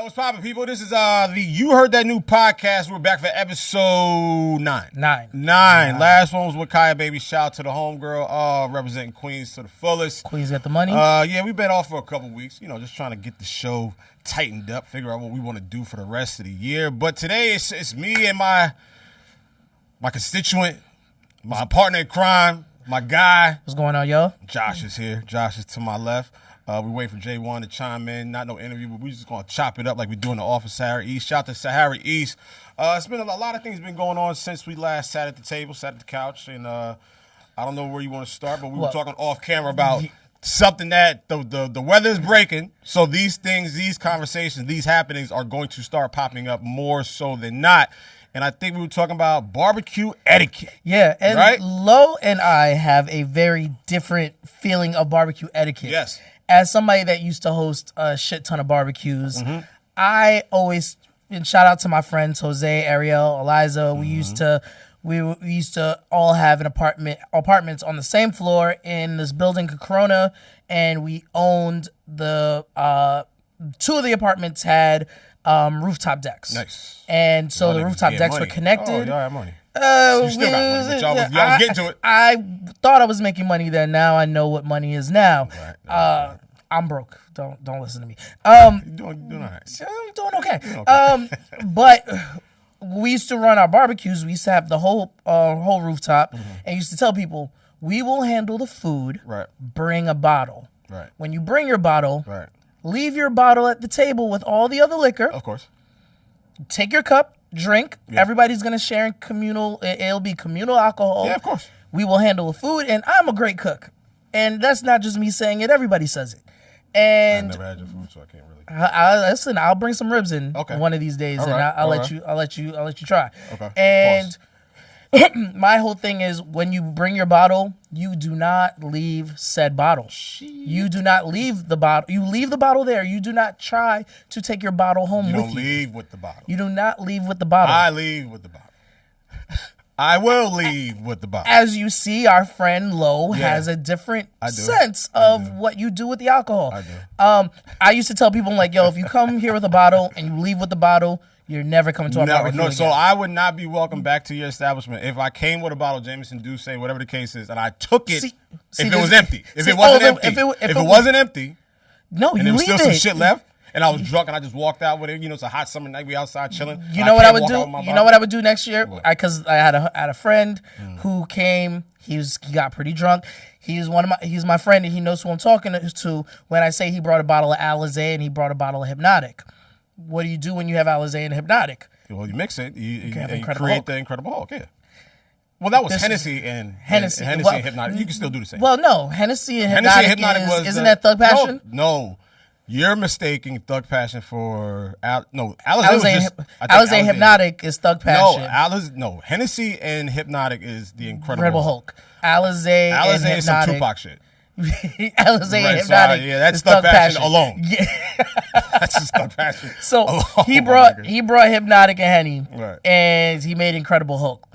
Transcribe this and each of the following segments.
Yo, what's poppin', people? This is the You Heard That New podcast. We're back for episode 9. Nine. Last one was with Kaya Baby. Shout out to the homegirl, representing Queens to the fullest. Queens got the money. Yeah, we've been off for a couple weeks. You know, just trying to get the show tightened up, figure out what we want to do for the rest of the year. But today it's me and my constituent, my partner in crime, my guy. What's going on, yo? Josh is here. Josh is to my left. We wait for Jae'won to chime in. Not no interview, but we just going to chop it up like we do in the office, Sahara East. Shout out to Sahara East. It's been a lot of things been going on since we last sat at the table, sat at the couch, and I don't know where you want to start, but we were talking off camera about something that the weather is breaking. So these things, these conversations, these happenings are going to start popping up more so than not. And I think we were talking about barbecue etiquette. Yeah, and right? Low and I have a very different feeling of barbecue etiquette. Yes. As somebody that used to host a shit ton of barbecues, I always, and shout out to my friends Jose, Ariel, Eliza. We used to all have apartments on the same floor in this building, Corona, and we owned the two of the apartments had rooftop decks. Nice. And so the rooftop decks were connected. Oh, y'all have money. You still got money, but y'all was getting to it. I thought I was making money then. Now I know what money is now. Right. I'm broke. Don't listen to me. You're doing all right. I'm doing okay. But we used to run our barbecues. We used to have the whole rooftop, and used to tell people, we will handle the food. Right. Bring a bottle. Right. When you bring your bottle, right, leave your bottle at the table with all the other liquor. Of course. Take your cup, drink. Yeah. Everybody's going to share in communal. It'll be communal alcohol. Yeah, of course. We will handle the food, and I'm a great cook. And that's not just me saying it. Everybody says it. And I've never had your food, so I can't really. Listen, I'll bring some ribs in one of these days, and I'll let you try. Okay. And my whole thing is, when you bring your bottle, you do not leave said bottle. You do not leave the bottle. You leave the bottle there. You do not try to take your bottle home with you. You don't leave with the bottle. You do not leave with the bottle. I leave with the bottle. I will leave with the bottle. As you see, our friend Low has a different sense of what you do with the alcohol. I do. I used to tell people, I'm like, yo, if you come here with a bottle and you leave with the bottle, you're never coming to our barbecue again. So I would not be welcome back to your establishment if I came with a bottle of Jameson, Douce, whatever the case is, and I took it if it was empty. If it wasn't empty. If it wasn't empty, no, and there was still some shit left, and I was drunk and I just walked out with it. You know, it's a hot summer night. We outside chilling. You know what I would do? You know what I would do next year? Because I had a friend who came. He got pretty drunk. He's my friend, and he knows who I'm talking to when I say he brought a bottle of Alizé and he brought a bottle of Hypnotic. What do you do when you have Alizé and Hypnotic? Well, you mix it. You create the Incredible Hulk. Yeah. Well, that was Hennessy and Hypnotic. You can still do the same. Well, no, Hennessy and Hypnotic isn't that Thug Passion? No. You're mistaking Thug Passion for Alizé Hypnotic is Thug Passion. No, Hennessy and Hypnotic is the Incredible Hulk. Alizé is some Tupac shit. Alizé and Hypnotic. Yeah, that's Thug Passion alone. Yeah. That's just Thug Passion. So alone. he brought Hypnotic and Henny, and he made Incredible Hulk.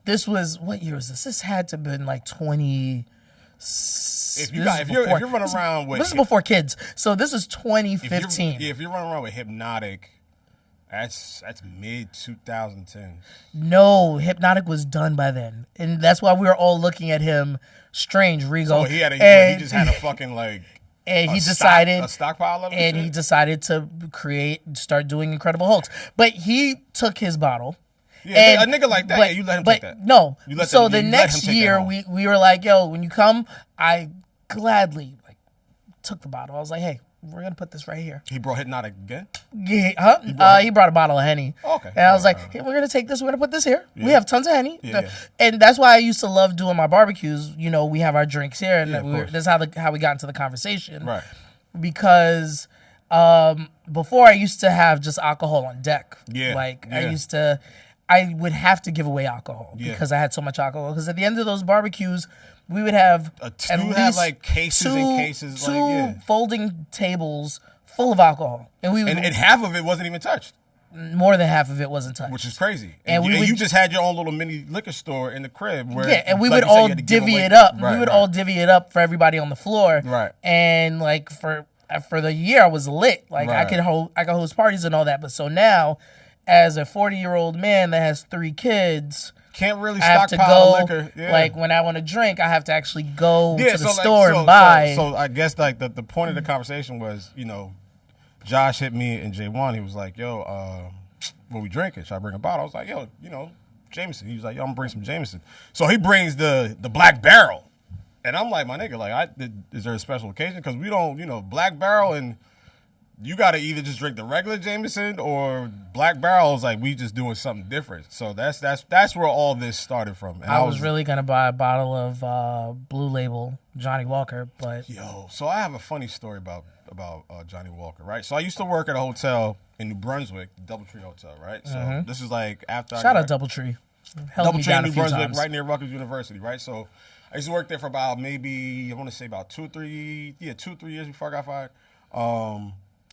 This was, what year was this? This had to have been like 20. If you're running around with... This is before kids. So this is 2015. If you're running around with Hypnotic, that's mid-2010. No, Hypnotic was done by then. And that's why we were all looking at him strange, Rigo. So he just had a fucking like... And he decided... A stockpile of it? And he decided to start doing Incredible Hulks. But he took his bottle... Yeah, a nigga like that, you let him take that. No. So the next year, we were like, yo, when you come, I gladly took the bottle. I was like, hey, we're going to put this right here. He brought Hypnotic again? Yeah, he brought a bottle of Henny. Oh, okay. And I was like, hey, we're going to take this, we're going to put this here. Yeah. We have tons of Henny. Yeah. And that's why I used to love doing my barbecues. You know, we have our drinks here, and that's how we got into the conversation. Right. Because before I used to have just alcohol on deck. Yeah. I would have to give away alcohol because I had so much alcohol. Because at the end of those barbecues, we would have at least cases, two folding tables full of alcohol, and half of it wasn't even touched. More than half of it wasn't touched, which is crazy. And you just had your own little mini liquor store in the crib, where and we would all divvy it up. We would all divvy it up for everybody on the floor, right? And for the year I was lit. Like Right. I could host parties and all that. But so now, as a 40-year-old man that has 3 kids, Can't really I have to stockpile go. liquor. Yeah. Like when I want to drink, I have to actually go to the so, like, store and buy. So I guess like the point of the conversation was, Josh hit me and Jae'won. He was like, "Yo, what we drinking? Should I bring a bottle?" I was like, "Yo, Jameson." He was like, "Yo, I'm gonna bring some Jameson." So he brings the Black Barrel, and I'm like, "My nigga, like, is there a special occasion? Because we don't, Black Barrel and." You got to either just drink the regular Jameson or Black Barrel is like we just doing something different. So that's where all this started from. And I was really gonna buy a bottle of Blue Label Johnny Walker, but so I have a funny story about Johnny Walker, right? So I used to work at a hotel in New Brunswick, Doubletree Hotel, right? So this is like after shout out Doubletree, held me Doubletree down in a New few Brunswick, times. right near Rutgers University, right? So I used to work there for about maybe I want to say about 2 or 3 years before I got fired.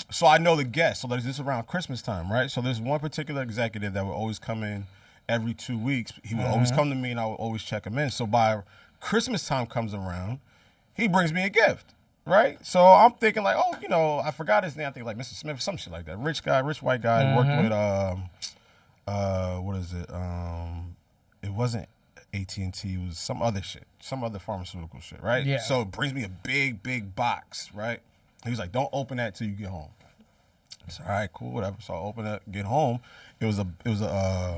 So I know the guests. So this is around Christmas time, right? So there's one particular executive that would always come in every 2 weeks. He would always come to me, and I would always check him in. So by Christmas time comes around, he brings me a gift, right? So I'm thinking like, I forgot his name. I think like Mr. Smith, some shit like that. Rich white guy, worked with what is it? It wasn't AT&T. It was some other shit, some other pharmaceutical shit, right? Yeah. So it brings me a big box, right? He was like, "Don't open that till you get home." I said, "All right, cool, whatever." So I open it, get home. It was a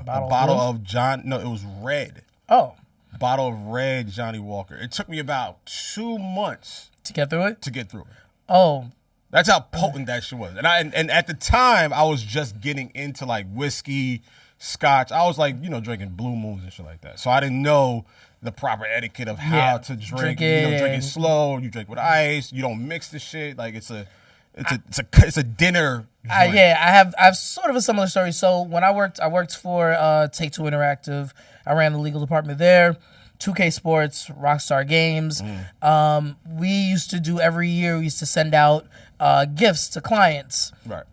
bottle of John. No, it was red. Oh, Bottle of red Johnny Walker. It took me about 2 months to get through it. to get through it. Oh, That's how potent that shit was. And at the time, I was just getting into like whiskey, scotch. I was like, drinking Blue Moons and shit like that. So I didn't know the proper etiquette of how to drink. Drink it. Drink it slow. You drink with ice. You don't mix the shit. Like it's a dinner. I have sort of a similar story. So when I worked for Take Two Interactive. I ran the legal department there. 2K Sports, Rockstar Games. We used to do every year. We used to send out gifts to clients, Right.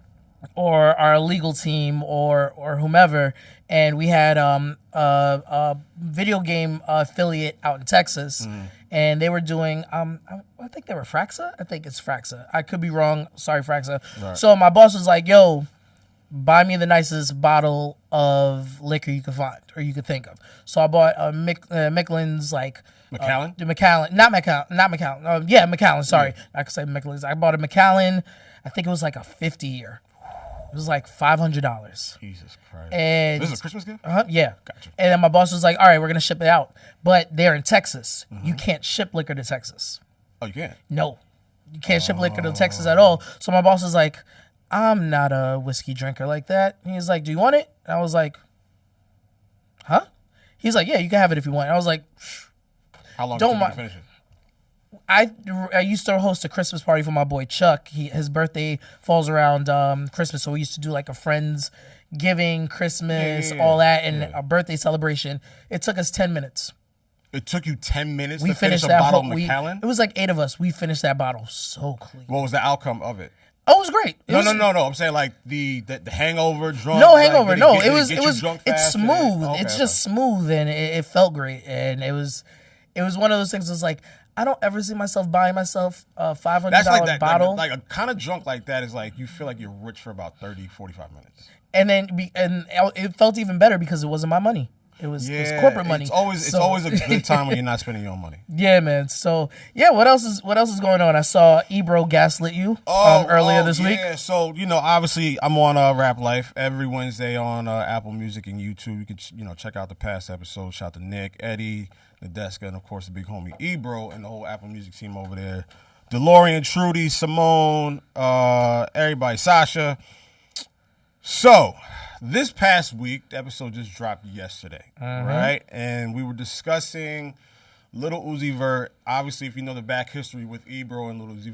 or our legal team, or whomever. And we had a video game affiliate out in Texas, and they were doing I think they were Fraxa. I think it's Fraxa. I could be wrong. Sorry, Fraxa. Right. So my boss was like, "Yo, buy me the nicest bottle of liquor you could find or you could think of." So I bought Michelin's like Macallan? Macallan. Sorry, I could say Michelin's. I bought a Macallan. I think it was like a 50-year. It was like $500. Jesus Christ. And This is a Christmas gift? yeah. Gotcha. And then my boss was like, "All right, we're gonna ship it out, but they're in Texas. You can't ship liquor to Texas. Oh, you can't? No, you can't ship liquor to Texas at all." So my boss was like, "I'm not a whiskey drinker like that." And he's like, "Do you want it?" And I was like, "Huh?" He's like, "Yeah, you can have it if you want." And I was like, How long Don't did you mind- finish it? I used to host a Christmas party for my boy Chuck. His birthday falls around Christmas, so we used to do like a friends giving, Christmas, Yeah. all that, and a birthday celebration. It took us 10 minutes. It took you 10 minutes We to finish finished a that bottle whole. of Macallan? It was like 8 of us. We finished that bottle so clean. What was the outcome of it? Oh, it was great. It was, No. I'm saying like the hangover, drunk. No like, hangover. did No, get- it did was. get It you was. drunk It's fast? smooth. Okay, It's just smooth, and it felt great. And it was one of those things. It's like I don't ever see myself buying myself a $500 That's like that. bottle, Like a kind of drunk like that is like you feel like you're rich for about 30, 45 minutes. and then it felt even better because it wasn't my money. It was corporate money. It's always a good time when you're not spending your own money. Yeah, man. So yeah, what else is going on? I saw Ebro gaslit you earlier this week. Yeah, so obviously I'm on Rap Life every Wednesday on Apple Music and YouTube. You can check out the past episodes. Shout out to Nick, Eddie, Nadeska, and of course the big homie Ebro and the whole Apple Music team over there. DeLorean, Trudy, Simone, everybody, Sasha. So this past week, the episode just dropped yesterday, right? And we were discussing Little Uzi Vert. Obviously, if you know the back history with Ebro and Little Uzi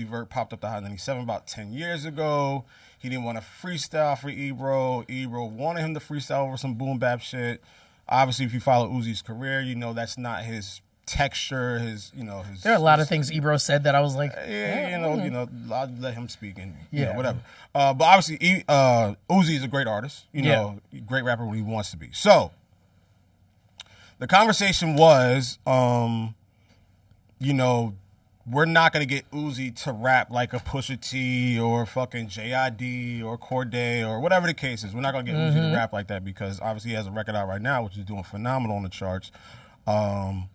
Vert popped up to Hot 97 about 10 years ago. He didn't want to freestyle for Ebro. Ebro wanted him to freestyle over some boom bap shit. Obviously, if you follow Uzi's career, you know that's not his texture. His. There are a lot of things Ebro said that I was like, I'll let him speak and whatever. But obviously, Uzi is a great artist. Great rapper when he wants to be. So the conversation was, we're not going to get Uzi to rap like a Pusha T or fucking JID or Corday or whatever the case is. We're not going to get Uzi to rap like that because obviously he has a record out right now, which is doing phenomenal on the charts. And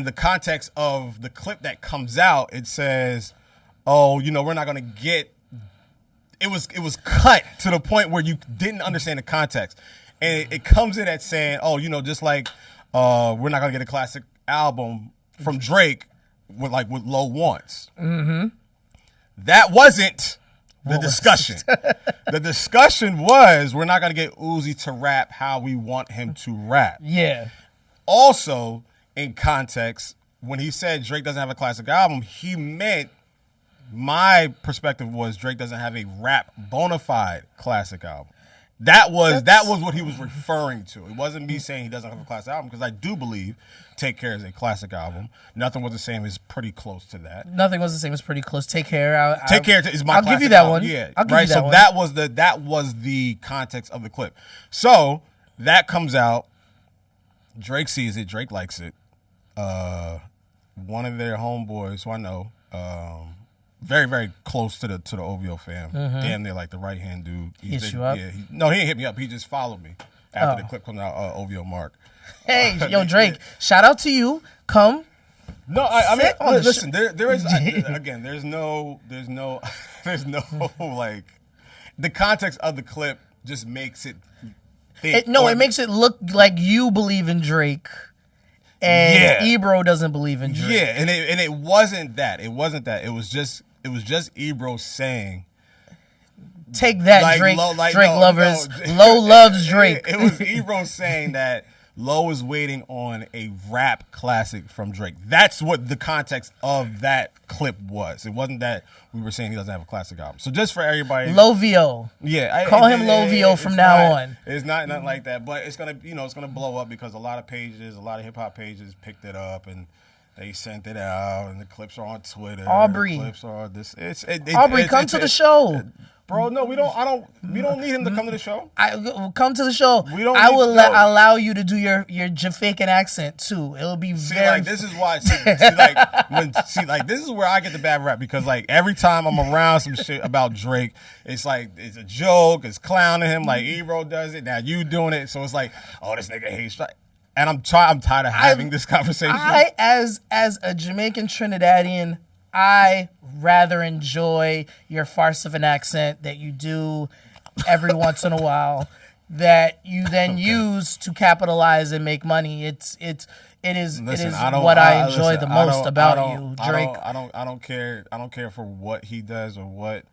the context of the clip that comes out, it says, oh, you know, we're not going to get, it was cut to the point where you didn't understand the context. And it comes in at saying, oh, you know, just like we're not going to get a classic album from Drake with Low wants. Mm-hmm. That wasn't the discussion. The discussion was we're not going to get Uzi to rap how we want him to rap. Yeah. Also, in context, when he said Drake doesn't have a classic album, he meant, my perspective was Drake doesn't have a rap bona fide classic album. That was what he was referring to. It wasn't me saying he doesn't have a classic album, because I do believe Take Care is a classic album. Nothing Was the Same is pretty close to that. Nothing Was the Same is pretty close. Take Care. Take Care is my classic I'll give you that album. one. Yeah, I'll give right. you that So one. that was the context of the clip. So that comes out. Drake sees it. Drake likes it. One of their homeboys, who I know, very, very close to the OVO fam. Damn near like the right hand dude. He hit you up? Yeah, he didn't hit me up. He just followed me after the clip comes out. OVO Mark. Hey, yo, Drake! Shout out to you. Come. No, I mean, on the listen. There is again. There's no like the context of the clip just makes it. It makes it look like you believe in Drake. And Ebro doesn't believe in Drake. Yeah, and it wasn't that. It wasn't that. It was just Ebro saying, take that, like, Drake. Drake lovers. Low loves Drake. It was Ebro saying that Low is waiting on a rap classic from Drake. That's what the context of that clip was. It wasn't that we were saying he doesn't have a classic album. So just for everybody, Low VO. Yeah, call him Low VO from now on. It's not nothing like that, but it's gonna blow up because a lot of hip hop pages picked it up and they sent it out, and the clips are on Twitter. Aubrey, the clips are this. Aubrey, come to the show. Bro, no, we don't. We don't need him to come to the show. Come to the show. I will allow you to do your Jamaican accent too. It'll be very. Like, this is why. This is where I get the bad rap, because like every time I'm around some shit about Drake, it's like it's a joke. It's clowning him. Like Ebro does it. Now you doing it. So it's like, oh, this nigga hates Drake. And I'm tired of having this conversation. As a Jamaican Trinidadian, I rather enjoy your farce of an accent that you do every once in a while, that you then use to capitalize and make money. It is what I enjoy the most about you, Drake. I don't care for what he does or what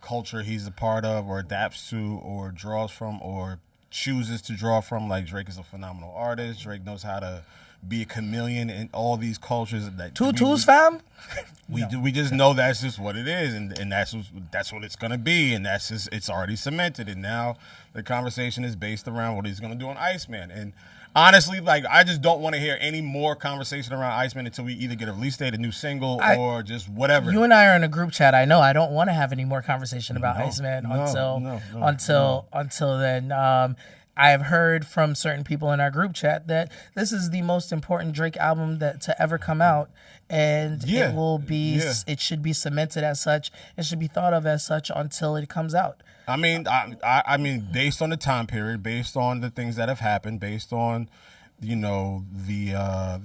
culture he's a part of or adapts to or draws from or chooses to draw from. Like, Drake is a phenomenal artist. Drake knows how to be a chameleon in all these cultures. Tutus, fam? We just know that's just what it is, and that's what it's gonna be, and it's already cemented. And now the conversation is based around what he's gonna do on Iceman. And honestly, like, I just don't want to hear any more conversation around Iceman until we either get a release date, a new single, or just whatever. You and I are in a group chat. I know. I don't want to have any more conversation about Iceman until then. I have heard from certain people in our group chat that this is the most important Drake album to ever come out, and it will be. Yeah. It should be cemented as such. It should be thought of as such until it comes out. I mean, based on the time period, based on the things that have happened, based on the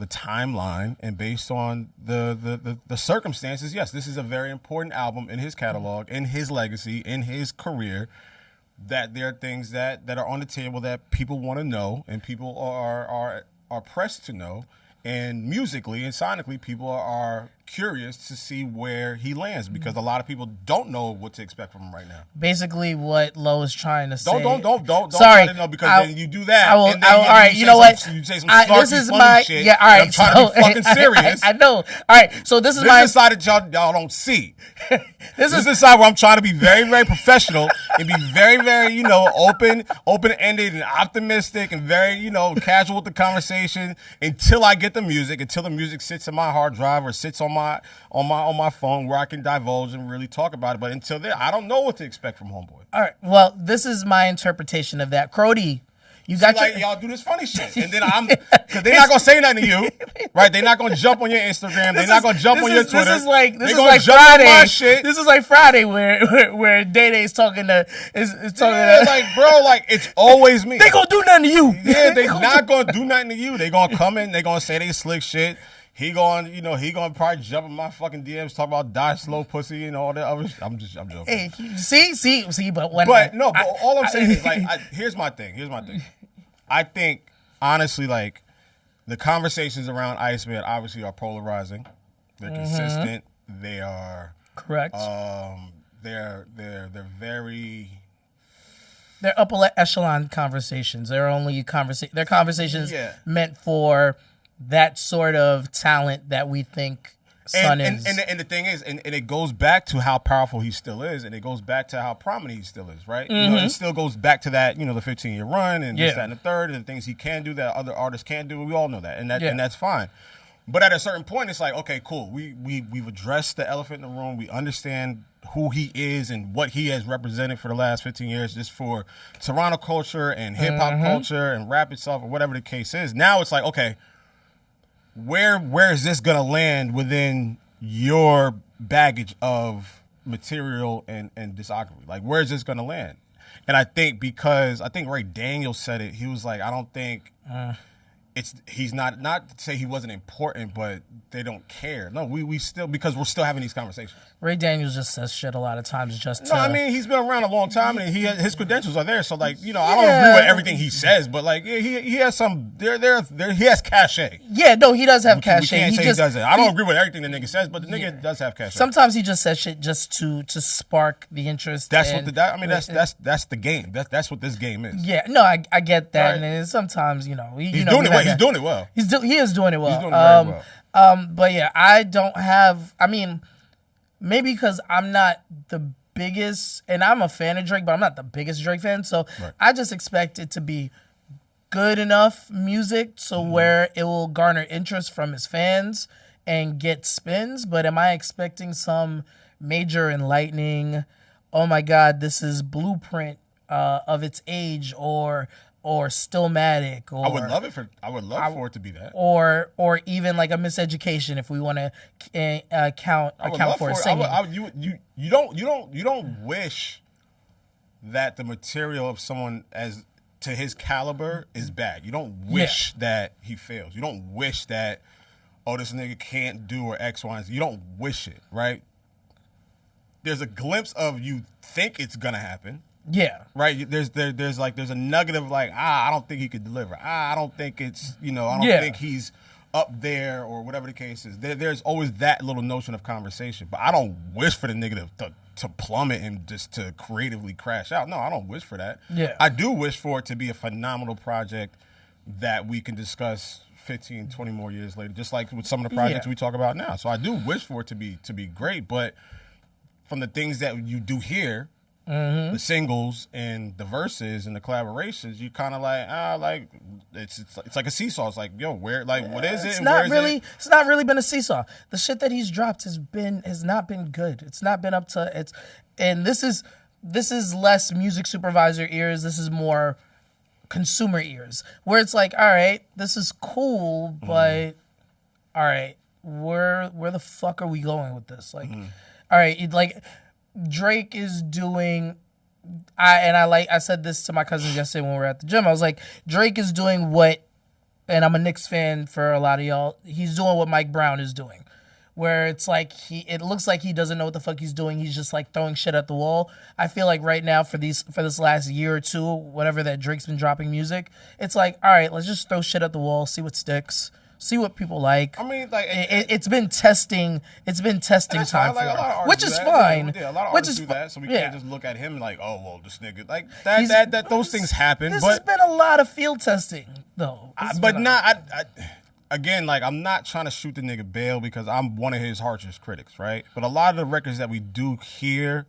timeline, and based on the circumstances, yes, this is a very important album in his catalog, in his legacy, in his career. That there are things that are on the table that people want to know, and people are pressed to know, and musically and sonically, people are curious to see where he lands, because a lot of people don't know what to expect from him right now. Basically, what Low is trying to say. Don't Sorry, try to know, because then you do that. All right, you know what? You say some snarky, funny shit. Yeah, all right. I'm trying to be fucking serious. I know. All right, so this is my side that y'all don't see. This is the side where I'm trying to be very, very professional and be very, very, open-ended and optimistic and very, casual with the conversation until I get the music, until the music sits in my hard drive or sits on my phone where I can divulge and really talk about it. But until then, I don't know what to expect from Homeboy. All right. Well, this is my interpretation of that. Crody, You got like y'all do this funny shit, and then because they're not gonna say nothing to you, right? They're not gonna jump on your Instagram. They're not gonna jump on your Twitter. This is like Friday. Shit. This is like Friday where Day Day's talking to like bro, like it's always me. They gonna do nothing to you. Yeah, they not gonna do nothing to you. They gonna come in. They gonna say they slick shit. He gonna probably jump in my fucking DMs, talk about die slow pussy and all that other shit. I'm joking. Hey, see, but all I'm saying is like, here's my thing. I think honestly, like the conversations around Iceman obviously are polarizing. They're consistent. They are correct. They're very. They're upper echelon conversations. They're only They're conversations meant for that sort of talent that we think Son is. And the thing is, and it goes back to how powerful he still is, and it goes back to how prominent he still is, right? It still goes back to that, the 15-year run and this, that, and the third, and the things he can do that other artists can't do. We all know that, and that's fine. But at a certain point, it's like, okay, cool. We've addressed the elephant in the room. We understand who he is and what he has represented for the last 15 years, just for Toronto culture and hip hop culture and rap itself or whatever the case is. Now it's like, okay, where is this gonna land within your baggage of material and discography? Like, where is this gonna land? And I think Ray Daniels said it. He was like, I don't think he's not to say he wasn't important, but they don't care. No, we still, because we're still having these conversations. Ray Daniels just says shit a lot of times just to... No, I mean, he's been around a long time, and his credentials are there. So, like, I don't agree with everything he says, but, like, he has some... he has cachet. Yeah, no, he does have cachet. We can't say he doesn't. I don't agree with everything the nigga says, but the nigga does have cachet. Sometimes he just says shit just to spark the interest. That's that's the game. That's what this game is. Yeah, no, I get that. Right. And then sometimes, he's doing it well. He's doing it well. He is doing it well. He's doing it very well. But yeah, I don't have... I mean... Maybe because I'm not the biggest, and I'm a fan of Drake, but I'm not the biggest Drake fan. So I just expect it to be good enough music so where it will garner interest from his fans and get spins. But am I expecting some major enlightening, oh my God, this is blueprint of its age, or Stillmatic, or I would love for it to be that, or even like a Miseducation, if we want to account for singing. You don't wish that the material of someone as to his caliber is bad. You don't wish that he fails. You don't wish that, this nigga can't do or X, Y, and Z. You don't wish it, right? There's a glimpse of you think it's gonna happen. Yeah. Right. There's a nugget of like, I don't think he could deliver. I don't think it's, I don't think he's up there or whatever the case is. There's always that little notion of conversation. But I don't wish for the nigga to plummet and just to creatively crash out. No, I don't wish for that. Yeah. I do wish for it to be a phenomenal project that we can discuss 15, 20 more years later, just like with some of the projects we talk about now. So I do wish for it to be great. But from the things that you do here, the singles and the verses and the collaborations, you kind of like it's like a seesaw. It's like, yo, where, like, what is it? It's not really. It's not really been a seesaw. The shit that he's dropped has not been good. It's not been up to it's. And this is less music supervisor ears. This is more consumer ears, where it's like, all right, this is cool, but all right, where the fuck are we going with this? Like, all right, like. Drake is doing, I said this to my cousins yesterday when we were at the gym. I was like, Drake is doing what, and I'm a Knicks fan for a lot of y'all, he's doing what Mike Brown is doing, where it's like it looks like he doesn't know what the fuck he's doing. He's just like throwing shit at the wall. I feel like right now for this last year or two, whatever that Drake's been dropping music, it's like, all right, let's just throw shit at the wall, see what sticks. See what people like. I mean, like it's been testing. It's been testing time for it, which is fine. Yeah, a lot of artists do that, so we can't just look at him like, oh well, this nigga like that. Those things happen. This has been a lot of field testing, though. Again, like I'm not trying to shoot the nigga bail because I'm one of his harshest critics, right? But a lot of the records that we do hear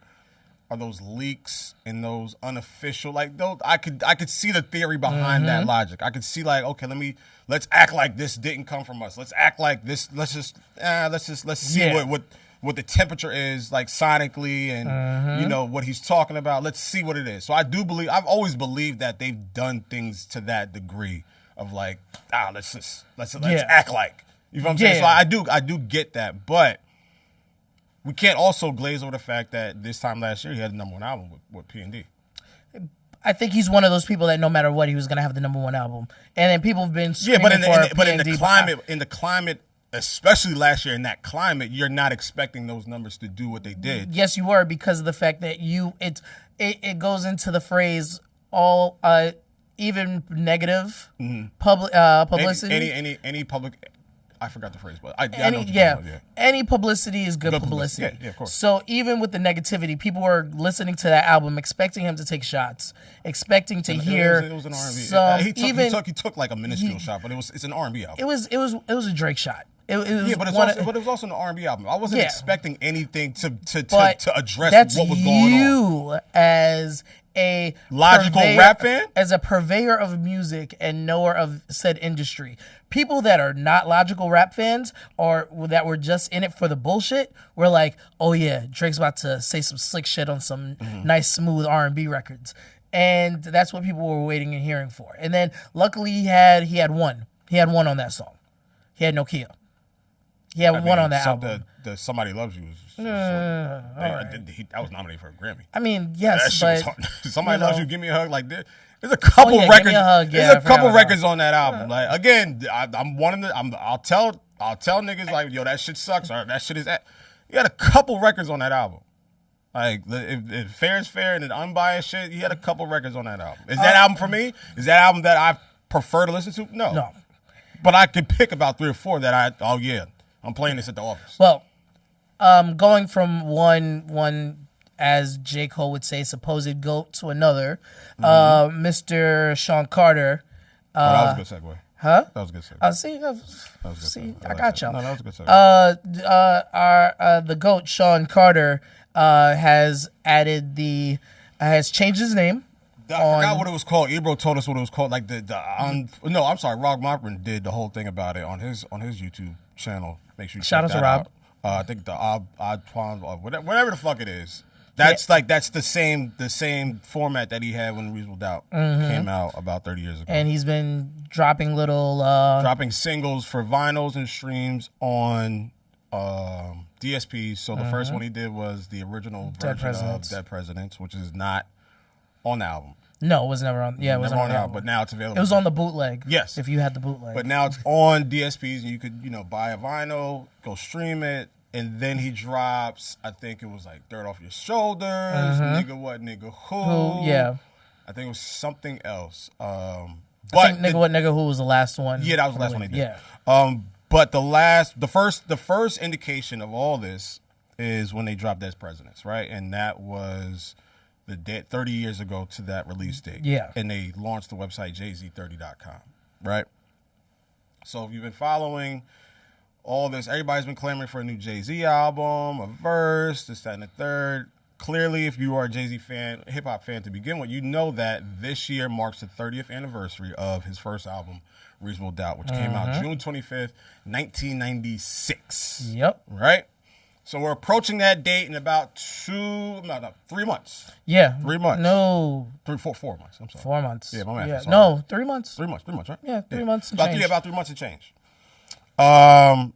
are those leaks and those unofficial, like those. I could see the theory behind that logic. I could see like, okay, let's act like this didn't come from us. Let's act like this. Let's see what the temperature is, like sonically, and you know what he's talking about. Let's see what it is. So I've always believed that they've done things to that degree of like, let's act like. You know what I'm saying? So I do get that, but we can't also glaze over the fact that this time last year he had the #1 album with P&D. I think he's one of those people that no matter what, he was going to have the #1 album. And then people have been screaming but for in the climate, especially last year in that climate, you're not expecting those numbers to do what they did. Yes, you were, because of the fact that it goes into the phrase all even negative publicity. Any public. I forgot the phrase, but I know what you're talking about, any publicity is good publicity. Yeah, of course. So even with the negativity, people were listening to that album, expecting him to take shots, expecting to hear. It was an R&B. He took like a minuscule shot, but it's an R&B album. It was a Drake shot. It was but it was also an R&B album. I wasn't expecting anything to address what was going on. You as a logical rap fan, as a purveyor of music and knower of said industry. People that are not logical rap fans or that were just in it for the bullshit were like, oh yeah, Drake's about to say some slick shit on some nice smooth R&B records. And that's what people were waiting and hearing for. And then luckily he had one. He had one on that song. He had Nokia. He had one on that album. The Somebody Loves You was that was nominated for a Grammy. I mean, yes, but Somebody Loves You, Give Me a Hug, like this. There's a couple records. Give Me a Hug, there's a couple records on that album. Like again, I'll tell niggas like, yo, that shit sucks or that shit is. You had a couple records on that album. Like if fair is fair and an unbiased shit, he had a couple records on that album. Is that album for me? Is that album that I prefer to listen to? No. But I could pick about 3 or 4 that I'm playing this at the office. Well, going from one as J. Cole would say, supposed GOAT to another, Mr. Sean Carter. That was a good segue. Huh? That was a good segue. See, I got y'all. No, that was a good segue. The GOAT, Sean Carter, has changed his name. I forgot what it was called. Ebro told us what it was called. Like I'm sorry. Rob Mopprin did the whole thing about it on his YouTube channel. Make sure you shout out to Rob. I think the Odd Twine, whatever the fuck it is. That's that's the same format that he had when Reasonable Doubt came out about 30 years ago. And he's been dropping dropping singles for vinyls and streams on DSPs. So the first one he did was the original version of Dead Presidents, which is not on the album. No, it was never on. Yeah, it was on the album. But now it's available. It was on the bootleg. Yes, if you had the bootleg. But now it's on DSPs, and you could buy a vinyl, go stream it, and then he drops. I think it was like Dirt Off Your Shoulders, Nigga What Nigga Who. Yeah, I think it was something else. I think Nigga What Nigga Who was the last one. Yeah, that was the last one he did. Yeah. But the first indication of all this is when they dropped Dead Presidents, right? And that was the day 30 years ago to that release date. Yeah. And they launched the website jz30.com, right? So if you've been following all this, everybody's been clamoring for a new Jay-Z album, a verse, this, that, and the third. Clearly, if you are a Jay-Z fan, hip-hop fan to begin with, you know that this year marks the 30th anniversary of his first album, Reasonable Doubt, which came out June 25th, 1996. Yep. Right? So we're approaching that date in about 3 months. Yeah. 3 months. No. 4 months. I'm sorry. 4 months. Yeah, my math. Yeah. No, 3 months. 3 months. 3 months, right? Yeah, 3 months and about change. About 3 months and change.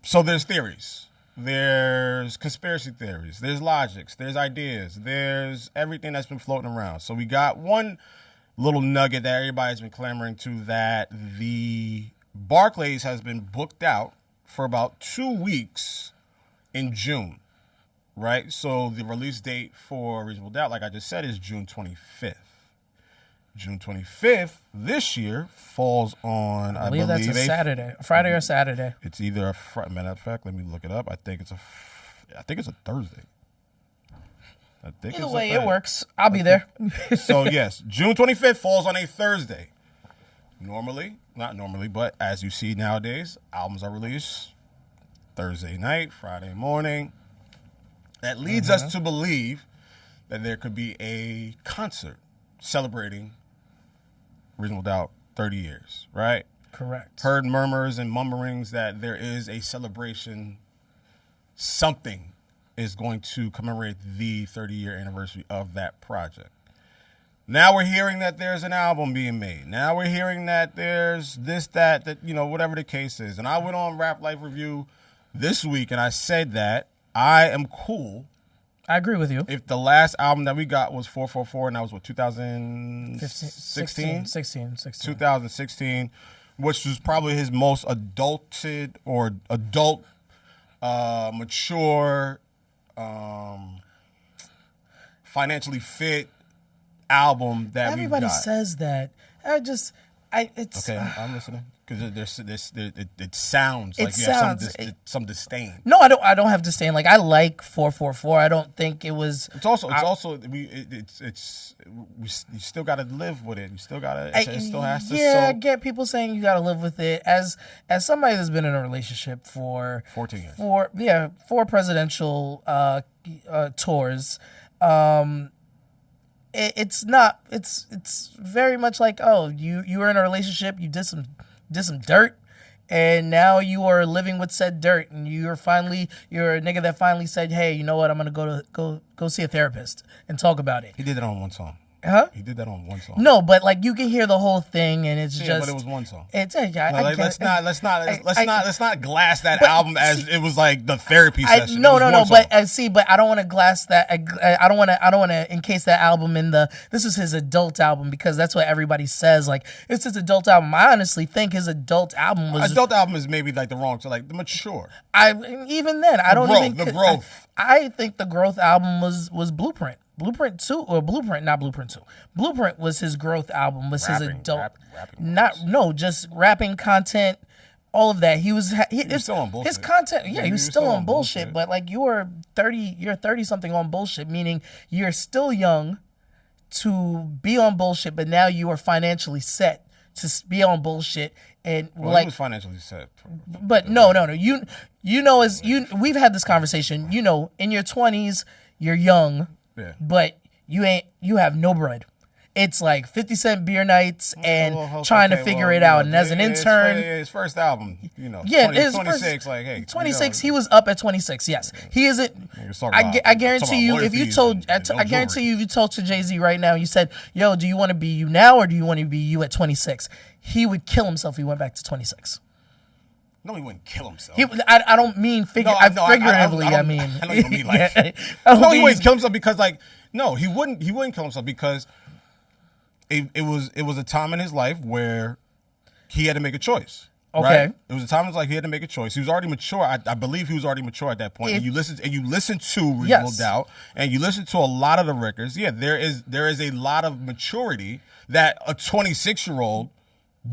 So there's theories. There's conspiracy theories. There's logics. There's ideas. There's everything that's been floating around. So we got one little nugget that everybody's been clamoring to, that the Barclays has been booked out for about 2 weeks in June, right? So the release date for Reasonable Doubt, like I just said, is June 25th. June 25th this year falls on, I believe that's a Saturday, Friday or Saturday. It's either a matter of fact, let me look it up. I think it's a Thursday. Either way, it works. I'll be there. So yes, June 25th falls on a Thursday. Not normally, but as you see nowadays, albums are released Thursday night, Friday morning. That leads us to believe that there could be a concert celebrating Reasonable Doubt 30 years, right? Correct. Heard murmurs and mumblings that there is a celebration, something is going to commemorate the 30-year anniversary of that project. Now we're hearing that there's an album being made. Now we're hearing that there's this, that, whatever the case is. And I went on Rap Life Review this week and I said that I am cool. I agree with you. If the last album that we got was 444, and that was what, 2016? 2016, which was probably his most adulted or adult, mature, financially fit album that everybody we got. says that. It's okay. I'm listening because it sounds like you have some disdain. No, I don't have disdain. Like I like 444. I don't think it was. You still got to live with it. You still got to. It still has to. Yeah, I get people saying you got to live with it. As somebody that's been in a relationship for 14 years. Four presidential tours. It's very much like, oh, you were in a relationship, you did some dirt, and now you are living with said dirt, and you're a nigga that finally said, hey, you know what, I'm gonna go see a therapist and talk about it. He did it on one song. Huh? He did that on one song. No, but like you can hear the whole thing, and it's just. But it was one song. Let's not glass that album as it was like the therapy session. No. But I don't want to glass that. I don't want to encase that album in this is his adult album because that's what everybody says. Like it's his adult album. I honestly think his adult album was. Adult album is maybe like the wrong, so like the mature. Even then I don't even. The growth. I think the growth album was Blueprint. Blueprint 2 or Blueprint, not Blueprint 2. Blueprint was his growth album, was his adult. Just rapping content, all of that. He was still on bullshit. His content, he was still on bullshit, but like you're 30 something on bullshit, meaning you're still young to be on bullshit, but now you are financially set to be on bullshit. And he was financially set. But no. We've had this conversation. You know, in your 20s, you're young. Yeah. But you have no bread. It's like 50-cent beer nights and trying to figure it out. And as an intern, his first album, 26. 26. He was up at 26. Yes, he isn't. I guarantee you, if you told to Jay-Z right now, you said, "Yo, do you want to be you now or do you want to be you at 26?" He would kill himself if he went back to 26. No, he wouldn't kill himself. I don't mean figuratively. I mean, I know you don't mean like. No, he wouldn't kill himself because he wouldn't kill himself because it was a time in his life where he had to make a choice. Okay. Right? It was a time in his life he had to make a choice. He was already mature. I believe he was already mature at that point. And you listen to Reasonable Doubt, and you listen to a lot of the records. Yeah, there is a lot of maturity that a 26-year-old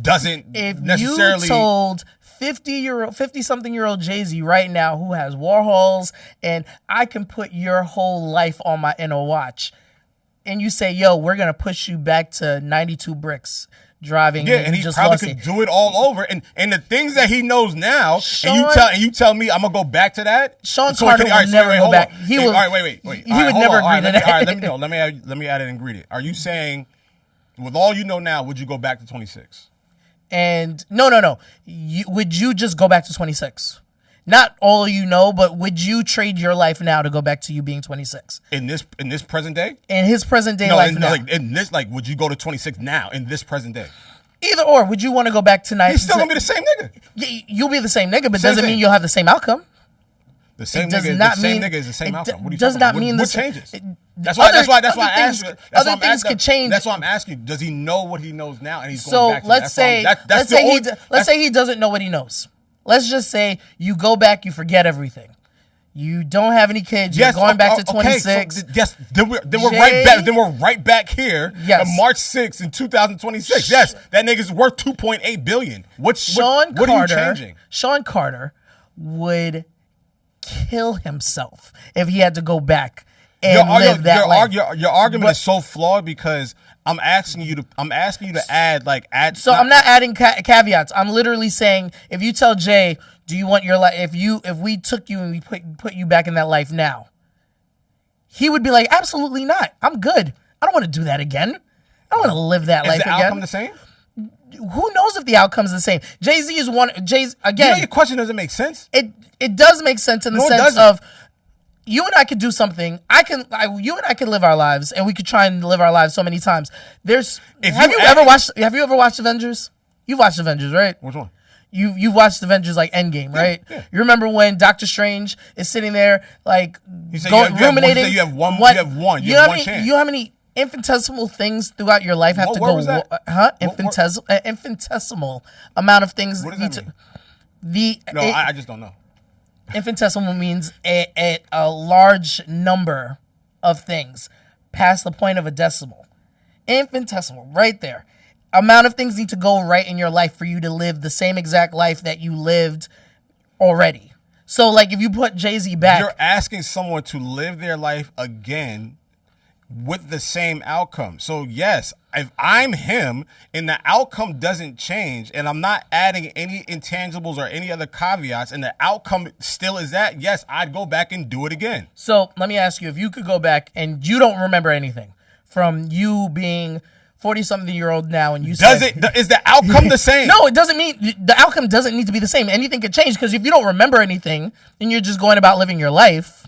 doesn't necessarily. If you told 50-something-year-old Jay-Z right now who has Warhols and I can put your whole life in a watch, and you say, yo, we're going to push you back to 92 bricks driving. Yeah, and he just probably could do it all over. And the things that he knows now, and you tell me I'm going to go back to that? Sean Carter will never go back. He would never agree to that. All right, let me add an ingredient. Are you saying, with all you know now, would you go back to 26? And no. Would you just go back to 26? Not all you know, but would you trade your life now to go back to you being 26? In this present day? In his present day life now. Would you go to 26 now in this present day? Either or. Would you want to go back tonight? He's still going to be the same nigga. Yeah, you'll be the same nigga, but doesn't mean you'll have the same outcome. The same nigga is the same outcome. What does not mean what changes? That's why I asked you. Other things could change. That's why I'm asking you. Does he know what he knows now? And he's going back to let's say he doesn't know what he knows. Let's just say you go back, you forget everything. You don't have any kids. You're going back to 26. So yes, then we're right back here. Yes. On March 6th in 2026. Yes, that nigga's worth $2.8 billion. What are you changing? Sean Carter would kill himself if he had to go back and live that life. Your argument is so flawed because I'm asking you to add. So I'm not adding caveats. I'm literally saying if you tell Jay, do you want your life? If we took you and we put you back in that life now, he would be like, absolutely not. I'm good. I don't want to do that again. I don't want to live that life again. Is the outcome the same? Who knows if the outcome's the same? Jay-Z is one. Again. Your question doesn't make sense. It does make sense in the sense of you and I could do something. You and I could live our lives, and we could try and live our lives so many times. Have you ever watched Avengers? You've watched Avengers, right? Which one? You've watched Avengers like Endgame, right? Yeah. You remember when Doctor Strange is sitting there like ruminating? You have one. You have one chance. You know how many infinitesimal things throughout your life have to go? Infinitesimal amount of things. What does that mean? I just don't know. Infinitesimal means a large number of things past the point of a decimal. Infinitesimal, right there. Amount of things need to go right in your life for you to live the same exact life that you lived already. So, like, if you put Jay-Z back... You're asking someone to live their life again with the same outcome. So, yes, if I'm him and the outcome doesn't change and I'm not adding any intangibles or any other caveats and the outcome still is that, yes, I'd go back and do it again. So, let me ask you, if you could go back and you don't remember anything from you being... 40-something-year-old now, and you is the outcome the same? No, it doesn't mean the outcome doesn't need to be the same. Anything could change because if you don't remember anything, then you're just going about living your life.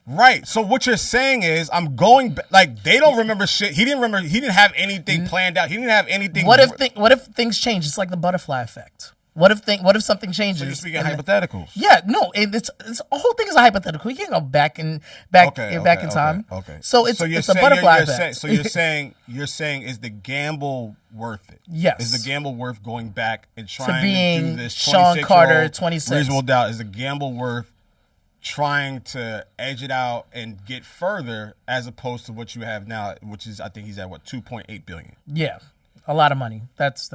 Right. So what you're saying is, I'm going like they don't remember shit. He didn't remember. He didn't have anything planned out. He didn't have anything. What if things change? It's like the butterfly effect. What if something changes? So you're speaking hypotheticals. Yeah, no, it's the whole thing is a hypothetical. You can't go back in time. Okay. So it's a butterfly effect. So you're saying is the gamble worth it? Yes. Is the gamble worth going back and trying to do this? Sean Carter, 26. Reasonable doubt. Is the gamble worth trying to edge it out and get further as opposed to what you have now, which is I think he's at what 2.8 billion. Yeah, a lot of money. That's.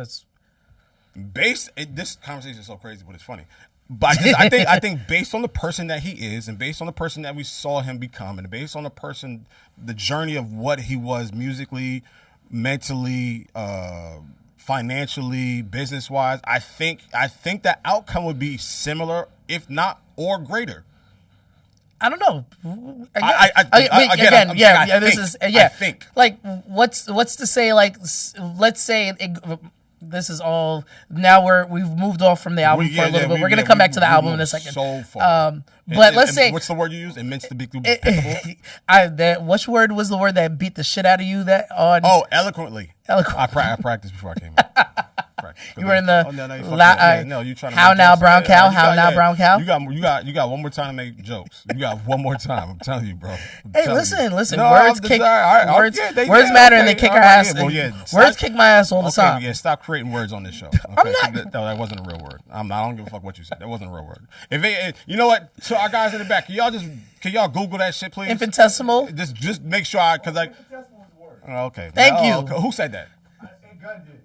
This conversation is so crazy, but it's funny. But I think based on the person that he is, and based on the person that we saw him become, and based on the journey of what he was musically, mentally, financially, business wise, I think the outcome would be similar, if not or greater. I don't know. I think. Like, what's to say? Like, let's say this is all. Now we've moved off from the album for a little bit. We're gonna come back to the album in a second. So far. But let's say, what's the word you use? Immense to be impeccable. Which word was the word that beat the shit out of you? Eloquently. I practiced before I came in. You were in the you trying to how now brown cow? How now brown cow? You got one more time to make jokes. You got one more time. I'm telling you, bro. Listen. Words matter and they kick our ass. Words kick my ass all the time. Yeah, stop creating words on this show. I'm not. No, that wasn't a real word. I don't give a fuck what you said. That wasn't a real word. You know what? So our guys in the back, can y'all Google that shit, please? Infinitesimal. Just make sure okay. Thank you. Okay. Who said that?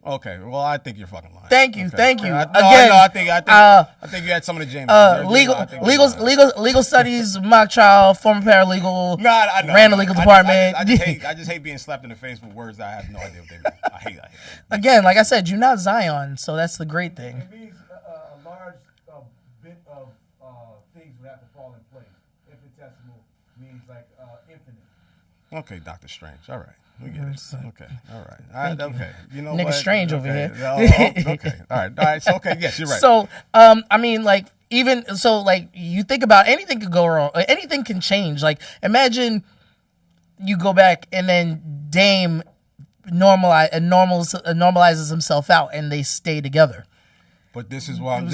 Okay, well, I think you're fucking lying. Thank you. I think you had some of the James. Legal studies, mock trial, former paralegal, ran the legal department. I just hate being slapped in the face with words that I have no idea what they mean. I hate it. Again, like I said, you're not Zion, so that's the great thing. It means a large bit of things would have to fall in place. Infinitesimal means like infinite. Okay, Dr. Strange. All right. We get it. Okay. All right. Okay. You know Nigga what? Strange over here. Okay. All right. So, okay. Yes, you're right. So, I mean, like, you think about anything could go wrong. Anything can change. Like, imagine you go back and then Dame normalizes himself out and they stay together. But this is what I'm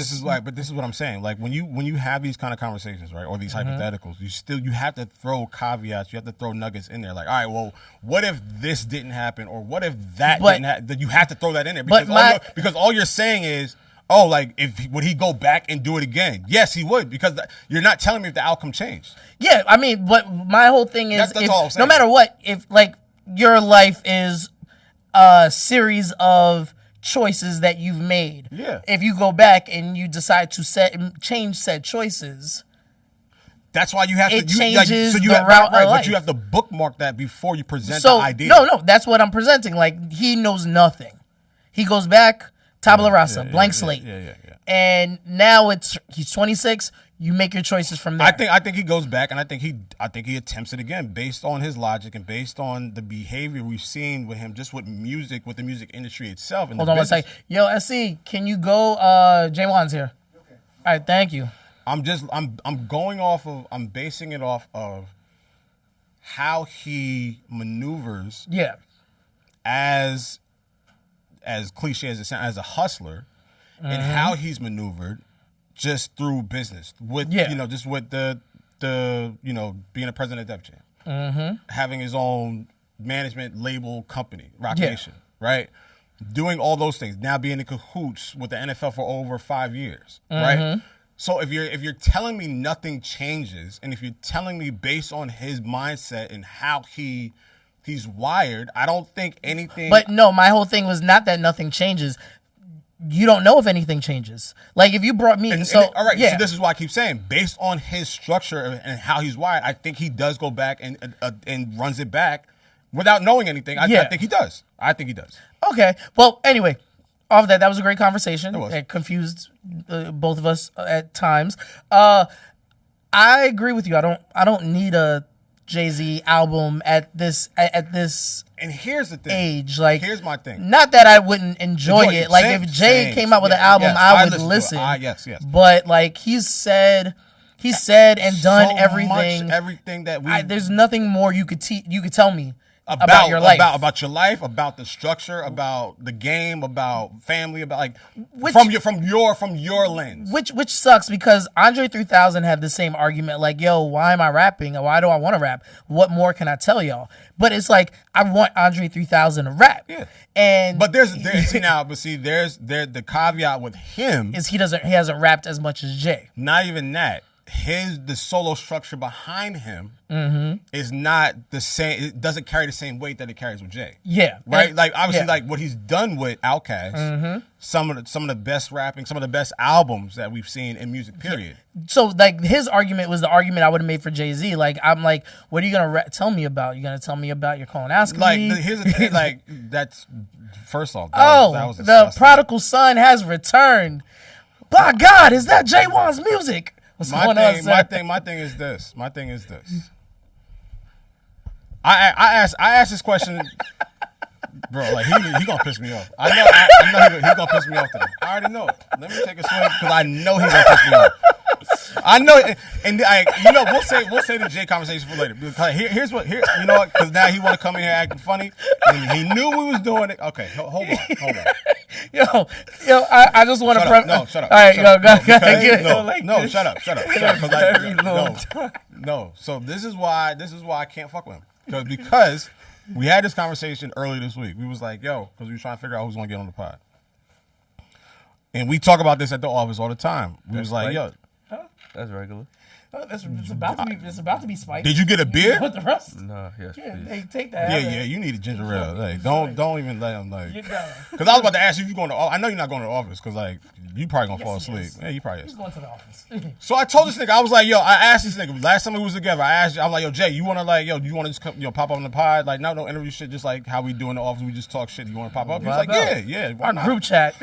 saying. Like when you have these kind of conversations, right, or these hypotheticals, you have to throw caveats, you have to throw nuggets in there. Like, all right, well, what if this didn't happen, or what if that didn't happen? That you have to throw that in there because all you're saying is, would he go back and do it again? Yes, he would, because you're not telling me if the outcome changed. Yeah, I mean, but my whole thing is, that's all I'm saying. No matter what, if like your life is a series of choices that you've made. Yeah. If you go back and you decide to change said choices, that's why you have it to. changes the route of life. But you have to bookmark that before you present the idea. No, that's what I'm presenting. Like, he knows nothing. He goes back, tabula rasa, blank slate. Yeah. And now he's 26. You make your choices from there. I think he goes back, and I think he attempts it again based on his logic and based on the behavior we've seen with him, just with the music industry itself. And hold on one second. Yo, SC, can you go? Jaewon's here. Okay. All right, thank you. I'm basing it off of how he maneuvers Yeah. as cliche as it sounds, as a hustler, and how he's maneuvered just through business with just with the being a president of Def Jam, having his own management label company, Rock Nation, right? Doing all those things, now being in cahoots with the NFL for over 5 years, right? So if you're telling me nothing changes, and if you're telling me based on his mindset and how he's wired, I don't think anything. But no, my whole thing was not that nothing changes. You don't know if anything changes. Like if you brought me, all right. So this is why I keep saying, based on his structure and how he's wired, I think he does go back and runs it back without knowing anything. I think he does. I think he does. Okay. Well, anyway, off that was a great conversation. It confused both of us at times. I agree with you. I don't need a Jay-Z album at this and here's the thing. age. Like, here's my thing. Not that I wouldn't enjoy it. Like if Jay came out with an album, I would listen. Yes. But like he said and done so everything. Much, everything that there's nothing more you could tell me about your life, about your life, about the structure, about the game, about family, about from your lens. Which sucks because Andre 3000 had the same argument. Like, yo, why am I rapping? Why do I want to rap? What more can I tell y'all? But it's like I want Andre 3000 to rap. Yeah. But there's the caveat with him is he hasn't rapped as much as Jay. Not even that. The solo structure behind him is not the same. It doesn't carry the same weight that it carries with Jay. Yeah, right. Like obviously, like what he's done with Outkast, some of the best rapping, some of the best albums that we've seen in music. Period. So like his argument was the argument I would have made for Jay-Z. Like I'm like, what are you gonna tell me about? You gonna tell me about your colonoscopy? Like here's the thing. Like that's first off. That was the prodigal son has returned. By God, is that Jaewon's music? My thing is this. I asked this question, bro. Like he gonna piss me off. I know he gonna piss me off today. I already know it. Let me take a swing because I know he's gonna piss me off. I know it, and we'll say the Jay conversation for later. Because because now he want to come in here acting funny, and he knew we was doing it. Okay, hold on. Yo, I just want to No, shut up. All right, No, shut up. No. So this is why I can't fuck with him because we had this conversation earlier this week. We was like, yo, because we were trying to figure out who's gonna get on the pod, and we talk about this at the office all the time. We was like, yo. That's regular. It's about to be spiked. Did you get a beer? What the rest? No, yes, please. Hey, take that. Yeah, you need a ginger ale. Like, don't even let him because I was about to ask you if you're going to. I know you're not going to the office because you probably gonna fall asleep. Yeah, you probably is. He's going to the office. So I told this nigga, I was like, yo, I asked this nigga last time we was together. I asked you, I'm like, yo, Jay, you want to do you want to just come, pop up on the pod? Like, no interview shit, just like how we do in the office. We just talk shit. You want to pop up? He was like, yeah. Why not? Group chat.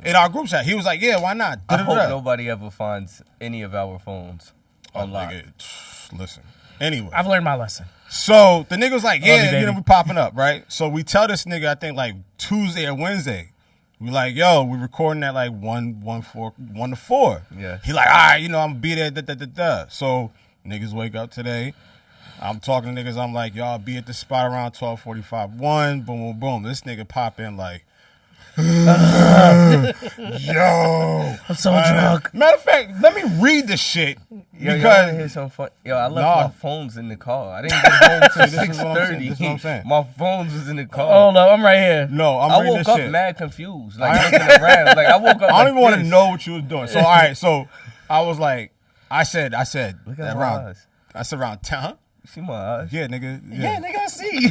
In our group chat, he was like, yeah, why not? I hope nobody ever finds any of our phones. Listen. Anyway, I've learned my lesson. So the nigga was like, yeah, we popping up, right? So we tell this nigga, I think like Tuesday or Wednesday, we like, yo, we recording at like 1 to 4. Yeah. He like, all right, I'm gonna be there. So niggas wake up today. I'm talking to niggas. I'm like, y'all be at the spot around 12:45. 1, boom, boom, boom. This nigga pop in like. Yo, I'm so drunk. Matter of fact, let me read the shit because here's some fun. Yo, I left my phones in the car. I didn't get home till 6:30. This is what I'm saying. My phones was in the car. Oh no, I'm right here. No, I woke up mad confused, like looking around. Like I woke up. I don't even want to know what you was doing. So all right, so I was like, I said look at around. I said around 10. Huh? You see my eyes? Yeah, nigga. Yeah, nigga, I see.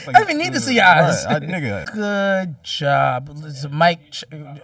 I don't even need to see your eyes. Right, nigga. Good job. Mike,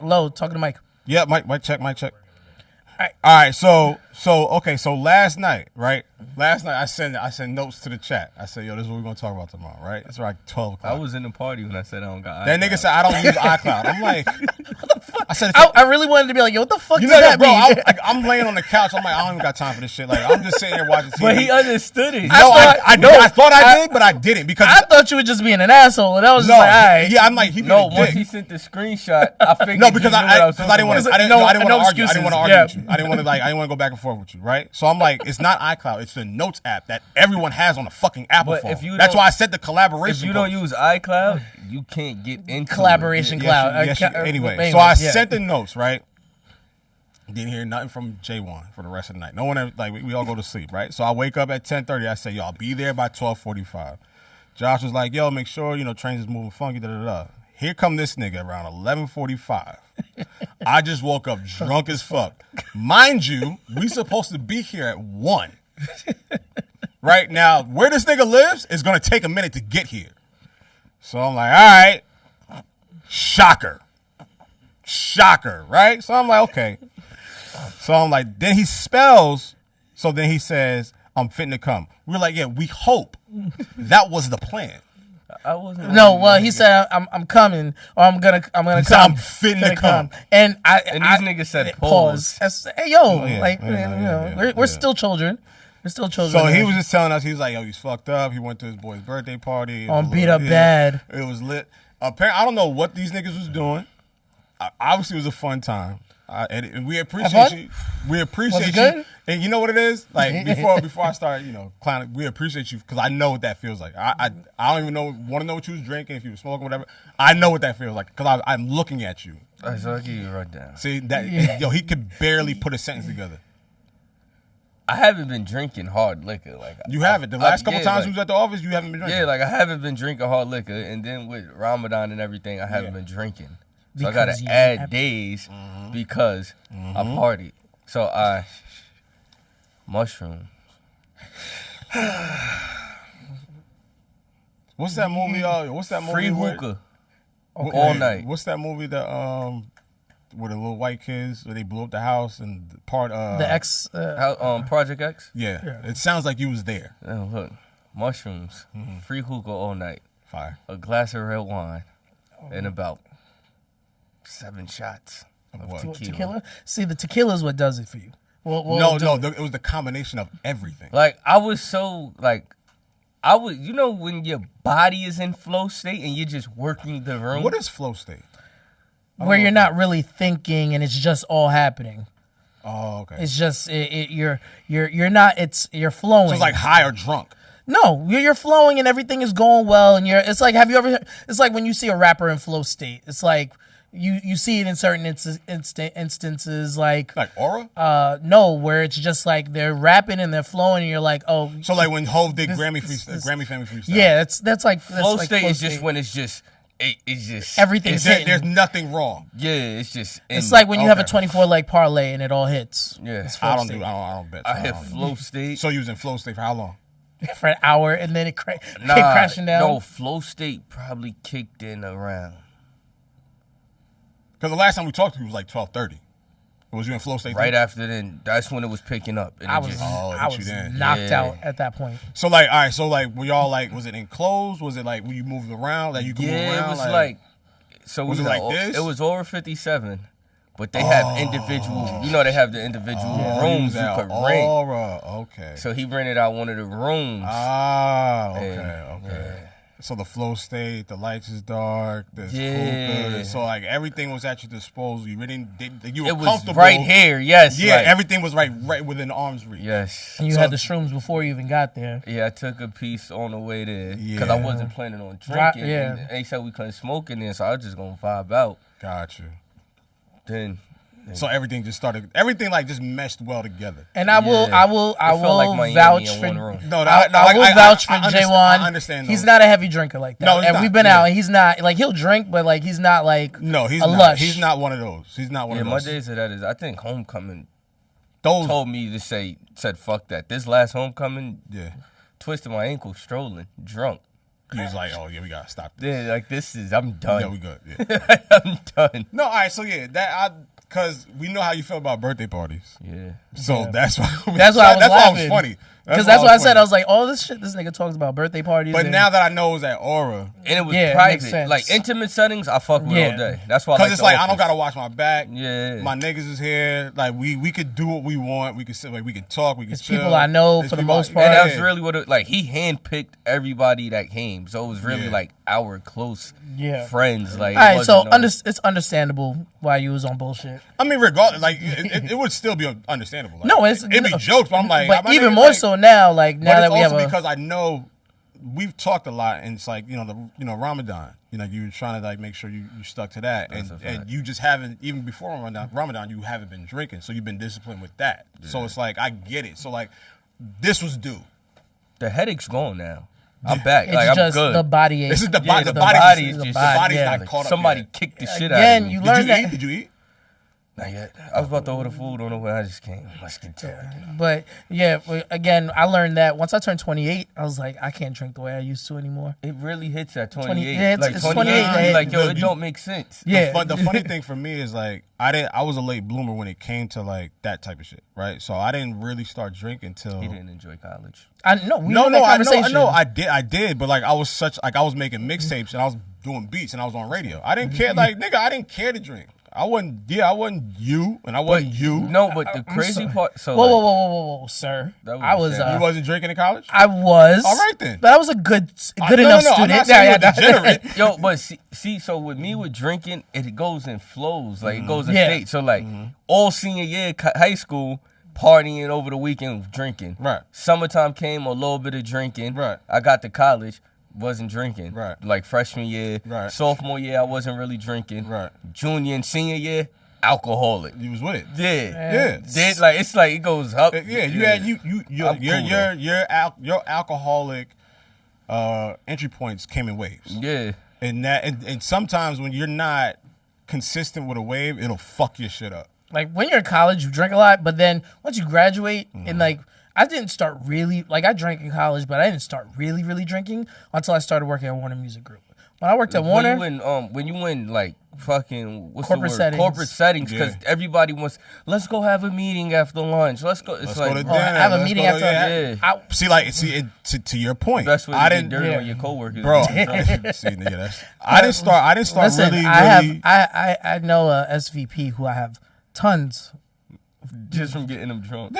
Low, talking to Mike. Yeah, Mike check. All right. So okay. So last night, right? Last night I sent notes to the chat. I said, yo, this is what we're gonna talk about tomorrow, right? It's like 12 o'clock. I was in the party when I said I don't got iCloud. That nigga said I don't use iCloud. I'm like, What the fuck? I said, I really wanted to be like, yo, what the fuck you does know, that bro, mean? I'm laying on the couch. I'm like, I don't even got time for this shit. Like, I'm just sitting here watching TV. But he understood it. No, I thought I did, but I didn't because I thought you were just being an asshole, and I was just like, all right. Yeah, I'm like, he being No, a once dick. he sent the screenshot, I figured No, because he knew what I was I didn't want to. talking I about. didn't want to argue. I excuses. didn't want to argue with you. I didn't want to I didn't want to go back and forth with you, right? So I'm like, it's not iCloud. It's the Notes app that everyone has on the fucking Apple But phone. if you That's don't- why I said the collaboration. If you don't use iCloud, you can't get into Collaboration cloud. Anyway, so I sent the notes, right? Didn't hear nothing from Jaewon for the rest of the night. No one ever, like we all go to sleep, right? So I wake up at 10:30. I say, yo, I'll be there by 12:45. Josh was like, yo, make sure trains is moving funky. Da da da. Here come this nigga around 11:45. I just woke up drunk as fuck. Mind you, we supposed to be here at 1. Right now, where this nigga lives is gonna take a minute to get here. So I'm like, all right, shocker, right? So I'm like, okay. So I'm like, then he spells. So then he says, I'm fitting to come. We're like, yeah, we hope that was the plan. I wasn't. No, well, he said I'm coming, or I'm gonna come. I'm finna come. And these niggas said pause. Hey, yo, yeah, we're still children. We're still children. So he was just telling us, he was like, yo, he's fucked up. He went to his boy's birthday party. On beat up bad. It was lit. Apparently, I don't know what these niggas was doing. Obviously, it was a fun time. And we appreciate you. We appreciate Was it good? you. And you know what it is? Like before I start, clowning, we appreciate you because I know what that feels like. I don't even want to know what you was drinking, if you were smoking, whatever. I know what that feels like because I'm looking at you. All right, so I'll give you a rundown. See that? Yo, he could barely put a sentence together. I haven't been drinking hard liquor. Like You haven't. The last couple times we was at the office, you haven't been drinking. Yeah, like I haven't been drinking hard liquor, and then with Ramadan and everything, I haven't been drinking. So I gotta add days because I partied. So mushrooms. What's that movie? What's that movie? Free hookah. All night. What's that movie that where the little white kids where they blew up the house and the X Project X? Yeah. It sounds like you was there. Oh, look, mushrooms, free hookah all night, Fire. a glass of red wine, and about 7 shots of tequila. See, the tequila is what does it for you. It was the combination of everything. Like I was so like. When your body is in flow state and you're just working the room. What is flow state? Where you're not really thinking and it's just all happening. Oh, okay. It's just you're not. You're flowing. So it's like high or drunk. No, you're flowing and everything is going well and it's like, have you ever? It's like when you see a rapper in flow state. It's like you see it in certain instances like Aura. No, where it's just like they're rapping and they're flowing and you're like, oh. So like when Hov did Grammy Family Freestyle. Yeah, that's like flow state is just when it's just. It's just everything's hitting. There's nothing wrong. Yeah, it's just. It's like when you have a 24 leg parlay and it all hits. Yeah, I don't bet. I hit flow state. So you was in flow state for how long? For an hour and then it came crashing down. No, flow state probably kicked in around. Because the last time we talked to you was like 12:30. Was you in flow state? Right after then, that's when it was picking up. And I was knocked out at that point. So like, all right, so like, were y'all like, was it enclosed? Was it like, were you moving around? Like you could move around? Yeah, it was like so was it like this? It was over 57, but they have individual. They have the individual rooms you could rent. Okay. So he rented out one of the rooms. Okay. Yeah. So the flow state, the lights is dark, there's hookah. So like everything was at your disposal. You really did. You were comfortable. It was right here. Yes. Yeah, everything was right within arm's reach. Yes. And you had the shrooms before you even got there. Yeah, I took a piece on the way there because I wasn't planning on drinking. Yeah. And they said we couldn't smoke in there, so I was just gonna vibe out. Got you. Then. So everything just started. Everything like just meshed well together. And I will like vouch for. I will vouch for Jaewon. I understand. He's not a heavy drinker like that. And we've been out, and he's not like he'll drink, but like he's not like he's a not. lush. He's not one of those. He's not one of those. My days of that is I think homecoming. Told me to said fuck that. This last homecoming, twisted my ankle strolling drunk. He was like, oh yeah, we gotta stop this. Yeah, like I'm done. Yeah, we good. Yeah. I'm done. No, all right. So yeah, because we know how you feel about birthday parties. Yeah. So that's why. That's why it was funny. Because that's what I said. I was like, all this shit this nigga talks about, birthday parties. But now that I know it was at Aura. And it was it makes private. sense. Like, intimate settings, I fuck with all day. That's why I Because like it's the like, office. I don't got to watch my back. Yeah. My niggas is here. Like, we could do what we want. We could sit, like, we could talk. We could chill. people I know for the most part. And that's really what it, like, he handpicked everybody that came. So it was really, like, our close friends. Like, all right, so it's understandable why you was on bullshit. I mean, regardless, like, it would still be understandable. Like, No, it'd be jokes, but I'm like, but even more so now, like, now that we have because I know we've talked a lot, and it's like, Ramadan, you're trying to, like, make sure you stuck to that, and you just haven't, even before Ramadan, you haven't been drinking, so you've been disciplined with that. Yeah. So it's like, I get it. So, like, this was due. The headache's gone now. I'm back. It's like, just I'm good. The body ache. This is the body. The body's yeah. not caught up. Somebody kicked the shit out Again, of me. you learn that. Did you eat? Not yet. I was about to order food on the way. I just came. Let's get to it. But yeah, again, I learned that once I turned 28, I was like, I can't drink the way I used to anymore. It really hits at 28. Yeah, like it's 28. Like, yo, it You- don't make sense. Yeah. The funny thing for me is, like, I was a late bloomer when it came to, like, that type of shit, right? So I didn't really start drinking till He didn't enjoy college. I know. I know, I did, but, like, I was making mixtapes and I was doing beats and I was on radio. I didn't care, like, nigga, I didn't care to drink. I wasn't you, and I wasn't you. No, but the crazy part. So whoa, sir. That was I was. You wasn't drinking in college? I was. All right then. But I was a good enough I'm student. not saying you're degenerate. Yo, but see, so with me with drinking, it goes in flows. Like, it goes in Yeah. states. So, like, all senior year, high school, partying over the weekend, drinking. Right. Summertime came, a little bit of drinking. Right. I got to college, wasn't drinking. Right. Like, freshman year. Right. Sophomore year, I wasn't really drinking. Right. Junior and senior year, alcoholic. You was with it. Yeah. Yeah. Like, it's like, it goes up. Yeah, your alcoholic entry points came in waves. Yeah. And sometimes when you're not consistent with a wave, it'll fuck your shit up. Like when you're in college, you drink a lot, but then once you graduate, and like I didn't start really I drank in college, but I didn't start really drinking until I started working at Warner Music Group. When I worked at Warner, when you in like fucking corporate settings. Corporate settings, because Yeah. everybody wants. Let's go have a meeting after lunch. Let's go. It's Let's like go to I have a Let's meeting go, after. yeah. To your point, best way I to get didn't, dirty yeah. on your coworkers, bro. I didn't start Listen, really. I know a SVP who I have tons just from getting them drunk.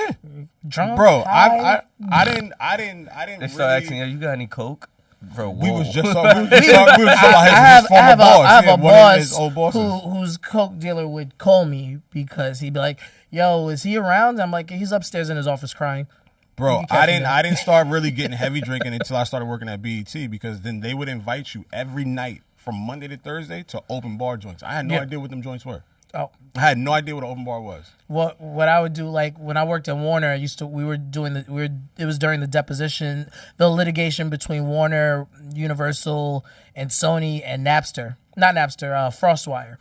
drunk. Bro, high. I didn't They start asking, "You got any coke?" Bro, We whoa. was just talking about his I have former a boss. His boss old bosses. whose coke dealer would call me because he'd be like, "Yo, is he around?" I'm like, "He's upstairs in his office crying." Bro, You catch me I didn't start really getting heavy drinking until I started working at BET, because then they would invite you every night from Monday to Thursday to open bar joints. I had no Yeah. idea what them joints were. Oh, I had no idea what an open bar was. what I would do, like when I worked at Warner, it was during the deposition, the litigation between Warner, Universal, and Sony and Napster. Not Napster, Frostwire.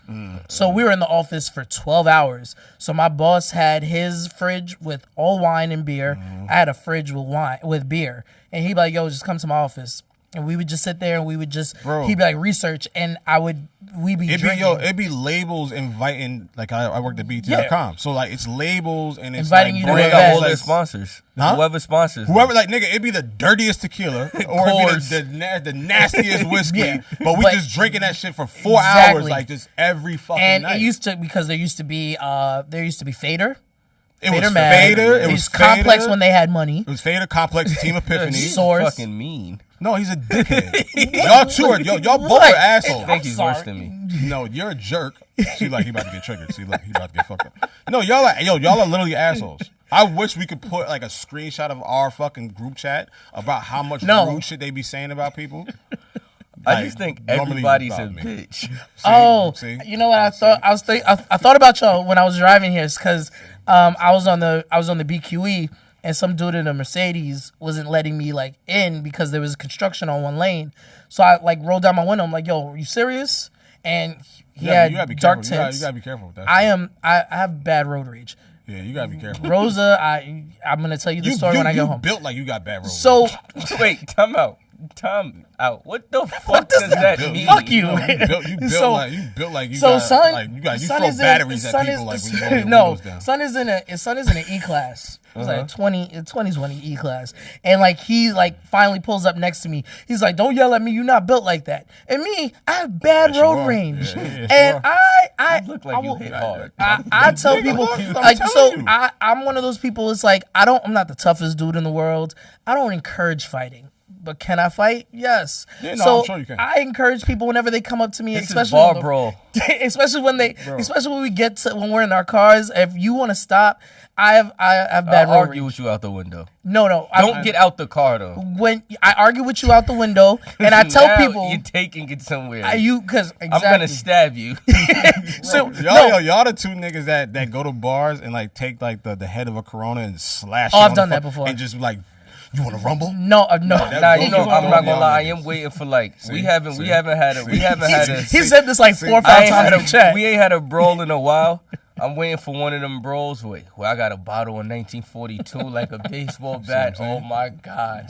So we were in the office for 12 hours. So my boss had his fridge with all wine and beer. I had a fridge with beer. And he'd be like, "Yo, just come to my office." And we would just sit there and we would just, Bro. he'd be like, research. And we'd be drinking. It'd be labels inviting, like I worked at BT.com. So like it's labels and it's Inviting like you to Bring the out event. all their like, sponsors. Huh? Whoever sponsors. whoever, like, nigga, it'd be the dirtiest tequila or it'd be the nastiest whiskey. Yeah. But we But- just drinking that shit for 4 Exactly. hours, like just every fucking And night. it used to, because there used to be Fader. It was Mag. Fader. It He's was Complex Fader. when they had money. It was Fader, Complex, Team Epiphany. He's Source. fucking mean. No, he's a dickhead. Y'all two are y'all both What? are assholes. I think he's sorry. worse than me. No, you're a jerk. See, like he about to get triggered. See, look, he about to get fucked up. No, y'all are literally assholes. I wish we could put like a screenshot of our fucking group chat about how much rude shit they be saying about people. I Like, just think normally everybody's a about me. bitch. See? You know what I thought? I thought about y'all when I was driving here, because I was on the BQE, and some dude in a Mercedes wasn't letting me like in because there was construction on one lane. So I like rolled down my window. I'm like, "Yo, are you serious?" And he You had gotta be dark careful. tints. You gotta be careful with that. I have bad road rage. Yeah, you gotta be careful. Rosa, I'm gonna tell you the story when I get home. Built like you got bad road. So Wait, time out. time out. What the fuck does that mean? Fuck you. You built like you So got, son, like you son throw is batteries in, at people like when you roll your no, windows down. son is in an E class. It was like 2020 E class, and like he like finally pulls up next to me. He's like, "Don't yell at me. You're not built like that." And me, I have bad road range, and I You look like you hit hard. I tell people like so. I'm one of those people. It's like I'm not the toughest dude in the world. I don't encourage fighting. But can I fight? Yes. Yeah, no, so I'm sure you can. I encourage people whenever they come up to me, This especially is bar brawl. especially when when we're in our cars. If you want to stop, I have bad I'll road argue with you out the window. No, Don't get out the car though. When I argue with you out the window, and I tell Now people you're taking it somewhere. because exactly. I'm gonna stab you. So Y'all the two niggas that go to bars and like take like the head of a Corona and slash. Oh, it I've on done the that before. And just like, you want to rumble? No. Nah, you know, I'm not gonna lie. I niggas. am waiting for like we haven't had a. He said this like 4 or 5 I ain't times had in the chat. we ain't had a brawl in a while. I'm waiting for one of them brawls. Where I got a bottle in 1942 like a baseball bat. Oh my god!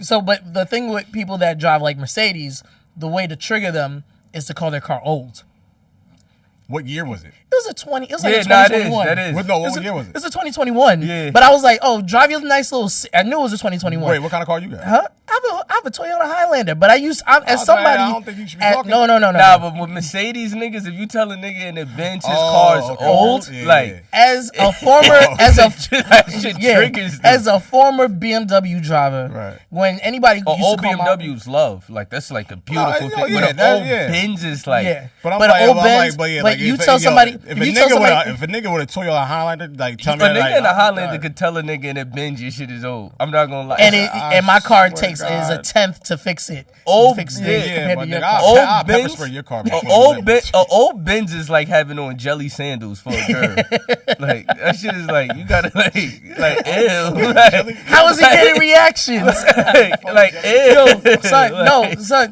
So, but the thing with people that drive like Mercedes, the way to trigger them is to call their car old. What year was it? It was a 20. It was like Yeah, a nah, it 2021. is. That is. What year was it? It's a 2021. Yeah. But I was like, oh, drive your nice little. I knew it was a 2021. Wait, what kind of car you got? Huh? I have a Toyota Highlander, but as somebody. I don't think you should be talking. No. Nah, but with Mercedes niggas, if you tell a nigga in the Benz his car's okay. old, Yeah, like yeah. As a former, that shit triggers them. as a former BMW driver, Right. when anybody used old to call my- BMWs love, like that's like a beautiful No, thing. yeah, But an that- old yeah. Benz is like, yeah, But I'm but like, an old I'm Benz, like, yeah, but like, you if- tell yo, somebody, if if a you tell nigga somebody, if a nigga with a Toyota Highlander, like tell if me a nigga like, in a oh, Highlander God. could tell a nigga in a Benz your shit is old. I'm not gonna lie. and my car swear takes to is a God. 10th to fix it. Old- fix it yeah, Yeah, compared but to your nigga, car. Old I'll pepper Benz- spray your car. Old Benz is like having on jelly sandals for a girl. Like that shit is like you gotta like ew. Like, How is he getting reactions? like ew.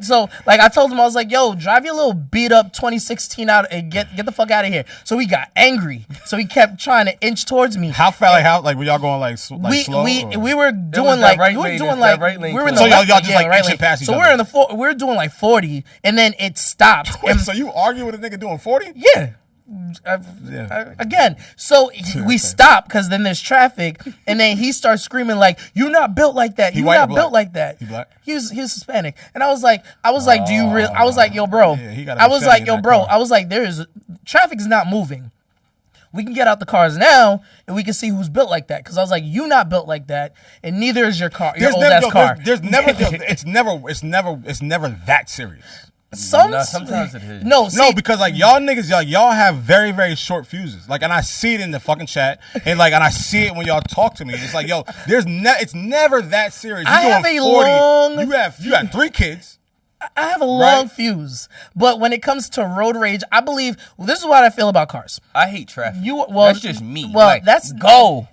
So like I told him, I was like, yo, drive your little beat up 2016 out and get the fuck out of here. So he got angry. So he kept trying to inch towards me. How fast? Like were y'all going like slow? We were was doing that like right we were lane, doing that like right lane we were in the So y'all left- just, yeah, like, right inching lane. past each So other. we're in the we were doing like 40 and then it stopped. Wait, so you argue with a nigga doing 40? Yeah. Yeah. Again, so we stop because then there's traffic, and then he starts screaming like, "You're not built like that. You're white or not black? built like that." He black? He was Hispanic, and I was like, "Do you really?" I was like, "Yo, bro." Yeah, he got a I was machete like, in "Yo, that bro." car. I was like, traffic's not moving. We can get out the cars now, and we can see who's built like that. Because I was like, "You not built like that, and neither is your car, your old ass car." There's never. It's never that serious. Sometimes it is. No, see, No, because like y'all niggas, y'all have very, very short fuses. Like, and I see it in the fucking chat, and I see it when y'all talk to me. It's like, yo, it's never that serious. You I have doing a 40. long- You have 3 kids. I have a long Right. fuse, but when it comes to road rage, I believe this is what I feel about cars. I hate traffic. Well, That's just me. Well, Like, that's go.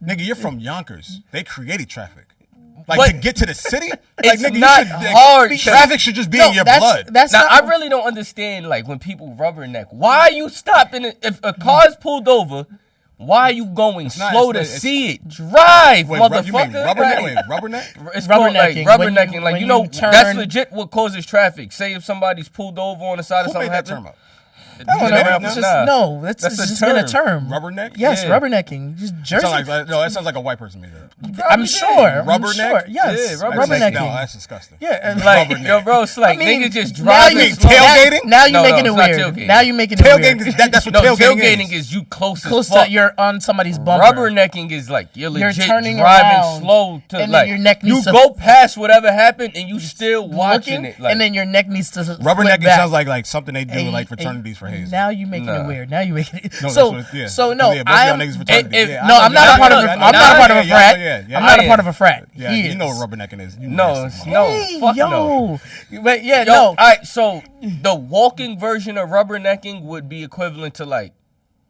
Nigga, you're from Yonkers. They created traffic. Like But to get to the city, like it's nigga, not hard. Traffic should just be No, in your that's- blood. That's Now, not. I really don't understand, like, when people rubberneck. Why are you stopping it? If a car's pulled over, why are you going not- slow to it's- see it? Drive, Wait, motherfucker. you mean rubberneck? Wait, Like, rubberneck? it's called, like, Rubbernecking. rubbernecking. When Like, you you know, turn- that's legit what causes traffic. Say if somebody's pulled over on the side of Who something made that happened. term up? I don't know. Nah. It's just, no, That's it's a just been a term. term. Rubberneck? Yes, Yeah. rubbernecking. Just Jersey. That sounds like a white person made that. I'm sure. Rubberneck? Sure. Yes. Yeah, rubbernecking. No, that's disgusting. Yeah. And Like, Rubberneck. yo, bro, it's like, I mean, niggas just now driving you- slow. tailgating? Now you're No, making it's it not weird. tailgating. Now you're making it Tailgating weird. is that's what No, tailgating is. is you close Close as fuck. to you're on somebody's bumper. Rubbernecking is like you're legit turning driving around, slow to and then like your neck you needs to- go past whatever happened and you still watching looking, it. Like, and then your neck needs to flip Rubbernecking back. sounds like something they do in And- like fraternities for and hazing. Now you making Nah. it weird. Now you making it. No, so that's what it- yeah. so no, Yeah, both y'all I'm niggas fraternities. Yeah, I no, know I'm that. not a part I of. know I'm that. not a part of a Yeah, frat. yeah, I'm not a yeah. part of a frat. Yeah, He you know is. what rubbernecking is. You no, nasty no, Hey, fuck yo. no. But yeah, Yo, no. all right, so the walking version of rubbernecking would be equivalent to like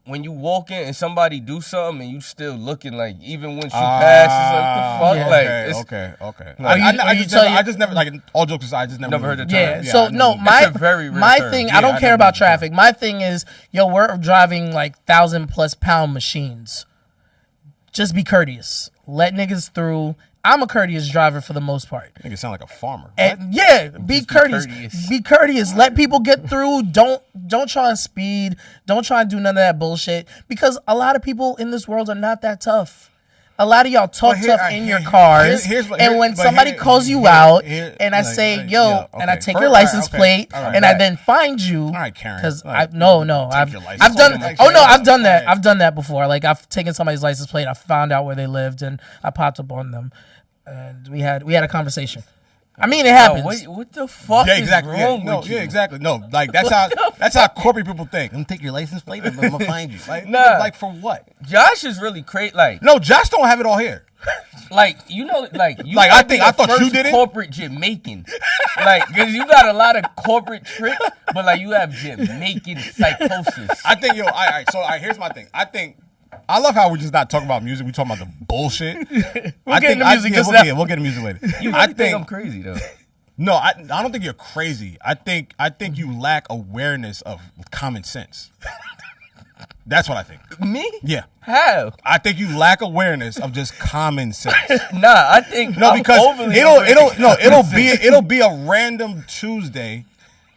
when you walking and somebody do something and you still looking like even once you pass, it's like the fuck, Yeah. like Okay, it's, okay. Are I just never like all jokes aside. I just never Never heard the term. Yeah, Yeah, so I no, never- my It's a very real my term. thing. Yeah, I don't I care never about heard the term. traffic. My thing is, yo, we're driving like 1,000+ pound machines. Just be courteous. Let niggas through. I'm a courteous driver for the most part. Nigga sound like a farmer. And yeah, be courteous. Be courteous. Let people get through. Don't try and speed. Don't try and do none of that bullshit. Because a lot of people in this world are not that tough. A lot of y'all talk tough in your cars, and when somebody calls you out, and I say, "Yo," and I take your license plate, and I then find you. All right, Karen. Because I've done. Oh no, I've done that. I've done that before. Like I've taken somebody's license plate. I found out where they lived, and I popped up on them, and we had a conversation. I mean, it happens. What the fuck is wrong with you? Yeah, exactly. No, like that's how corporate people think. I'm gonna take your license plate, and I'm gonna find you. Like, like for what? Josh is really crazy. Like, no, Josh don't have it all here. Like, you know, like you. Like I thought you did it. Corporate Jamaican, like, because you got a lot of corporate tricks, but like you have Jamaican psychosis. I think all right. So here's my thing. I love how we just not talking about music. We talking about the bullshit. We'll get into music just now. We'll get into music later. You really think I'm crazy though? No, I don't think you're crazy. I think you lack awareness of common sense. That's what I think. Me? Yeah. How? I think you lack awareness of just common sense. Nah, I think no, because it'll be a random Tuesday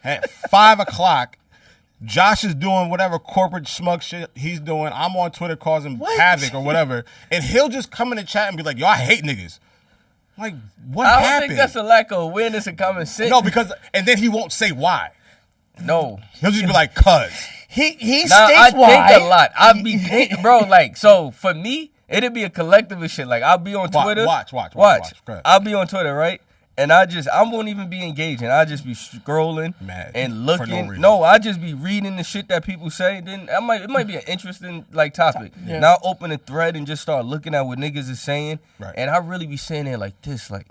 at 5:00. Josh is doing whatever corporate schmuck shit he's doing. I'm on Twitter causing havoc or whatever. And he'll just come in the chat and be like, yo, I hate niggas. Like, what happened? I don't think that's a lack of awareness and common sense. No, and then he won't say why. No. He'll just be like, cuz. He states I why. I think a lot. I be thinking, bro, like, so for me, it'd be a collective of shit. Like, I'll be on Twitter. Watch. I'll be on Twitter, right? And I won't even be engaging. I'll just be scrolling and looking. No, I just be reading the shit that people say. Then it might be an interesting like topic. Yeah. Now I'll open a thread and just start looking at what niggas is saying. Right. And I really be saying it like this, like,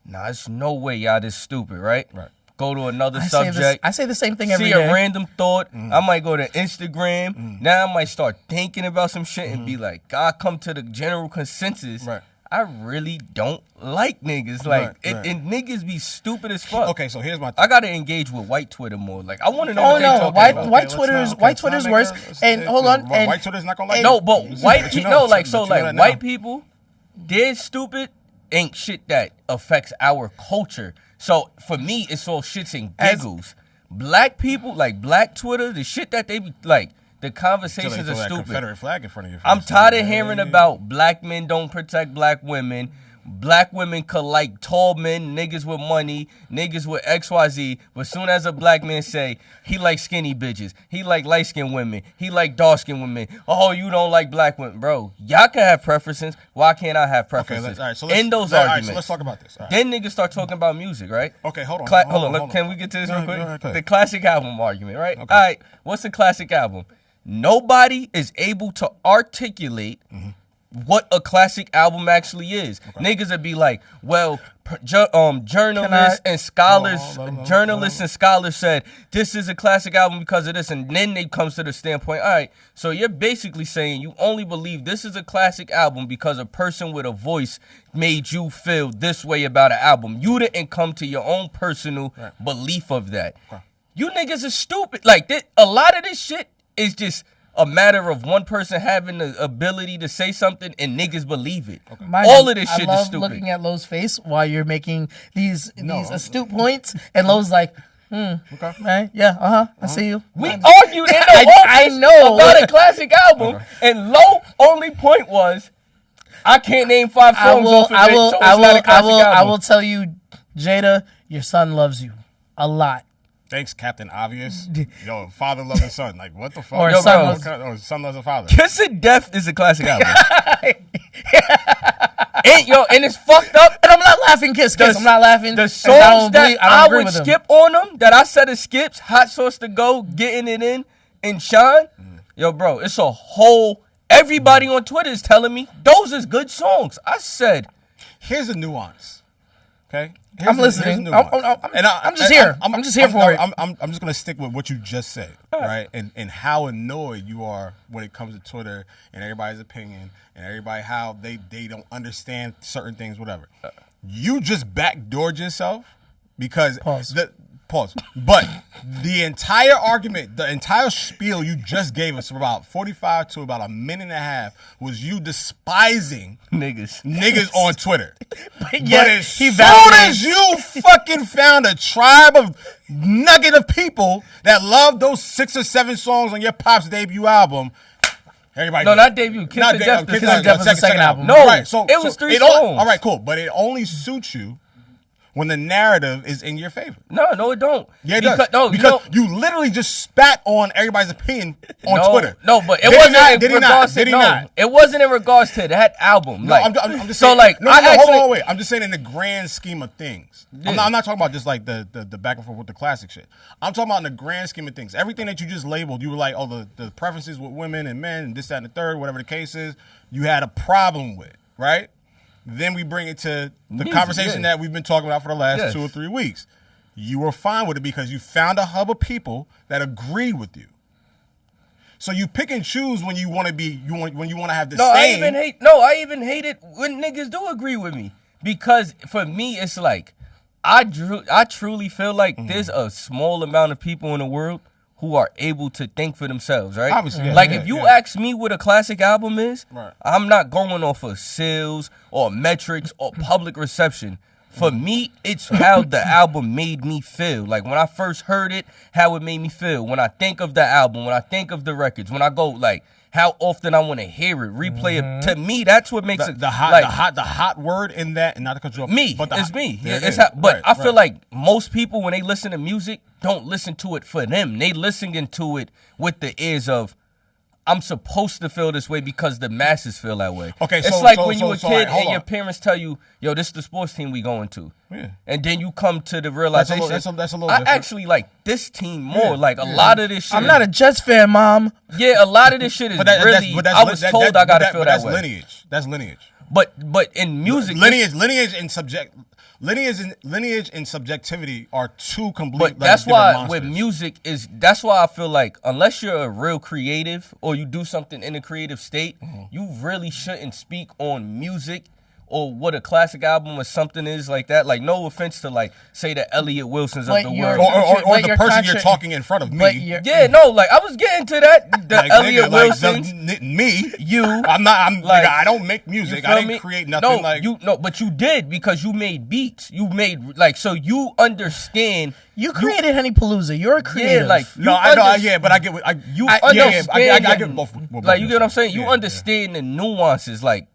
nah, there's no way y'all this stupid, right? Right. Go to another subject. I say the same thing every day. See a random thought. I might go to Instagram. Now I might start thinking about some shit and be like, I come to the general consensus. Right. I really don't like niggas. Like, and niggas be stupid as fuck. Okay, so here's my thing. I gotta engage with white Twitter more. Like, I want to know what they talking about. White Twitter's worse. And hold on. White Twitter's not gonna like no, but white people, no, like, so, like, white people, they're stupid ain't shit that affects our culture. So, for me, it's all shits and giggles. Black people, like, black Twitter, the shit that they be, like, the conversations are stupid. Confederate flag in front of your face. I'm tired of hearing about black men don't protect black women. Black women could like tall men, niggas with money, niggas with XYZ. But as soon as a black man say he like skinny bitches, he like light skinned women, he like dark skinned women. Oh, you don't like black women, bro. Y'all can have preferences. Why can't I have preferences? Okay, so in those arguments. So let's talk about this. Then niggas start talking about music, right? Okay, hold on. Hold on. Can we get to this real quick? The classic album argument, right? Okay. All right. What's the classic album? Nobody is able to articulate what a classic album actually is. Okay. Niggas would be like, well, journalists and scholars said this is a classic album because of this, and then they comes to the standpoint, all right, so you're basically saying you only believe this is a classic album because a person with a voice made you feel this way about an album. You didn't come to your own personal belief of that. Okay. You niggas are stupid. Like, a lot of this shit is just a matter of one person having the ability to say something and niggas believe it. Okay. All of this shit is stupid. Looking at Low's face while you're making these astute points, and Low's like, okay, right, yeah, I see you. We argued in the I know about a classic album, and Low only point was, I can't name 5 songs off of it, so it's not a classic album. I will tell you, Jada, your son loves you a lot. Thanks, Captain Obvious. Yo, father loves his son. Like, what the fuck? Or son loves a father. Kiss of Death is a classic album. And it's fucked up. And I'm not laughing, Kiss. I'm not laughing. The songs that I would skip on them, that I said it skips, Hot Sauce to Go, Getting It In, and Shine. Yo, bro, it's a whole... Everybody on Twitter is telling me those is good songs. I said... Here's a nuance, okay? I'm listening. I'm just here. I'm just here for it. I'm just gonna stick with what you just said, right? And how annoyed you are when it comes to Twitter and everybody's opinion and everybody how they don't understand certain things, whatever. You just backdoored yourself because Pause. But the entire argument, the entire spiel you just gave us from about 45 to about a minute and a half was you despising niggas on Twitter. But as soon as you fucking found a tribe of nugget of people that love those 6 or 7 songs on your Pop's debut album, everybody. No, not debut. Kiss of Death. Kiss of Death was the second album. No, right, so it was 3 songs. All right, cool. But it only suits you when the narrative is in your favor. No, it don't. Yeah, it does. Because you literally just spat on everybody's opinion on Twitter. No, but it wasn't in regards to no. It wasn't in regards to that album. No, like, I'm just so saying, like no, hold on, wait. I'm just saying in the grand scheme of things. Yeah. I'm not talking about just like the back and forth with the classic shit. I'm talking about in the grand scheme of things. Everything that you just labeled, you were like, oh, the preferences with women and men and this, that, and the third, whatever the case is, you had a problem with, right? Then we bring it to the conversation that we've been talking about for the last 2 or 3 weeks. You were fine with it because you found a hub of people that agree with you. So you pick and choose when you want to be, when you want to have the same. I even hate it when niggas do agree with me, because for me it's like I truly feel like there's a small amount of people in the world who are able to think for themselves, right? Obviously, if you ask me what a classic album is, I'm not going off of sales or metrics or public reception. For me, it's how the album made me feel. Like when I first heard it, how it made me feel. When I think of the album, when I think of the records, when I go like how often I want to hear it, replay it. To me, that's what makes it the hot word in that, and not to cut you off. It's me. I feel like most people when they listen to music don't listen to it for them. They listening to it with the ears of, I'm supposed to feel this way because the masses feel that way. Okay, it's like when you were a kid and your parents tell you, yo, this is the sports team we going to. Yeah. And then you come to the realization, that's a little I different. Actually like this team more. Like a lot of this shit. I'm not a Jets fan, Mom. Yeah, a lot of this shit is I was told I got to feel that way. That's lineage. But in music, lineage and subjectivity are two complete. But that's why with music that's why I feel like unless you're a real creative or you do something in a creative state, you really shouldn't speak on music or what a classic album or something is like that. Like, no offense to like say the Elliott Wilsons of the world or the person you're talking in front of me. Yeah, no, like I was getting to that. The like, Elliott Wilsons, me, you. I'm like, I don't make music. I didn't create nothing. But you did because you made beats. You made so you understand. You created Henny Palooza. You're a creative. Yeah, I know. Yeah, but I get what I get both. Like you get what I'm saying. You understand the nuances, like.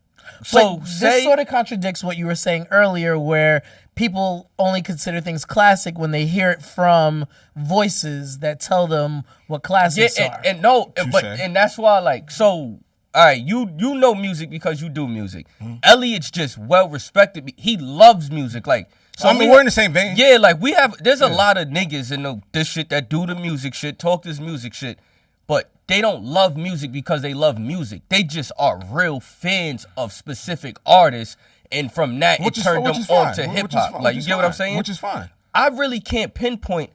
So this sort of contradicts what you were saying earlier, where people only consider things classic when they hear it from voices that tell them what classics are. And that's why, like, so all right, you know music because you do music. Elliott's just well respected. He loves music, like. So I mean, we're in the same vein. Yeah, like there's a lot of niggas in this shit that do the music shit, talk this music shit, but they don't love music because they love music. They just are real fans of specific artists, and from that it turned them on to hip hop. Like, you get what I'm saying? Which is fine. I really can't pinpoint.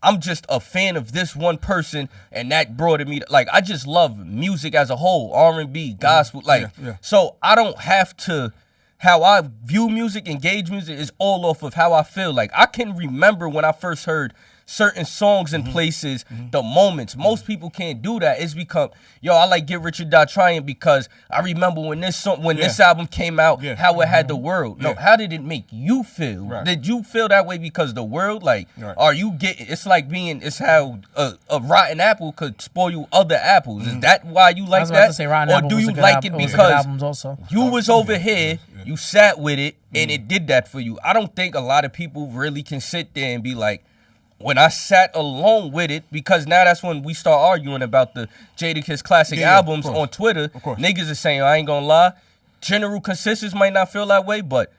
I'm just a fan of this one person, and that brought me. Like, I just love music as a whole, R&B, gospel. So I don't have to. How I view music, engage music is all off of how I feel. Like, I can remember when I first heard certain songs and places, the moments. Most people can't do that. It's because, I like Get Rich or Die Trying because I remember when this album came out, how it had the world. No, how did it make you feel? Right. Did you feel that way because the world? Like, are you getting? It's like it's how a rotten apple could spoil you other apples. Is that why you like that? Or do you like it because you was over here, you sat with it, and it did that for you? I don't think a lot of people really can sit there and be like, when I sat alone with it, because now that's when we start arguing about the Jadakiss classic albums on Twitter. Niggas are saying, I ain't gonna lie, general consensus might not feel that way, but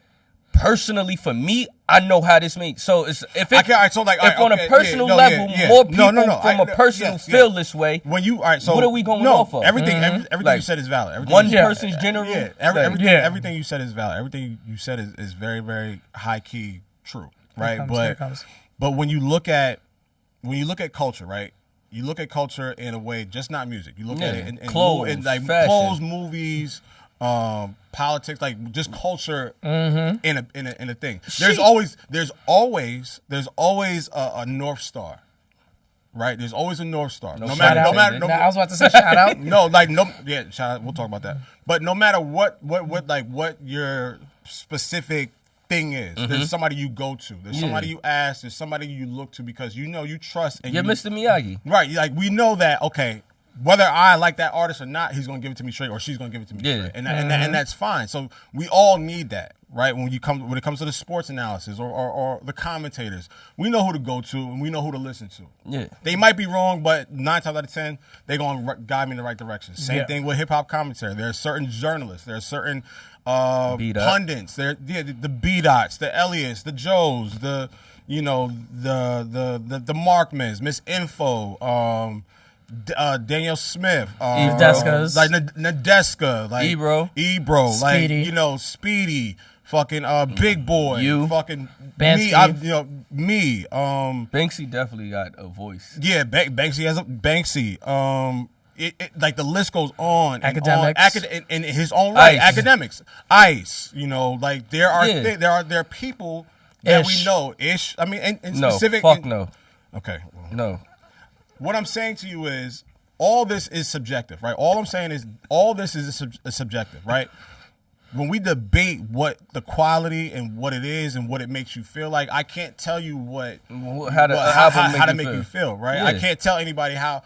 personally for me, I know how this makes. So on a personal level, more people from a personal feel this way. When you what are we going off of? Everything you said is valid. One person's general. Everything you said is valid. Everything you said is very, very high key true. Right, But when you look at culture, right? You look at culture in a way, just not music. You look at it in clothes, clothes, movies, politics, like just culture in a thing. There's always a North Star. Right, there's always a North Star. No matter. I was about to say shout out. Shout out. We'll talk about that. But no matter what your specific thing is, there's somebody you go to. There's somebody you ask. There's somebody you look to because you trust. And you're Mr. Miyagi, right? Like we know that. Okay, whether I like that artist or not, he's gonna give it to me straight, or she's gonna give it to me straight, and that's fine. So we all need that. Right, when it comes to the sports analysis or the commentators, we know who to go to and we know who to listen to. Yeah, they might be wrong, but 9 times out of 10, they're gonna guide me in the right direction. Same thing with hip hop commentary. There are certain journalists, there are certain pundits. There, the B-Dots, the Elliots, the Joes, the Markmans, Miss Info. Daniel Smith, Nadeskas, like Nadeska, like Ebro, Speedy. like Speedy, fucking Big Boy, you, fucking Bansky. me, Banksy definitely got a voice. Yeah, Banksy has a Banksy. Like the list goes on. Academics, in his own right. Ice. Academics, Ice. Like there are people that we know. Ish. I mean, and specific. No. Okay. No. What I'm saying to you is all this is subjective, right? All I'm saying is all this is subjective, right? When we debate what the quality and what it is and what it makes you feel like, I can't tell you how to make you feel, right? Yeah. I can't tell anybody how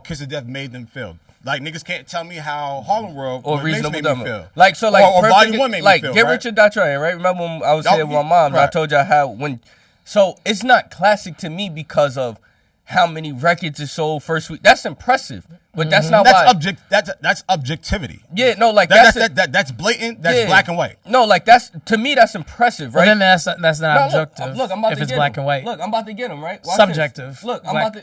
Kiss of Death made them feel. Like niggas can't tell me how Harlem World or Reasonable made Doubt me feel. Like so, like or Volume 1 made me feel. Get right? Rich or Die Trying, right? Remember when I was here with my mom? Right. I told y'all how so it's not classic to me because of how many records is sold first week. That's impressive, but that's not why. That's objectivity. Yeah, no, like that's blatant. That's black and white. No, like to me that's impressive, right? Well, then that's not objective. Look, I'm about if to it's get black him. and white. Look, I'm about to get him right. Watch Subjective. This. Look, I'm about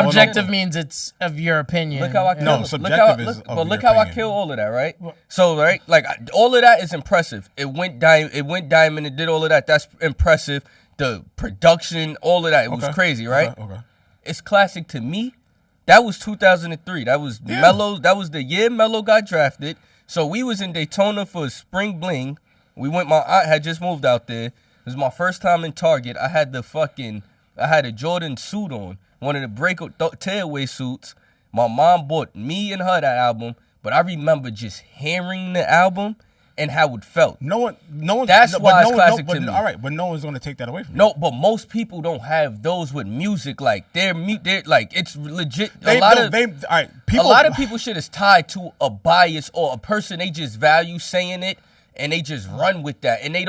objective means it's of your opinion. Look how I kill. No, subjective is. But look how I kill all of that, right? So right, like all of that is impressive. It went diamond. It did all of that. That's impressive. The production, all of that, it was crazy, right? Okay. It's classic to me. That was 2003. That was Mello. That was the year Mello got drafted. So we was in Daytona for Spring Bling. We went. My aunt had just moved out there. It was my first time in Target. I had a Jordan suit on, one of the tearaway suits. My mom bought me and her that album, but I remember just hearing the album and how it felt. No one. That's why it's classic to me. All right, but no one's going to take that away from you. No, but most people don't have those with music. Like they're like it's legit. A lot of people shit is tied to a bias or a person they just value saying it and they just run with that and they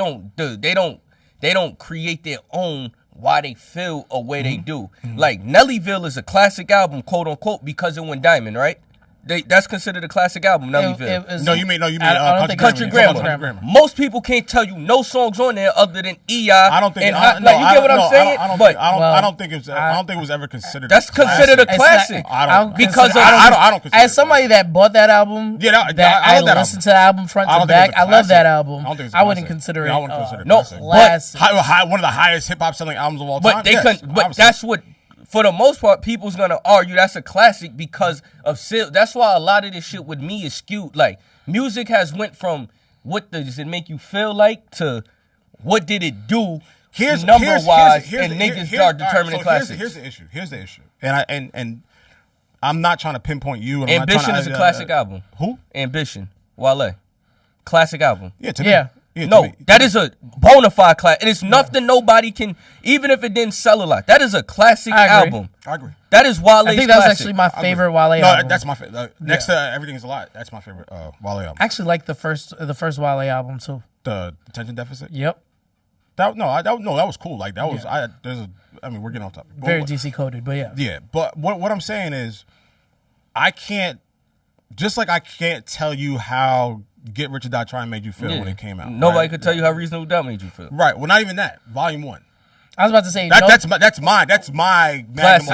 don't create their own why they feel a way they do. Like Nellyville is a classic album, quote unquote, because it went diamond, right? That's considered a classic album, Nellyville. No, you mean I don't think Country Grammar. Most people can't tell you no songs on there other than EI. I don't think. You get what I'm saying? I don't think it was ever considered. That's considered a classic. I don't consider. As somebody that bought that album, I listened to the album front to back. I love that album. I wouldn't consider it. No, classic. One of the highest hip hop selling albums of all time. But that's what. For the most part, people's gonna argue that's a classic because of sales. That's why a lot of this shit with me is skewed. Like music has went from what does it make you feel like to what did it do number wise, and niggas start determining classics. Here's the issue. And I'm not trying to pinpoint you. And Ambition is a classic album. Who? Ambition. Wale. Classic album. Yeah. To me. Yeah, no, that is a bona fide classic. And it's nothing nobody can, even if it didn't sell a lot. That is a classic album. I agree. That is Wale's I think that's actually my favorite Wale album. No, that's my favorite. Next to Everything Is a Lot, that's my favorite Wale album. I actually like the first Wale album too. The Attention Deficit? Yep. That was cool. Like that was we're getting off topic. Very DC coded, but yeah. Yeah, but what I'm saying is I can't tell you how Get Rich or Die Trying made you feel when it came out. Nobody could tell you how Reasonable Doubt made you feel. Right. Well, not even that. Volume 1. I was about to say that's my classic. I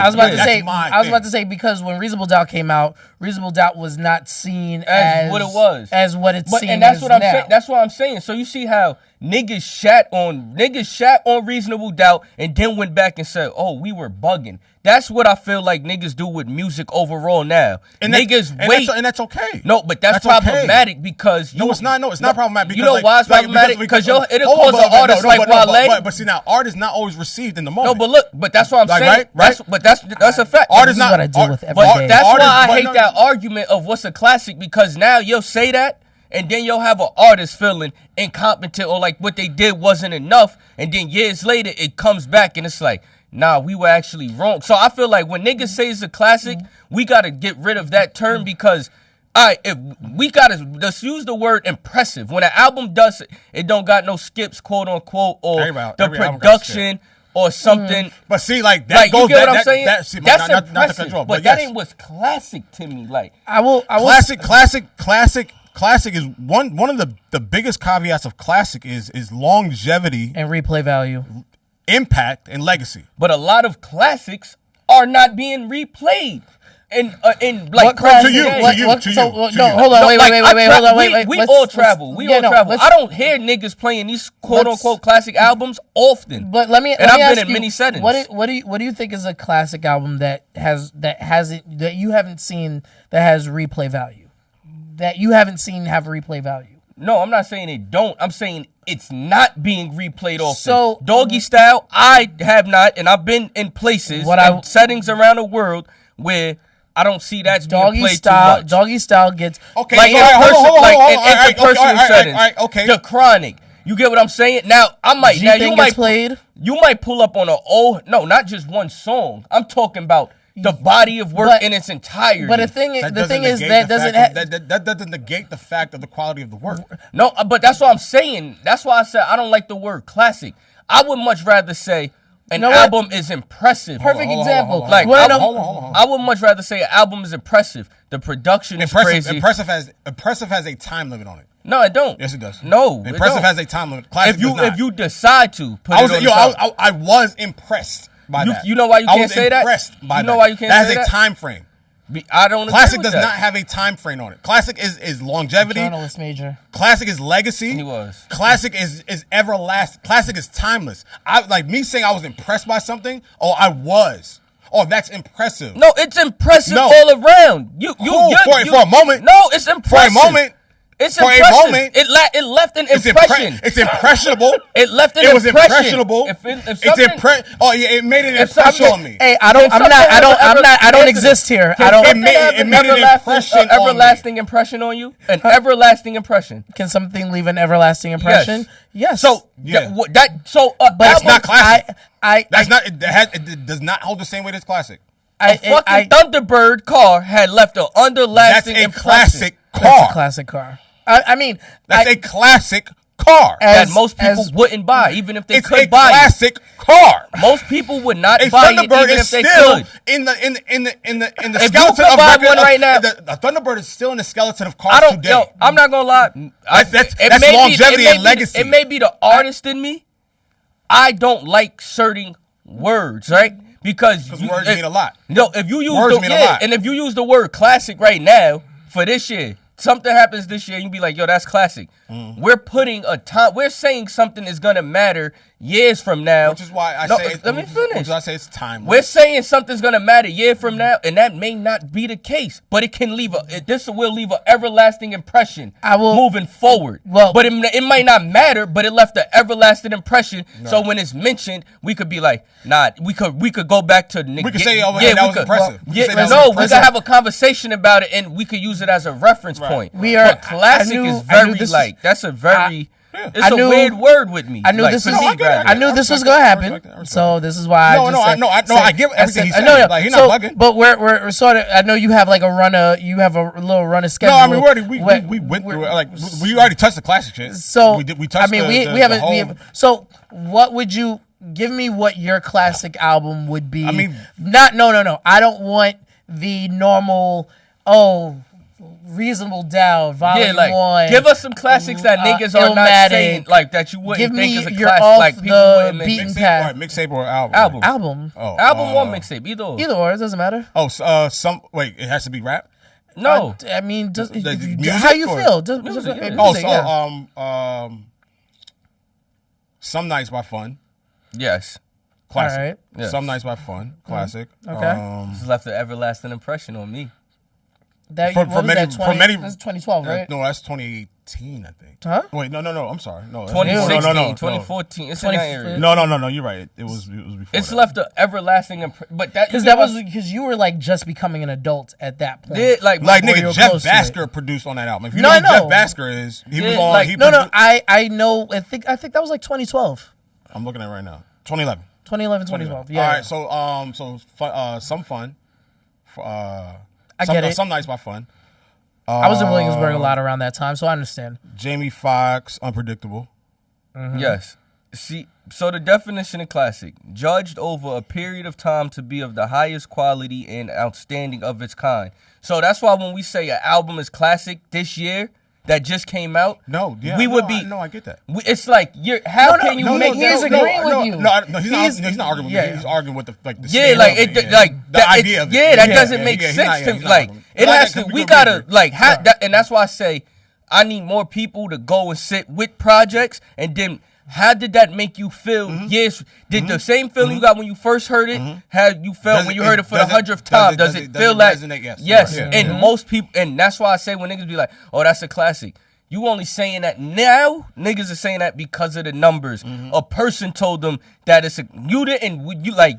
was about to say because when Reasonable Doubt came out, Reasonable Doubt was not seen as what it was, as what it's seen. And that's what I'm now. saying. That's what I'm saying. So you see how niggas shat on Reasonable Doubt and then went back and said, "Oh, we were bugging." That's what I feel like niggas do with music overall now. And niggas wait, and that's okay. No, but that's problematic because no, it's not. No, it's not problematic. Because, you know why it's problematic? Because it'll cause an artist like Wale. But see, now art is not always received in the moment. No, but that's what I'm saying. Right? But that's a fact. Art is This is not what I deal with every But day. that's why I hate that argument of what's a classic, because now you'll say that and then you'll have an artist feeling incompetent or like what they did wasn't enough, and then years later it comes back and it's like, nah, we were actually wrong. So I feel like when niggas say it's a classic, we gotta get rid of that term because if we gotta just use the word impressive. When an album does it don't got no skips, quote unquote, or the production or something. But see, like that goes. You get what I'm saying? That's impressive. not the control. But that ain't what's classic to me. Like I will. Classic is one of the biggest caveats of classic is longevity and replay value, impact, and legacy. But a lot of classics are not being replayed. In like what classic? To you. No, hold on, wait, hold on, wait. We all travel. I don't hear niggas playing these quote unquote classic albums often. But let me I've been ask in you, many settings. What do you think is a classic album that you haven't seen that has replay value? That you haven't seen have replay value? No, I'm not saying it don't. I'm saying it's not being replayed often. So Doggy Style, I have not, and I've been in places and settings around the world where I don't see that's being played too much. Doggy Style gets okay. Like in interpersonal settings. Okay. The Chronic. You get what I'm saying? Now I might. Now you might played. You might pull up on not just one song. I'm talking about the body of work in its entirety. But the thing is that doesn't negate the fact of the quality of the work. No, but that's what I'm saying. That's why I said I don't like the word classic. I would much rather say an album is impressive. Perfect example. Like hold on. I would much rather say an album is impressive. The production is crazy. Impressive has a time limit on it. No, it don't. Yes, it does. No, impressive has a time limit. Classic does not. If you decide to put I was impressed by that. You know why you can't say that? You know why you can't say that? That has a time frame. I don't. Classic does not have a time frame on it. Classic is longevity. Journalist major. Classic is legacy. He was. Classic is everlasting. Classic is timeless. I like me saying I was impressed by something. Oh, I was. Oh, that's impressive. No, it's impressive all around. For a moment. No, it's impressive. For a moment. It's for impressive. A moment. It left an impression. It's impressionable. It left an impression. It was impression. impressionable. It made an impression on me. Hey, I don't exist here. It made an impression everlasting impression on you. An everlasting impression. Can something leave an everlasting impression? Yes. So but that's not classic. That's not. It does not hold the same weight as classic. A fucking Thunderbird car had left an underlasting impression. That's a classic car. That's a classic car. I mean, that's a classic car that most people wouldn't buy, even if they could buy it. It's a classic car. Most people would not buy it, even if they could. In the if skeleton you could of buy one right now, the Thunderbird is still in the skeleton of cars today. Yo, I'm not gonna lie. That's longevity and legacy. It may be the artist in me. I don't like certain words, right? Because words mean a lot. No, if you use words mean a lot. And if you use the word classic right now for this year, something happens this year, you be like, yo, that's classic. We're putting we're saying something is gonna matter years from now. Which is why I say let me finish. Which is why I say it's timeless. We're saying something's gonna matter year from now, and that may not be the case, but it can leave this will leave an everlasting impression moving forward. Well, but it might not matter, but it left an everlasting impression. No. So when it's mentioned, we could be like, nah, we could go back to we could say, oh, yeah, that was impressive. We could have a conversation about it, and we could use it as a reference point. But classic is very that's a very it's a weird word with me. I knew this was gonna happen. So this is why I get everything he's saying. Like, he's not bugging. But we're sort of. I know you have like a runner. You have a little runner schedule. No, I mean we went through it. Like we already touched the classic shit. So we touched. we haven't. So what would you give me? What your classic album would be? I mean, no. I don't want the normal. Reasonable Doubt, Volume 1. Give us some classics that niggas are not saying, like, that you wouldn't think is a classic. Like, people wouldn't beaten path. Mixtape or album? Album. Oh, album or mixtape, either or. It doesn't matter. Oh, wait, it has to be rap? No. I mean, music how you feel? Music. Some Nights by Fun. Yes. Classic. All right. Yes. Some Nights by Fun. Classic. Okay. It's left an everlasting impression on me. That For what was many- that, for many- that's 2012, right? No, that's 2018, I think. Huh? Wait, no. I'm sorry. No, 2016, no. 2014. It's in that area. No. You're right. It was before. It's that. left an everlasting impression. But that Because you were like just becoming an adult at that point. Yeah, like Like Or you nigga, were Jeff close to Basker produced on that album. If you No, know I who Jeff know. Basker is, he was Yeah, on. like- he No, produ- I know. I think that was like 2012, I'm looking at it right now. 2011. 2011, 2012. Yeah. All right. So some fun. I get it. Some Nights by Fun. I was in Williamsburg a lot around that time, so I understand. Jamie Foxx, Unpredictable. Yes. See, so the definition of classic, judged over a period of time to be of the highest quality and outstanding of its kind. So that's why when we say an album is classic this year that just came out, I get that. He's agreeing with you. He's not arguing with yeah. me. He's arguing with the yeah, scale like of it, it, like the idea of it. Yeah, that doesn't Yeah, make he's sense not- to he's me. not Like arguing. it But has I to. can We agree gotta with you. like that, and that's why I say I need more people to go and sit with projects, and then how did that make you feel? Yes, did the same feeling you got when you first heard it? How you felt when you heard it for the 100th time? Does it feel like resonate? yes? Yeah. And most people, and that's why I say when niggas be like, "Oh, that's a classic." You only saying that now. Niggas are saying that because of the numbers. A person told them that it's a. You didn't.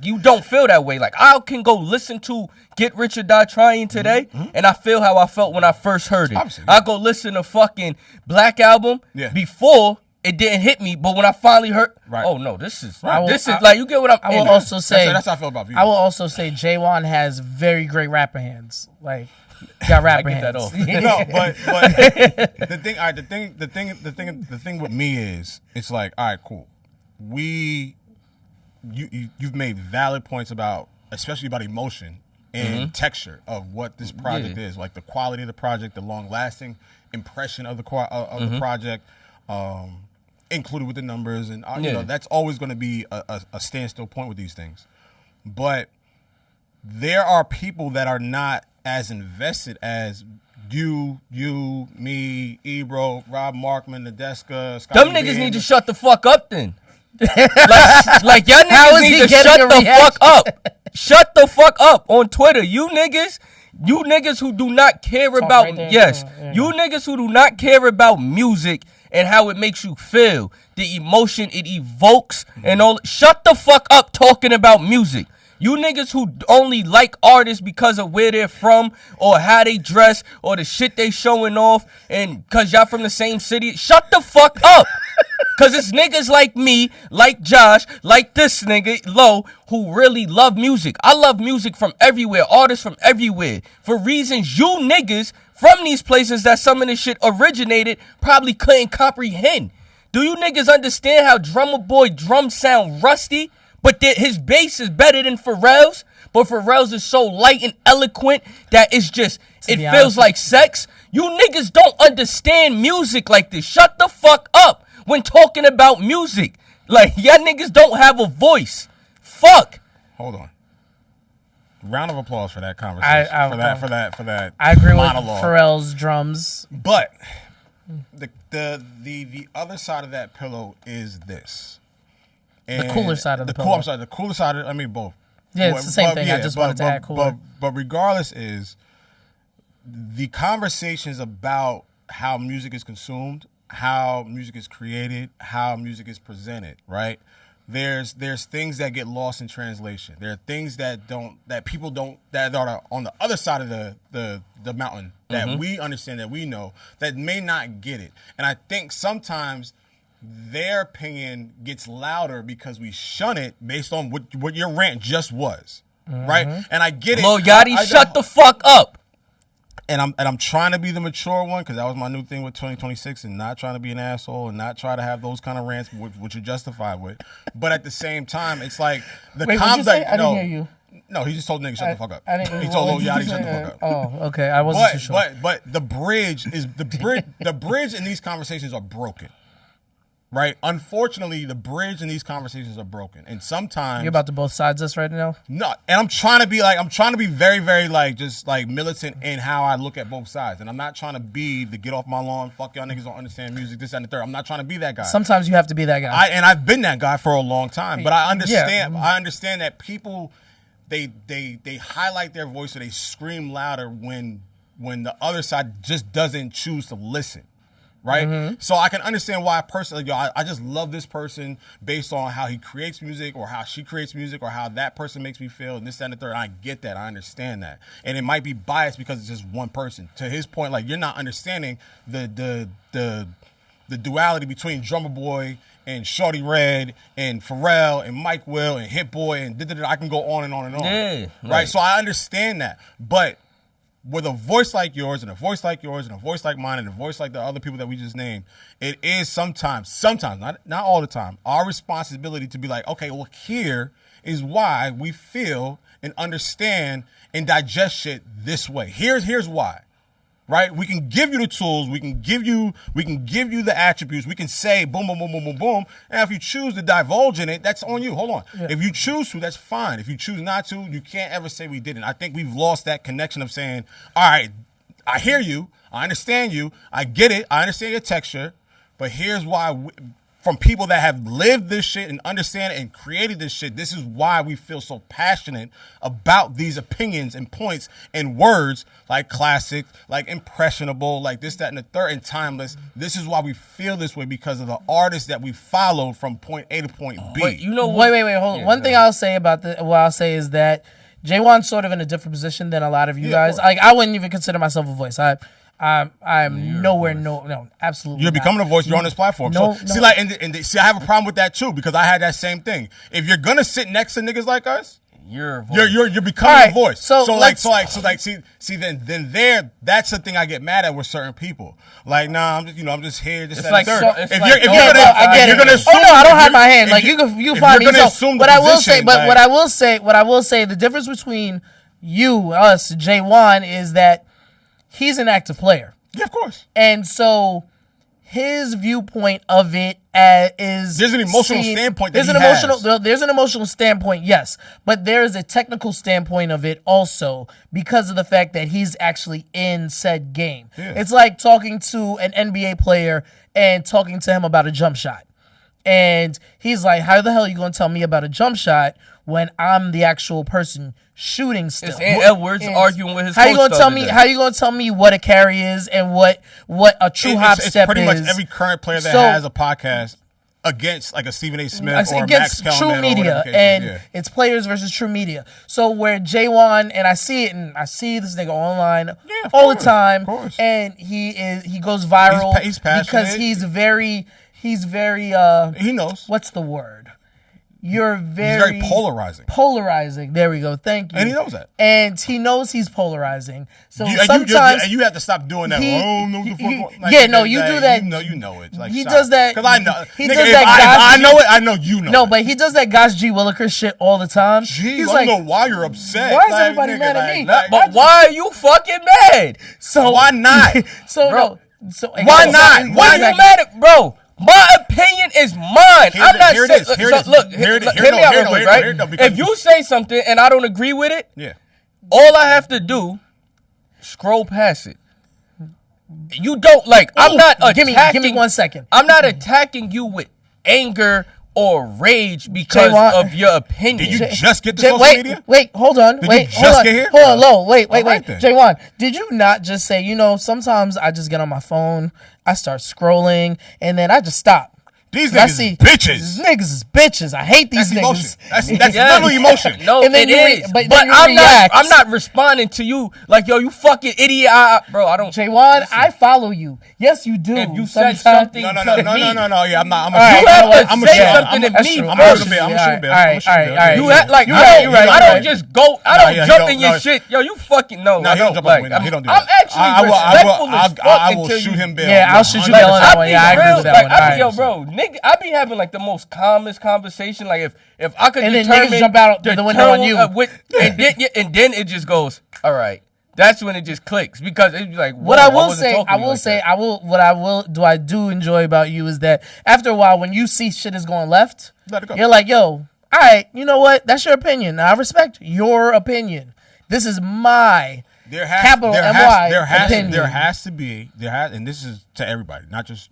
You don't feel that way. Like I can go listen to Get Rich or Die Trying today, and I feel how I felt when I first heard it. Obviously. I go listen to fucking Black Album before it didn't hit me, but when I finally heard, oh no, this is like you get what I will also say that's how I feel about you. I will also say Jaewon has very great rapper hands. Like got rapper hands. that off. No, but the thing with me is it's like, all right, cool. You've made valid points about, especially about emotion and texture of what this project is, like the quality of the project, the long lasting impression of the the project, included with the numbers, and you know that's always going to be a standstill point with these things. But there are people that are not as invested as you, me, Ebro, Rob Markman, Nadeska, Scotty them niggas Bean. need to shut the fuck up then. like y'all niggas need to shut the fuck up. Shut the fuck up on Twitter. You niggas who do not care about right there, you niggas who do not care about music and how it makes you feel, the emotion it evokes and all. Shut the fuck up talking about music. You niggas who only like artists because of where they're from or how they dress or the shit they showing off and cause y'all from the same city, shut the fuck up. Cause it's niggas like me, like Josh, like this nigga, Low, who really love music. I love music from everywhere, artists from everywhere. For reasons you niggas from these places that some of this shit originated probably couldn't comprehend. Do you niggas understand how Drummer Boy drums sound rusty? But his bass is better than Pharrell's. But Pharrell's is so light and eloquent that it feels like sex. You niggas don't understand music like this. Shut the fuck up when talking about music. Like, y'all niggas don't have a voice. Fuck. Hold on. Round of applause for that conversation. For that. I agree monologue. with Pharrell's drums. But the other side of that pillow is this. And the cooler side of the pillow. I'm sorry, the cooler side of, I mean both. Yeah, it's the same thing. I just wanted to add cooler. But regardless is the conversations about how music is consumed, how music is created, how music is presented, right? There's things that get lost in translation. There are things that people don't that are on the other side of the mountain that we understand, that we know, that may not get it. And I think sometimes their opinion gets louder because we shun it based on what your rant just was, right? And I get it. Lil Yachty, shut the fuck up. And I'm trying to be the mature one because that was my new thing with 2026, and not trying to be an asshole and not try to have those kind of rants which you're justified with. But at the same time, it's like the I didn't hear you. No, he just told niggas shut the fuck up. He What told Lil did you Yachty say? shut the fuck up. Oh, okay. I wasn't too sure. But the bridge is the bridge in these conversations are broken. right? Unfortunately, the bridge in these conversations are broken, and sometimes You're about to both sides us right now. no. And I'm trying to be very, very like just like militant in how I look at both sides, and I'm not trying to be the get off my lawn, fuck y'all niggas don't understand music, this and the third. I'm not trying to be that guy. Sometimes you have to be that guy. I've been that guy for a long time, but I understand. Yeah. I understand that people they highlight their voice or they scream louder when the other side just doesn't choose to listen. Right? So I can understand why a person, like, I just love this person based on how he creates music or how she creates music or how that person makes me feel and this, that, and the third. I get that. I understand that. And it might be biased because it's just one person. To his point, like, you're not understanding the duality between Drummer Boy and Shorty Red and Pharrell and Mike Will and Hit Boy and I can go on and on and on. Yeah, right? So I understand that. But with a voice like yours and a voice like yours and a voice like mine and a voice like the other people that we just named, it is sometimes, not all the time, our responsibility to be like, okay, well, here is why we feel and understand and digest shit this way. Here's why. Right? We can give you the tools, we can give you the attributes, we can say boom, boom, boom, boom, boom, boom. And if you choose to divulge in it, that's on you. Hold on. Yeah. If you choose to, that's fine. If you choose not to, you can't ever say we didn't. I think we've lost that connection of saying, all right, I hear you, I understand you, I get it, I understand your texture, but here's why from people that have lived this shit and understand it and created this shit, this is why we feel so passionate about these opinions and points and words like classic, like impressionable, like this, that, and the third, and timeless. This is why we feel this way because of the artists that we followed from point A to point B. But you know what? Wait, hold on. One thing I'll say about what I'll say is that Jaewon's sort of in a different position than a lot of you guys. Like, I wouldn't even consider myself a voice. I'm nowhere, no, absolutely. You're not. becoming a voice. You're on this platform. No, so see, like, and see, I have a problem with that too because I had that same thing. If you're gonna sit next to niggas like us, you're becoming a voice. So then there, that's the thing I get mad at with certain people. Like, nah, I'm just here. This, that, like and so, third. if you're gonna assume, oh no, I don't hide my hand. Like you find me. So what I will say, but what I will say, the difference between us, Jaewon, is that he's an active player. Yeah, of course. And so his viewpoint of it is there's an emotional standpoint. There's an emotional standpoint, yes, but there is a technical standpoint of it also because of the fact that he's actually in said game. Yeah. It's like talking to an NBA player and talking to him about a jump shot. And he's like, how the hell are you going to tell me about a jump shot when I'm the actual person shooting still? It's Edwards arguing with his coach. How you going to tell me what a carry is and what a true hop step is? It's pretty much every current player that has a podcast against like a Stephen A. Smith or Max Kellerman True Media, and it's players versus True Media. So where Jaewon, and I see this nigga online all the time, and he goes viral he's passionate. because he's very he knows. What's the word? He's very polarizing. Polarizing. There we go. Thank you. And he knows that. And he knows he's polarizing. So sometimes you have to stop doing that. You do that. You know it. Like, he does that because I know. He does that. I know it. I know you know. No, but he does that Gosh G. Willikers shit all the time. He's I don't know why you're upset. Why is everybody mad at me? But why are you fucking mad? So why not? Why not? Why are you mad at bro? My opinion is mine. I'm not saying. Look, hear me out real quick, right? If you say something and I don't agree with it, all I have to do, scroll past it. You don't like. I'm not attacking. Give me 1 second. I'm not attacking you with anger or rage because of your opinion. Did you just get to social media? Wait, hold on. Did you just get here? Hold on, Low. Wait. Jaewon, did you not just say, sometimes I just get on my phone, I start scrolling, and then I just stop. These niggas is bitches. These niggas is bitches. I hate these niggas. That's literally emotion. No, and then it is. But I'm not responding to you like, yo, you fucking idiot. Bro, I don't. Jaewon, I follow you. Yes, you do. If you said something No. Yeah, I'm not. I'm say something to me. I'm a shoot bill. All right. You act like I don't just go. I don't jump in your shit. Yo, you fucking know. No, he don't jump on me. He don't do that. I'm actually respectful as fuck. I will shoot him bill. Yeah, I'll shoot you bill on that one. Yeah, I agree with that one. Yo, bro, nigga, I be having like the most calmest conversation. Like if I could and determine then niggas jump out the window on you, and then it just goes, all right, That's when it just clicks because it's like what I will say, I do enjoy about you is that after a while, when you see shit is going left, Let it go. you're like, yo, all right, you know what? That's your opinion. I respect your opinion. This is my capital M-Y opinion. There has to be, and this is to everybody, not just,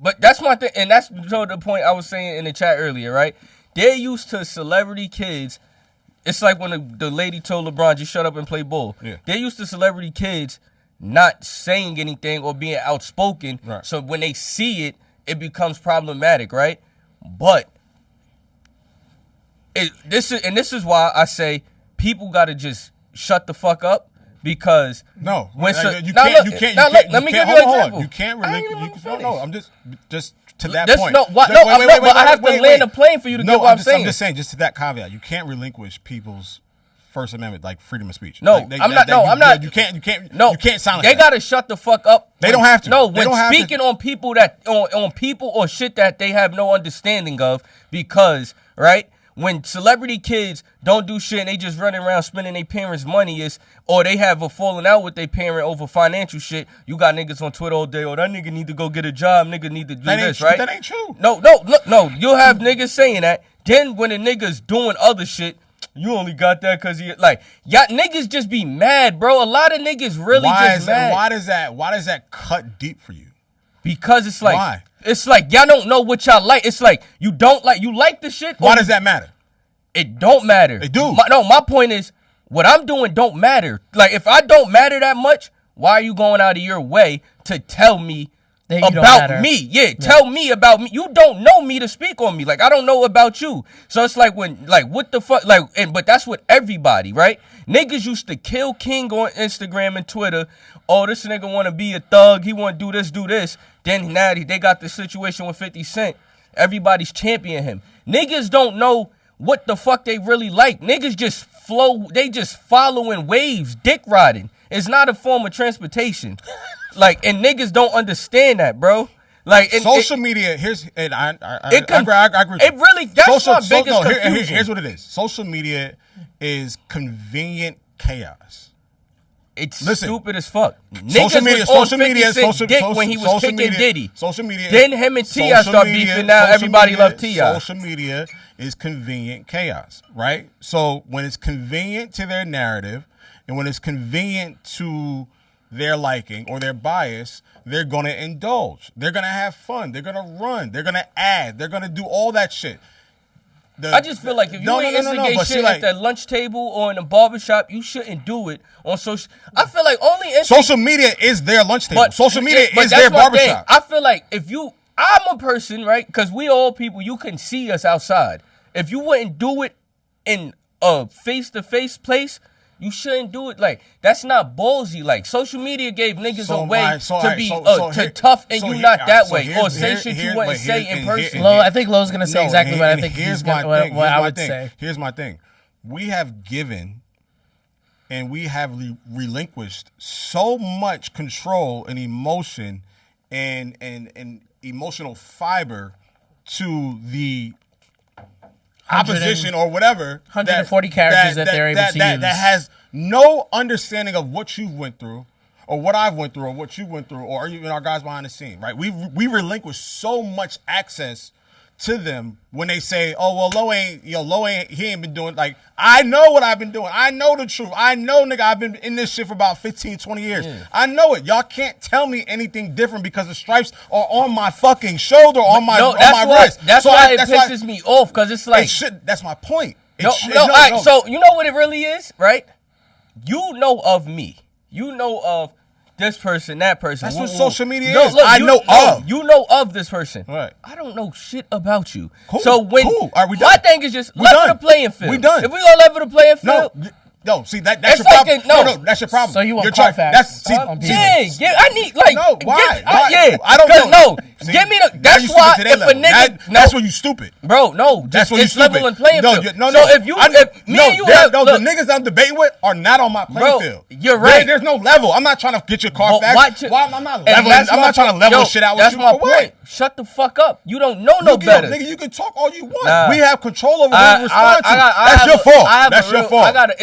but that's my thing, and that's the point I was saying in the chat earlier, right? They're used to celebrity kids. It's like when the lady told LeBron, just shut up and play ball. Yeah. They're used to celebrity kids not saying anything or being outspoken. Right. So when they see it, it becomes problematic, right? But this is why I say people got to just shut the fuck up because let me give you an example. You can't relinquish. No, I'm just to that point. I have to land a plane for you to get what I'm saying. I'm just saying, just to that caveat, you can't relinquish people's First Amendment, like freedom of speech. No, I'm not. You can't silence. They gotta shut the fuck up. They don't have to. No, when speaking on people that on people or shit that they have no understanding of, because right. When celebrity kids don't do shit and they just running around spending their parents' money or they have a falling out with their parent over financial shit, you got niggas on Twitter all day, that nigga need to go get a job, nigga need to do this, right? That ain't true. No, you'll have niggas saying that. Then when the niggas doing other shit, you only got that because y'all niggas just be mad, bro. A lot of niggas really mad. Why does that cut deep for you? Because it's like, why? It's like y'all don't know what y'all like. It's like you like the shit. Why does that matter? It don't matter. It do. My point is, what I'm doing don't matter. Like, if I don't matter that much, why are you going out of your way to tell me about me? Yeah, tell me about me. You don't know me to speak on me. Like, I don't know about you. So it's like what the fuck? But that's with everybody, right? Niggas used to kill King on Instagram and Twitter. Oh, this nigga want to be a thug. He want to do this. Then now they got the situation with 50 Cent. Everybody's championing him. Niggas don't know what the fuck they really like. Niggas just flow. They just following waves, dick riding. It's not a form of transportation. And niggas don't understand that, bro. Social media. I agree. It really. That's my biggest confusion. Here's what it is. Social media is convenient chaos. It's stupid as fuck. Social media, when he was kicking Diddy. Social media. Then him and T.I. start beefing. Now everybody love T.I. Social media is convenient chaos, right? So when it's convenient to their narrative, and when it's convenient to their liking or their bias, they're gonna indulge. They're gonna have fun. They're gonna run. They're gonna add. They're gonna do all that shit. I just feel like if you ain't instigate shit at the lunch table or in the barbershop, you shouldn't do it on social. I feel like social media is their lunch table. Social media is their barbershop. I feel like I'm a person, right? Because we all people, you can see us outside. If you wouldn't do it in a face-to-face place, you shouldn't do it. That's not ballsy. Social media gave niggas a way to be tough, and you not that way, or say shit you wouldn't say in person. I think Lowe's gonna say exactly what I think what I would say. Here's my thing: we have given and we have relinquished so much control and emotion and emotional fiber to the opposition or whatever, 140 characters that they're able to use. That has no understanding of what you went through or what I've went through or what you went through or even our guys behind the scene, right? We relinquish so much access to them when they say, oh, well, Low ain't, he ain't been doing, I know what I've been doing. I know the truth. I know, nigga, I've been in this shit for about 15, 20 years. Yeah. I know it. Y'all can't tell me anything different because the stripes are on my fucking shoulder, on my wrist. That's why it pisses me off, because it's like. That's my point. So you know what it really is, right? You know of me. You know of this person, that person. That's what social media is. Look, you know of this person. Right. I don't know shit about you. Cool. So when All right, we done. My thing is just level the playing field. We done. If we gonna level the playing field. No, see that's your problem. No, that's your problem. So you want Carfax? Yeah, I need no. Why? Yeah, I don't know. No, See, give me the. now That's you stupid why to their if a level. nigga, That's when you stupid. bro, no, That's when you it's stupid. level and playing field. No, so if you, if me and you have, the look, niggas I'm debating with are not on my playing Bro, field. you're right. There's no level. I'm not trying to get your car But watch fast. it. Why I'm not And leveling. that's I'm my not trying to point. level Yo, shit out that's with you. my For what? point. Shut the fuck up. You don't know no Yo, better. nigga, you can talk all you want. Nah. We have control over who we respond to. That's have your fault. I have That's a your real- fault. I gotta.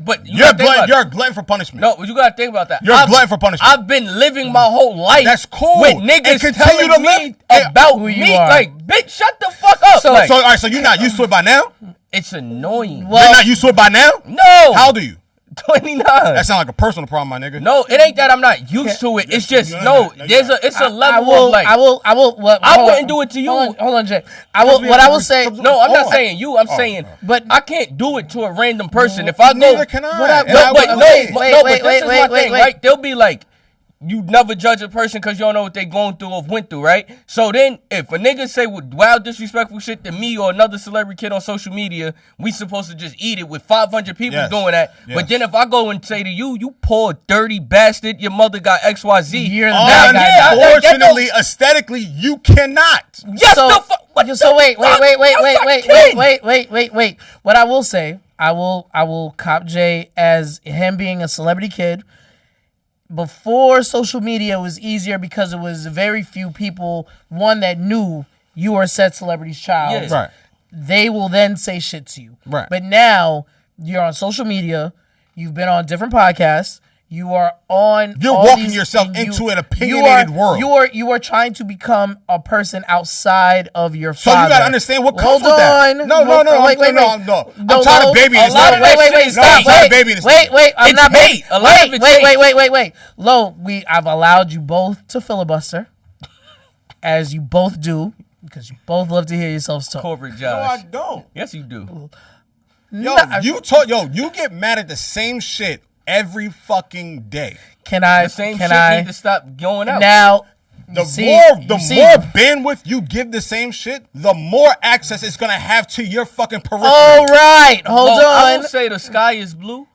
But you You're gotta think about you're it. a glutton for punishment. No, you gotta think about that. You're a glutton for punishment. I've been living my whole life. That's cool. With And niggas continue telling to me live about who you me. are. Like, bitch, shut the fuck up. So- Like, So all right, so you're not used to it by now? it's annoying. Well- You're not used to it by now? No. How old are you? 29. That sounds like a personal problem, my nigga. No, it ain't that I'm not used to it. It's just No, you're there's not. it's a I level will. of like. I will. What, I hold wouldn't on. do it to you. Hold on, Jay. I will. What I will say. No, I'm not Oh. saying you. I'm saying, But- I can't do it to a random person. If I go, Neither can I. What I- And no, I but would- no, wait, but wait, no, wait, but this is wait, my wait, thing, wait. right? They'll be like, you never judge a person because you don't know what they going through or went through, right? So then, if a nigga say with wild disrespectful shit to me or another celebrity kid on social media, we supposed to just eat it with 500 people Yes. doing that. Yes. But then if I go and say to you, you poor dirty bastard, your mother got XYZ. You're now, that guy. yeah, Unfortunately, aesthetically, you cannot. yes, So- the fuck. What So the wait. fuck? Yes, I can. Wait. What I will say, I will cop Jay as him being a celebrity kid. Before social media, it was easier because it was very few people, one, that knew you were said celebrity's child. Yes. Right. They will then say shit to you. Right. But now you're on social media, you've been on different podcasts, you are on. You're all walking these- yourself and into an opinionated world. You are trying to become a person outside of your So father. you gotta understand what comes Hold with that. on. No, Wait. I'm No, tired no, of babying this. a lot nigga. of that shit is No, I'm hate. tired of babying this. nigga. Wait. I'm It's not hate. A lot of it's hate. Wait. Lo, I've allowed you both to filibuster, as you both do, because you both love to hear yourselves talk. Corporate No, I Josh. don't. Yes, you do. You get mad at the same shit every fucking day. Can I? The same can shit I? need to stop going out. Now, The see, more you see- bandwidth you give the same shit, the more access it's gonna have to your fucking periphery. All right, hold Well, I on. will say the sky is blue,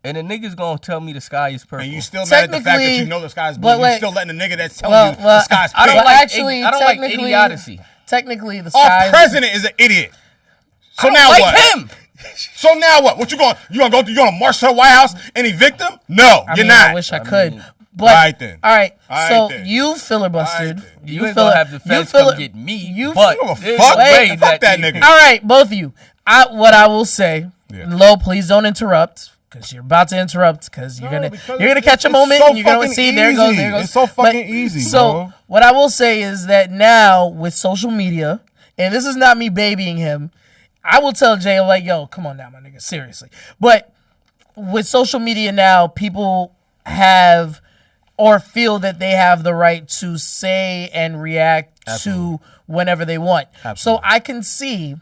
and the nigga's gonna tell me the sky is purple. And you still mad at the fact that Technically- you know the sky's but blue. You wait. still letting the nigga that's telling you Well, the sky's I don't pink. Well, like actually, I don't like technically- idiocy. Technically, the Our sky. president is an idiot. So I don't now like what? him. So now what? What you gonna march to the White House and evict him? No, I you're mean, not. I wish I could. mean, But all right then. all right. All So right then. you filibustered. All right then. You ain't gonna have the feds come get me. You but You give a there's fuck? a way Fuck that nigga. All right, both of you. What I will say, Yeah. Lo, please don't interrupt, because you're about to interrupt, because you're gonna catch a it's moment, so and you're gonna fucking see there it goes, easy. there it goes. It's so But- fucking easy, So bro. what I will say is that now with social media, and this is not me babying him, I will tell Jay, like, yo, come on now, my nigga, seriously. But with social media now, people have or feel that they have the right to say and react to whenever they want. Absolutely. So I can see,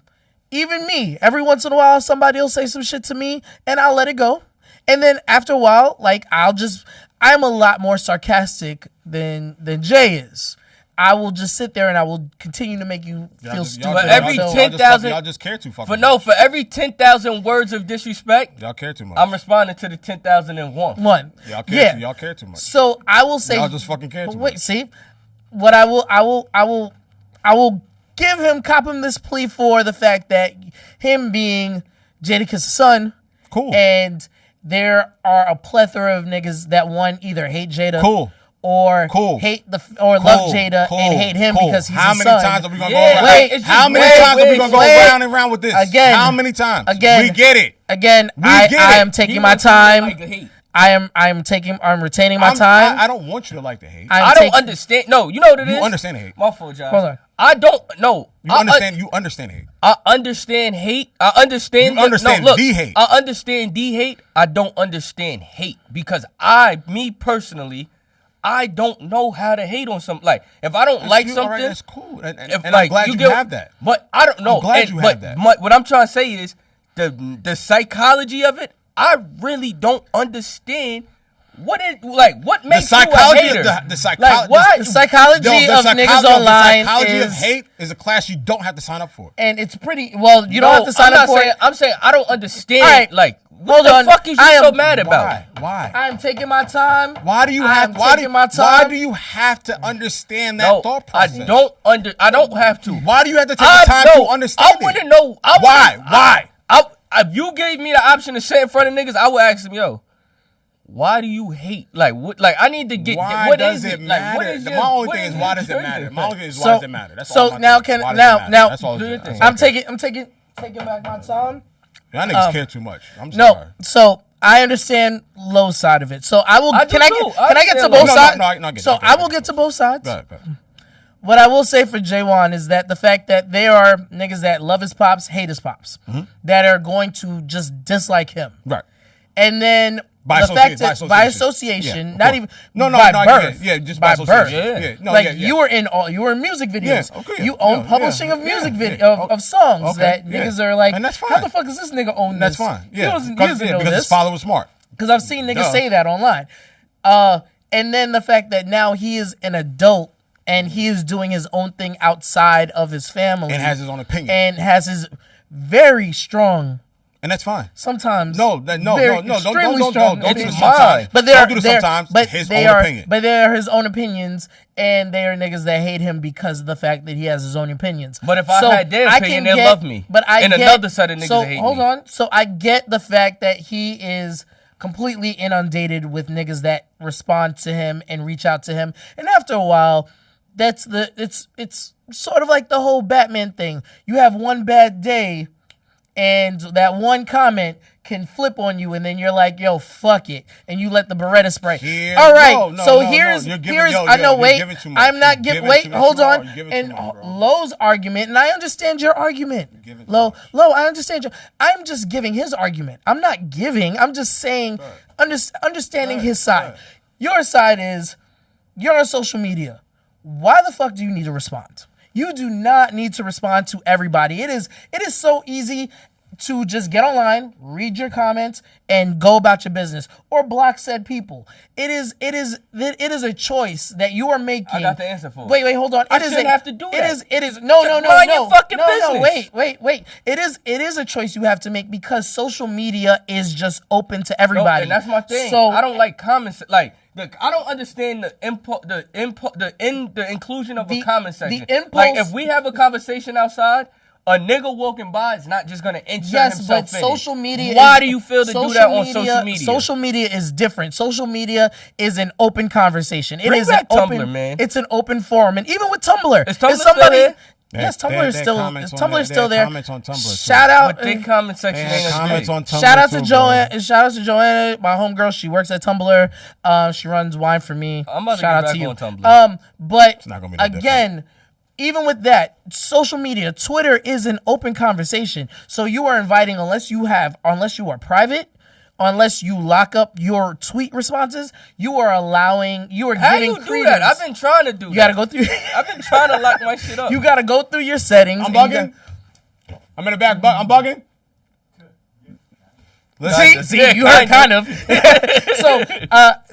even me, every once in a while, somebody will say some shit to me and I'll let it go. And then after a while, like, I'm a lot more sarcastic than Jay is. I will just sit there and I will continue to make you feel stupid. For every So- 10,000 y'all just care too fucking. For no, for every 10,000 words of disrespect, y'all care too much. I'm responding to the 10,001. one. Y'all care Yeah. too, y'all care too much. So I will say, Y'all just fucking care too wait, much. see, what I will cop him this plea for the fact that him being Jadakiss' son, Cool. and there are a plethora of niggas that either hate Jada, Cool. or Cool. hate love Jada and hate him because he's How his many son. times are we gonna Yeah, go wait, around? it's How just many wait, times are we gonna go wait. round and round with this? Again. How many times? Again. We get it. Again, We I get am it. taking my time. I'm retaining my time. I don't want you to like the hate. I'm I don't taking- understand. No, you know what it is? You understand the hate. My fault, Josh. Hold on. I don't. No. You understand. You understand hate. I understand hate. I understand. You understand no, look, the hate. I understand the hate. I don't understand hate because me personally, I don't know how to hate on something. Like if I don't like You- something, all right, that's cool. And if, I'm like, glad you get- have that. But I don't know. I'm glad you have that. What I'm trying to say is the psychology of it. I really don't understand. What makes you a hater? The psychology. Like, what? The psychology of niggas online The psychology of is, hate is a class you don't have to sign up for. and it's pretty well. You don't No, have to sign I'm up not for saying, it. I'm saying I don't understand. All right. Like What the fuck is you so mad about? Why? I'm taking my time. Why do you have? Why do you have to understand that thought process? I don't have to. Why do you have to take the time to understand I wouldn't know. Why? If you gave me the option to sit in front of niggas, I would ask them, yo, why do you hate? Like, what? Like, I need to get. Why does it matter? My only thing is, why does it matter? My only thing is, why does it matter? That's all. So now that's all. I'm taking back my time. Y'all niggas care too much. I'm No, sorry. so I understand Low's side of it. So I will. Can I get to both sides? No, I will get to both sides. Go ahead. What I will say for Jaewon is that the fact that there are niggas that love his pops, hate his pops, that are going to just dislike him. Right. And then by association, not even by birth. Yeah, just by birth. Yeah. No, like you were in music videos. Yeah, okay, you own publishing of music of songs that niggas are like, and that's fine. How the fuck does this nigga own this? That's fine. Yeah, because his father was smart. Because I've seen niggas say that online. And then the fact that now he is an adult and he is doing his own thing outside of his family. And has his own opinion. And has his very strong... And that's fine. Sometimes. Don't do it sometimes. But don't do it sometimes. His own opinion. But they are his own opinions, and they are niggas that hate him because of the fact that he has his own opinions. But if I had their opinion, they love me. But another set of niggas hate me. Hold on. So I get the fact that he is completely inundated with niggas that respond to him and reach out to him. And after a while... It's sort of like the whole Batman thing. You have one bad day, and that one comment can flip on you, and then you're like, "Yo, fuck it," and you let the Beretta spray. All right, here's. I know. Wait, I'm not giving. Wait, hold on. And Low's argument, and I understand your argument. Low, I understand your. I'm just giving his argument. I'm not giving. I'm just saying, understanding his side. Your side is, you're on social media. Why the fuck do you need to respond? You do not need to respond to everybody. It is so easy to just get online, read your comments, and go about your business, or block said people. It is a choice that you are making. I got the answer for it. Wait, hold on. I shouldn't have to do that. It is no. Mind your fucking business. Wait. It is a choice you have to make because social media is just open to everybody. And that's my thing. So I don't like comments like. I don't understand the inclusion of a comment section. Like if we have a conversation outside, a nigga walking by is not just gonna insert himself but social media. Why do you feel to do that on social media? Social media is different. Social media is an open conversation. Bring back Tumblr, man. It's an open forum, and even with Tumblr, is Tumblr still there? Yes, Tumblr is still. Tumblr is still there. Comments on Tumblr. Shout out. But their comment section ain't comments on Tumblr. Shout out to Joanna. Shout out to Joanna, my homegirl. She works at Tumblr. She runs wine for me. I'm about to Shout get out to you. On Tumblr. But again, even with that, social media, Twitter is an open conversation. So you are inviting, unless you are private. Unless you lock up your tweet responses, you are giving How you do that? I've been trying to do that. You gotta go through. I've been trying to lock my shit up. You gotta go through your settings. I'm bugging. I'm in the back. I'm bugging. See, you heard kind of.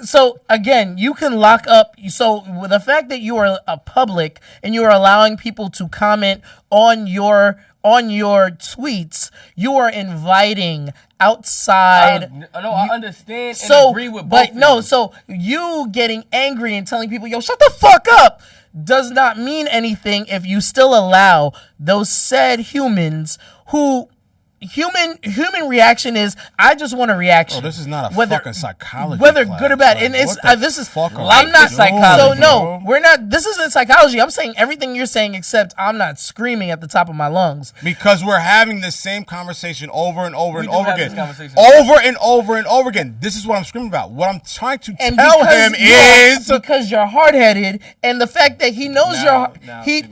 So again, you can lock up. So with the fact that you are a public and you are allowing people to comment on your tweets, you are inviting outside. I understand and agree with both. But so you getting angry and telling people, "Yo, shut the fuck up," does not mean anything if you still allow those said humans who. Human reaction is I just want a reaction. Oh, this is not a fucking psychology. Whether class. Good or bad, like, and it's this is I'm not psychology. So no, we're not. This isn't psychology. I'm saying everything you're saying, except I'm not screaming at the top of my lungs because we're having the same conversation over and over and over again, This is what I'm screaming about. What I'm trying to tell him is because you're hard headed, and the fact that he knows he's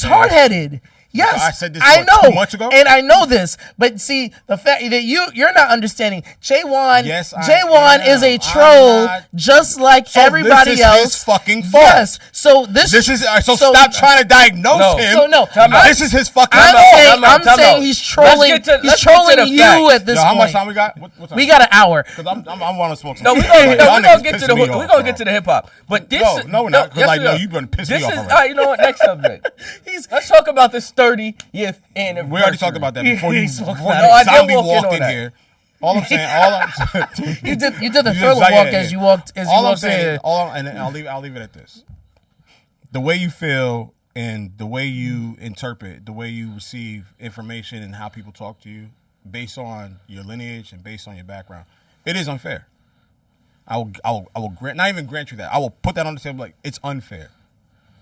hard headed. Yes, I said this 2 months ago, and I know this. But see, the fact that you're not understanding, Jaewon. Yes, Jaewon is a troll, just like everybody this is else. His fucking fault. Yes. So this is so stop trying to diagnose him. This is his fucking fault. I'm saying he's trolling. He's trolling you at this point. How much time we got? We got an hour. Because I'm want to smoke. No, we're gonna get to the hip hop. But this no, we're not. Because you've been pissing me off. All right, you know what? Next subject. Let's talk about this 30th anniversary. We already talked about that before you I did zombie walk in walked on in that. here. All I'm saying, You did the You thriller just- walk yeah, as yeah. you walked all I'm in. saying, and I'll leave it at this: the way you feel and the way you interpret, the way you receive information, and how people talk to you, based on your lineage and based on your background, it is unfair. I will grant, not even grant you that. I will put that on the table. Like, it's unfair.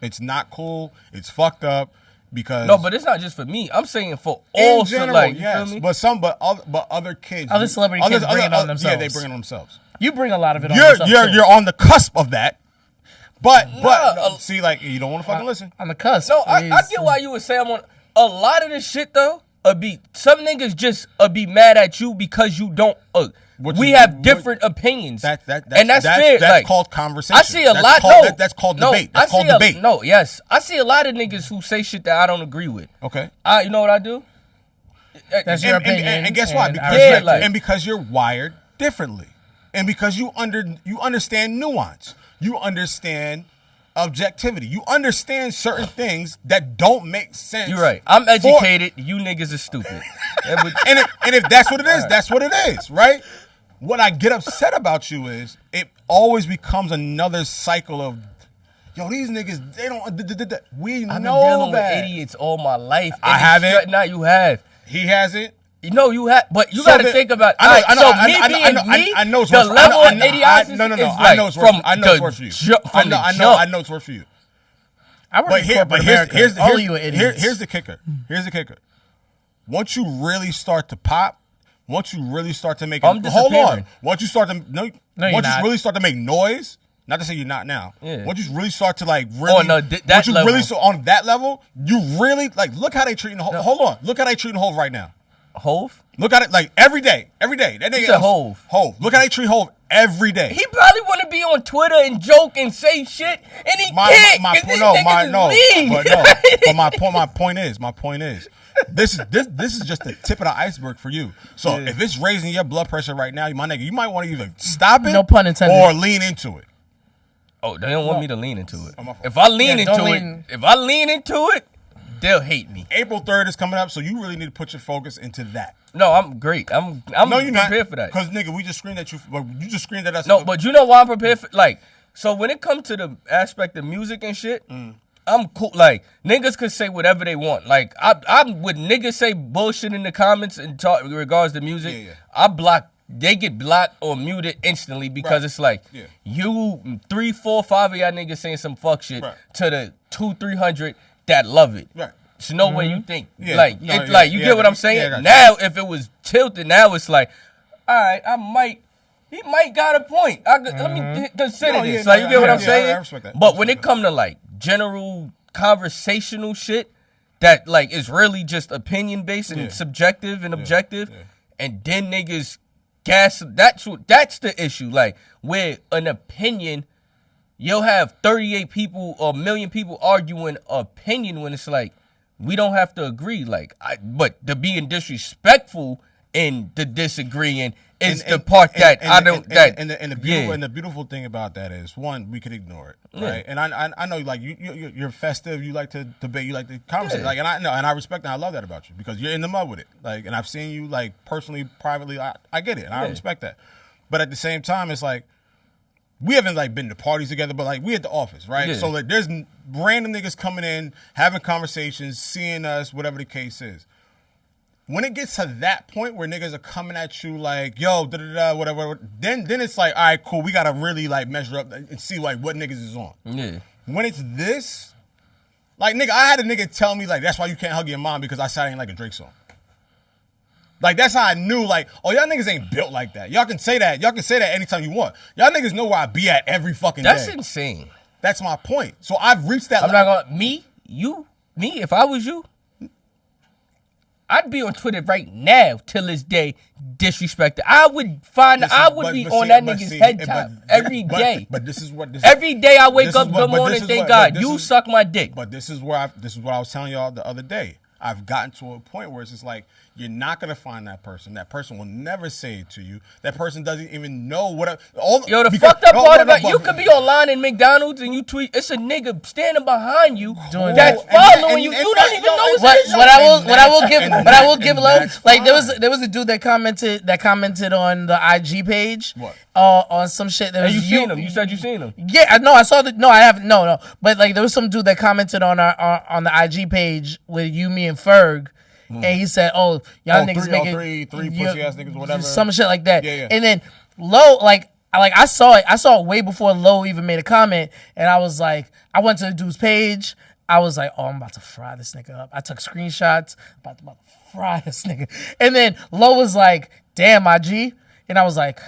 It's not cool. It's fucked up. Because No, but it's not just for me. I'm saying for all in general, like, you yes, feel me? but other kids, Other celebrity kids bring it on themselves. Yeah, they bring it on themselves. You bring a lot of it on yourself, too. You're on the cusp of that, but Nah, see, like, you don't want to fucking listen. On the cusp. No, I get why you would say I'm on. A lot of this shit though, some niggas just be mad at you because you don't. We have different opinions, and that's fair. That's like, called conversation. I see a lot. That's called debate. That's I called see debate. Yes, I see a lot of niggas who say shit that I don't agree with. Okay. You know what I do? That's your opinion. And guess what? and I Because, respect it. and because you're wired differently, and because you understand nuance, you understand objectivity, you understand certain things that don't make sense. You're right. I'm educated. You niggas are stupid. and if that's what it is, that's what it is, right? What I get upset about you is it always becomes another cycle of, yo, these niggas, they don't. We I've been know dealing that. with idiots all my life. I haven't. Not you have. He hasn't. No, you have, but you So got to the- think about. I know- alright, I know- so I me know- I being know- me, I know it's the worse. level I of know- idiocy no. is I like know it's from worse. I know it's the worse for you. from the I jump. know it's worse for you. I work But in here, corporate but America. here's All of you are idiots. here's the kicker. Here's the kicker. Once you really start to pop, once you really start to make I'm hold on. disappearing. Once you start to you're once not. you really start to make noise, not to say you're not now. Yeah. Once you really start to like really that once you level. really so on that level, you really like look how they treating hold on. Look how they treating Hov right now. Hove. Look at it like every day. That nigga said Hov. Hov. Look how they treat Hov every day. He probably want to be on Twitter and joke and say shit, and he can't. 'Cause these niggas is mean. But my point is, this is just the tip of the iceberg for you. So if it's raising your blood pressure right now, my nigga, you might want to either stop it, No pun intended. or lean into it. Oh, they don't want me to lean into it. my fault. If I lean Yeah, don't into it, if I lean into it, they'll hate me. April 3rd is coming up, so you really need to put your focus into that. No, I'm great. I'm No, you're not prepared for that. Because nigga, we just screamed at you. You just screamed at us. No, but you know why I'm prepared for, like, so when it comes to the aspect of music and shit, I'm cool. Like, niggas could say whatever they want. Like, I'm with niggas say bullshit in the comments and talk in regards to music. Yeah. I block. They get blocked or muted instantly because Right. it's like Yeah. you 3, 4, 5 of y'all niggas saying some fuck shit Right. to the 200-300 that love it. Right. There's no way you think. Yeah. Like, No, it's yeah, like, you yeah, get what I'm yeah, saying? I got you. Now, if it was tilted, now it's like, all right, he might got a point. Let me consider No, yeah, this. no, Like, you get what I'm yeah, saying? I respect that. But when it come to like general conversational shit that like is really just opinion based and subjective and objective, and then niggas gas, that's the issue. Like, where an opinion, you'll have 38 people or 1 million people arguing opinion when it's like, we don't have to agree. Like, but the being disrespectful and the disagreeing is the part that I don't. The beautiful thing about that is, one, we could ignore it, right? And I know, like you're festive, you like to debate, you like to conversate, like, and I know, and I respect and I love that about you because you're in the mud with it, like, and I've seen you like personally, privately, I get it, and I respect that, but at the same time, it's like, we haven't like been to parties together, but like we at the office, right? Yeah. So like there's random niggas coming in, having conversations, seeing us, whatever the case is. When it gets to that point where niggas are coming at you like, yo, whatever, then it's like, all right, cool, we gotta really like measure up and see like what niggas is on. Yeah. When it's this, like nigga, I had a nigga tell me like, that's why you can't hug your mom because I said I ain't like a Drake song. Like, that's how I knew, like, oh, y'all niggas ain't built like that. Y'all can say that. Y'all can say that anytime you want. Y'all niggas know where I be at every fucking That's day. insane. That's my point. So I've reached that I'm not gonna, me, if I was you, I'd be on Twitter right now till this day disrespected. I would be on that nigga's head top every day. But this is what every day I wake up, good morning, thank God, you suck my dick. But this is what I was telling y'all the other day. I've gotten to a point where it's just like, you're not going to find that person. That person will never say it to you. That person doesn't even know what. The fucked up part about you could be online in McDonald's and you tweet, it's a nigga standing behind you that's following you. You don't even know what's what I will give love. Like there was a dude that commented on the IG page. What? On some shit. That was seen him. You said you seen him. Yeah, no, I saw the. No, I haven't. No. But like there was some dude that commented on on the IG page with you, me, and Ferg. And he said, "Oh, y'all niggas making three pussy ass niggas, whatever, some shit like that." Yeah. And then Low, I saw it way before Low even made a comment, and I was like, I went to the dude's page. I was like, oh, I'm about to fry this nigga up. I took screenshots, about to fry this nigga. And then Low was like, damn, my G, and I was like,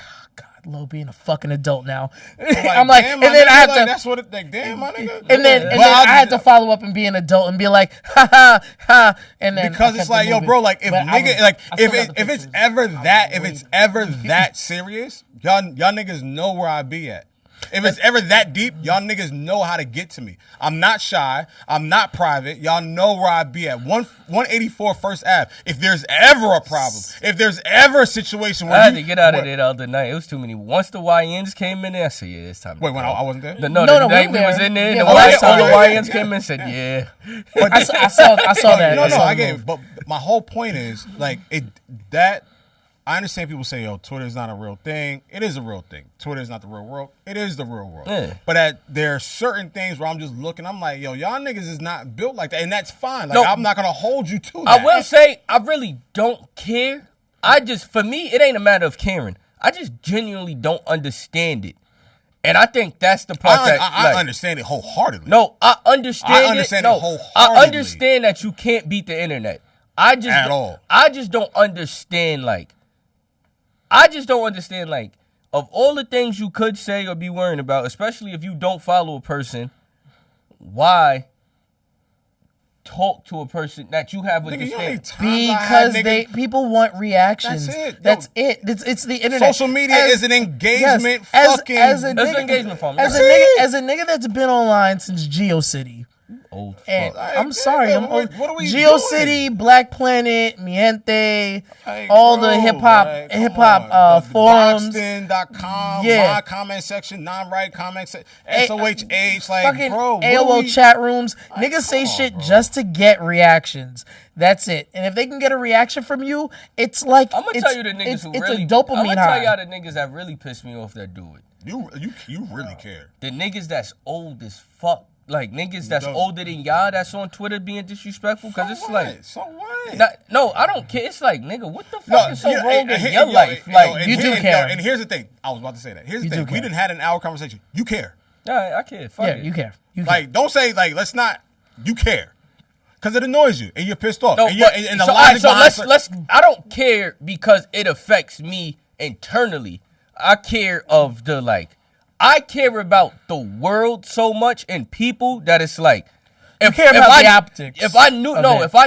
Low being a fucking adult now. I'm like, and then I had to. That's what it like. Damn, my nigga. And then I had to follow up and be an adult and be like, ha ha ha. And then because it's like, yo, bro, like if nigga, like if it's ever that serious, y'all niggas know where I be at. If it's ever that deep, y'all niggas know how to get to me. I'm not shy. I'm not private. Y'all know where I be at. 184 First Ave. If there's ever a problem, if there's ever a situation where I had to get out of there the other night. It was too many. Once the YNs came in there, I said, yeah, it's time. Wait, when I wasn't there? The night we was in there, yeah, all the YNs came in and said, yeah. But I saw that. No, I get it. But my whole point is, like, I understand people say, yo, Twitter is not a real thing. It is a real thing. Twitter is not the real world. It is the real world. Yeah. But there are certain things where I'm just looking, I'm like, yo, y'all niggas is not built like that. And that's fine. Like, I'm not going to hold you to that. I will say, I really don't care. For me, it ain't a matter of caring. I just genuinely don't understand it. And I think that's the part I understand it wholeheartedly. No, I understand it wholeheartedly. I understand that you can't beat the internet. I just don't understand, of all the things you could say or be worrying about, especially if you don't follow a person, why talk to a person that you have with because people want reactions. That's it. It's the internet. Social media is an engagement as a engagement form. As a nigga that's been online since GeoCity. Old and fuck. I'm sorry, I'm old. What are we GeoCity, Black Planet, Mi Gente, the hip hop forums. Boxton.com, my comment section, non-right comment section, SOHH, like, fucking bro. AOL chat rooms. Niggas say shit just to get reactions. That's it. And if they can get a reaction from you, it's like, I'm gonna tell you the niggas who really, it's a dopamine high. I'm gonna tell y'all the niggas that really piss me off that do it. You really care. The niggas that's old as fuck. Like, niggas that's older than y'all that's on Twitter being disrespectful. Because it's like... So what? No, I don't care. It's like, nigga, what the fuck is so wrong in your life? Like, you do care. And here's the thing. I was about to say that. Here's the thing. We done had an hour conversation. You care. Yeah, I care. Fuck it. You care. Like, don't say, like, let's not... You care. Because it annoys you. And you're pissed off. No, let's... I don't care because it affects me internally. I care of the, like... I care about the world so much and people that it's like, if the optics. If I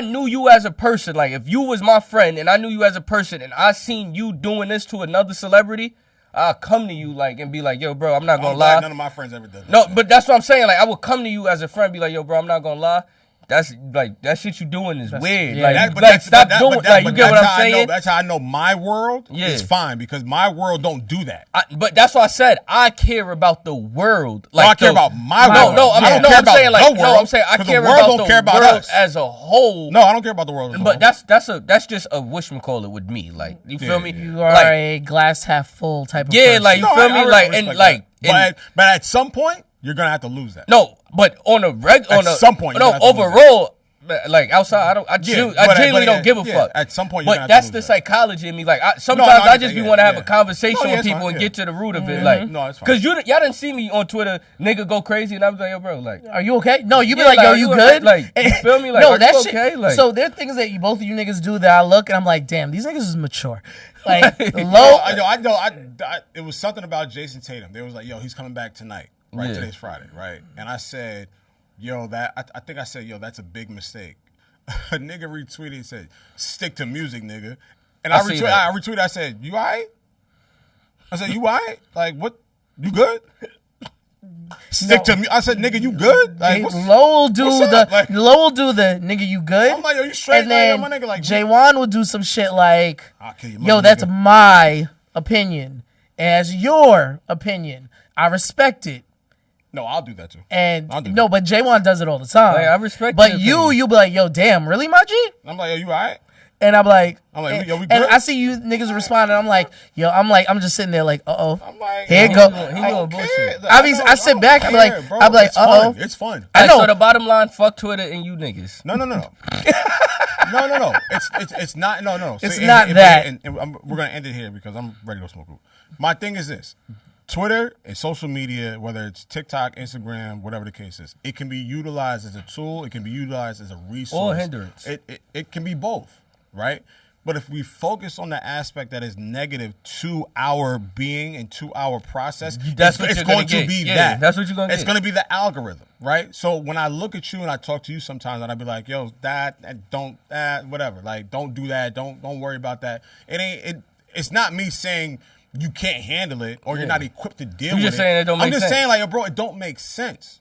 knew you as a person, like if you was my friend and I knew you as a person and I seen you doing this to another celebrity, I'll come to you like and be like, yo, bro, I'm not gonna lie. None of my friends ever did that. No, but that's what I'm saying. Like I would come to you as a friend, be like, yo, bro, I'm not gonna lie. That's like that shit you doing is weird. Yeah. Stop doing. Like you get what I'm saying? That's how I know my world is fine because my world don't do that. But that's what I said. I care about the world. Like I care about my world. I'm saying I care about the world as a whole. No, I don't care about the world as a whole. But that's just a whatchamacallit with me. Like you feel me? You are a glass half full type of person. Yeah, like you feel me? Like and like. But at some point you're gonna have to lose that. No, but on some point, overall, like outside, I genuinely don't give a fuck. At some point, but that's the psychology in me. Like sometimes I just want to have a conversation with people and get to the root of it. Like, because y'all didn't see me on Twitter, nigga, go crazy, and I was like, yo, bro, like, are you okay? No, you be like, yo, you good? Like, you feel me? Like, no, that shit. Okay? Like, so there are things that both of you niggas do that I look and I'm like, damn, these niggas is mature. Like, Low. I know. It was something about Jason Tatum. They was like, yo, he's coming back tonight. Right, today's Friday, right? And I said, yo, I think I said, yo, that's a big mistake. A nigga retweeted and said, stick to music, nigga. And I retweeted, I said, you all right? I said, you all right? Like, what? You good? stick to me. I said, nigga, you good? Like, Low will do what's the up? Like- Low will do the nigga, you good? I'm like, yo, you straight? And then like, yo, my nigga, like, Jaewon will do some shit like, I'll kill you, yo, that's nigga. my opinion. As your opinion, I respect it. No, I'll do that too. And I'll do no, but Jaewon does it all the time. Like, I respect But your you be like, yo, damn, really, my G? I'm like, yo, you all right? And I'm like, yo, we and good? I see you niggas responding. I'm like, I'm just sitting there like, I'm like, here yo, it go. He I doing don't bullshit. care. I sit don't back, I'm like, care, bro. I'm like, It's fun. It's fun. I know. So the bottom line, fuck Twitter and you niggas. No. No. It's not. No. It's not that. We're gonna end it here because I'm ready to smoke. My thing is this: Twitter and social media, whether it's TikTok, Instagram, whatever the case is, it can be utilized as a tool. It can be utilized as a resource. Or hindrance. It can be both, right? But if we focus on the aspect that is negative to our being and to our process, That's what it's you're going gonna to get. be Yeah, that. that's what you're gonna It's get. going to be the algorithm, right? So when I look at you and I talk to you sometimes, and I be like, "Yo, whatever. Like, don't do that. Don't worry about that." It's not me saying you can't handle it or you're not equipped to deal with it. You're just saying it don't make I'm just sense. saying, like, yo, bro, it don't make sense.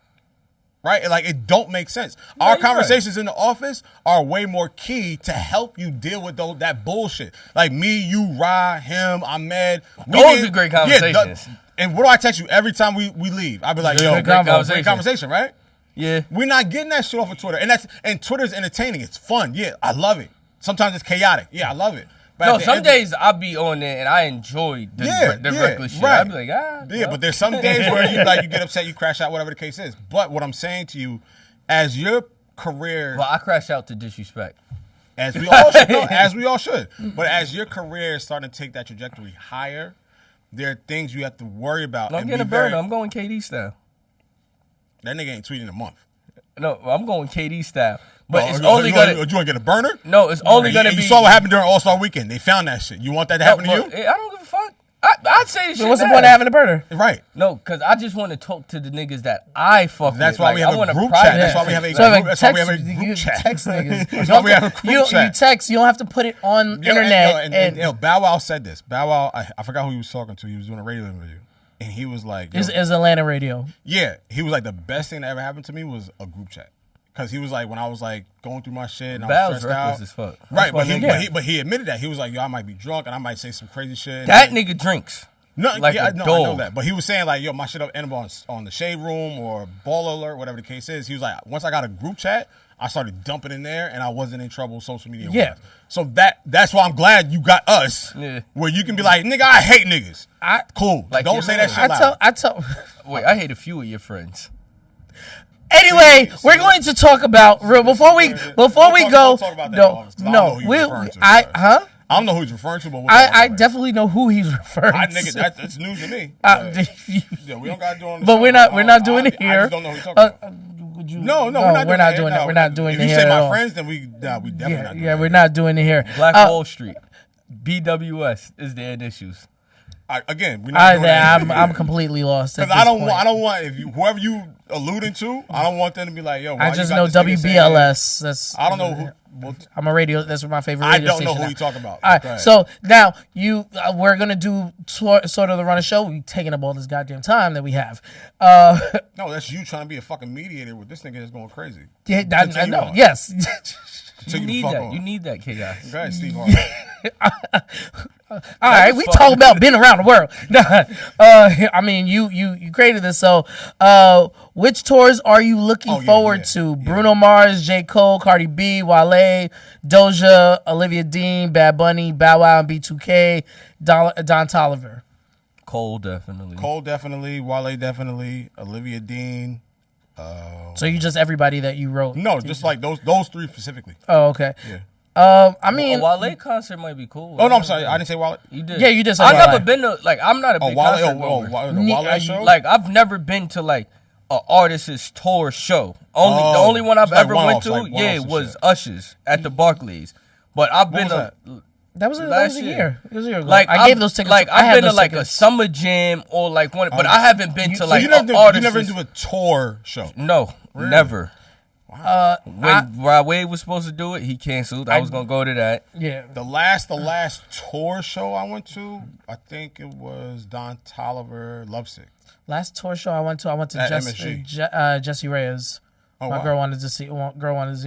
Right? Like, it don't make sense. Our you're conversations in the office are way more key to help you deal with that bullshit. Like me, you, Ra, him, Ahmed. Those are great conversations. And what do I text you every time we leave? I'll be like, yo, Great great conversation, right? Yeah. We're not getting that shit off of Twitter. And Twitter's entertaining. It's fun. Yeah, I love it. Sometimes it's chaotic. Yeah, I love it. But No, at the some end- days I'll be on there and I enjoy the reckless shit. right. I'll be like, Yeah, well. but there's some days where you get upset, you crash out, whatever the case is. But what I'm saying to you, as your career, Well, I crash out to disrespect. as we all should, as we all should, but as your career is starting to take that trajectory higher, there are things you have to worry about. I'm and getting a be very- burner. I'm going KD style. That nigga ain't tweeting in a month. No, I'm going KD style. But it's you only want gonna. to get a burner? No, it's only gonna You be. saw what happened during All-Star Weekend. They found that shit. You want that to happen to you? I don't give a fuck. I'd say shit. What's the now. point of having a burner? Right. No, because I just want to talk to the niggas that I fuck That's with. why we have I a want group private chat. That's why we have a So group. That's why we have a you group chat. text niggas. That's why we have a group You chat. text. You don't have to put it on internet. And Bow Wow said this. Bow Wow, I forgot who he was talking to. He was doing a radio interview, and he was like, yo, It's Atlanta radio. yeah, he was like, the best thing that ever happened to me was a group chat. Because he was like, when I was like going through my shit and I Bow's was stressed out. reckless as fuck. Right, That's why but he admitted that. He was like, yo, I might be drunk and I might say some crazy shit. That nigga drinks. No, like yeah, a no, I dog. know that. But he was saying like, yo, my shit up ended on the Shade Room or Ball Alert, whatever the case is. He was like, once I got a group chat, I started dumping in there and I wasn't in trouble social media. Yeah. So that's why I'm glad you got us. Yeah. Where you can be like, nigga, I hate niggas. Cool. Like Don't your say man. that shit loud. I tell. Wait, I hate a few of your friends. Anyway, we're going to talk about before we go. Don't talk about that, No, August, 'cause I don't know who you're referring to, sorry. I don't know who he's referring to, but we'll talk I about it. definitely know who he's referring Nigga, to. that's news to me. Yeah, we don't got to do it on the But show. we're not doing it I here. just don't know who you're talking about. No, we're not doing it. We're not doing it If you here say at my all. friends, then we definitely not doing Yeah, it. we're not doing it here. Black Wall Street. BWS is their issues. Again, we're not doing that. I'm completely lost. Because I don't want whoever you alluding to, I don't want them to be like, yo, why I you just got know this nigga saying- WBLS. That's I don't know who. Well, I'm a radio. That's my favorite I radio don't station know who now. you talking about. All Go right, ahead. so now we're gonna do sort of the run of show. We taking up all this goddamn time that we have. No, that's you trying to be a fucking mediator with this nigga that's going crazy. Yeah, I Continue know. on. Yes. Continue You need to fuck that. on. You need that chaos. Go ahead, Steve Harvey. All right, we talking about being around the world. I mean, you created this. So, which tours are you looking forward to? Bruno Mars, J. Cole, Cardi B, Wale, Doja, Olivia Dean, Bad Bunny, Bow Wow, and B2K, Don Toliver. Cole definitely. Wale definitely, Olivia Dean. So you just everybody that you wrote? No, just like those three specifically. Oh, okay. Yeah. I mean, a Wale concert might be cool. Oh no, I'm sorry, I didn't say Wale. You did. Yeah, you did say I've Wale. never been to I'm not a big concert goer. The Wale show. Like I've never been to like an artist's tour show. The only one I've it's like ever went one-offs, to, like one-offs and was shit. Usher's at the Barclays. But I've When been was to that was a last year. It was a year ago. like I gave those tickets. Like I had I've been those to like tickets. a summer jam or like one, but I haven't been to So like you an never artist. been to a tour show. No, never. When Rod Wave was supposed to do it, he canceled. I was gonna go to that. Yeah. The last tour show I went to, I think it was Don Toliver, Lovesick. Last tour show I went to At Jesse Reyes. Oh, My wow. girl wanted to see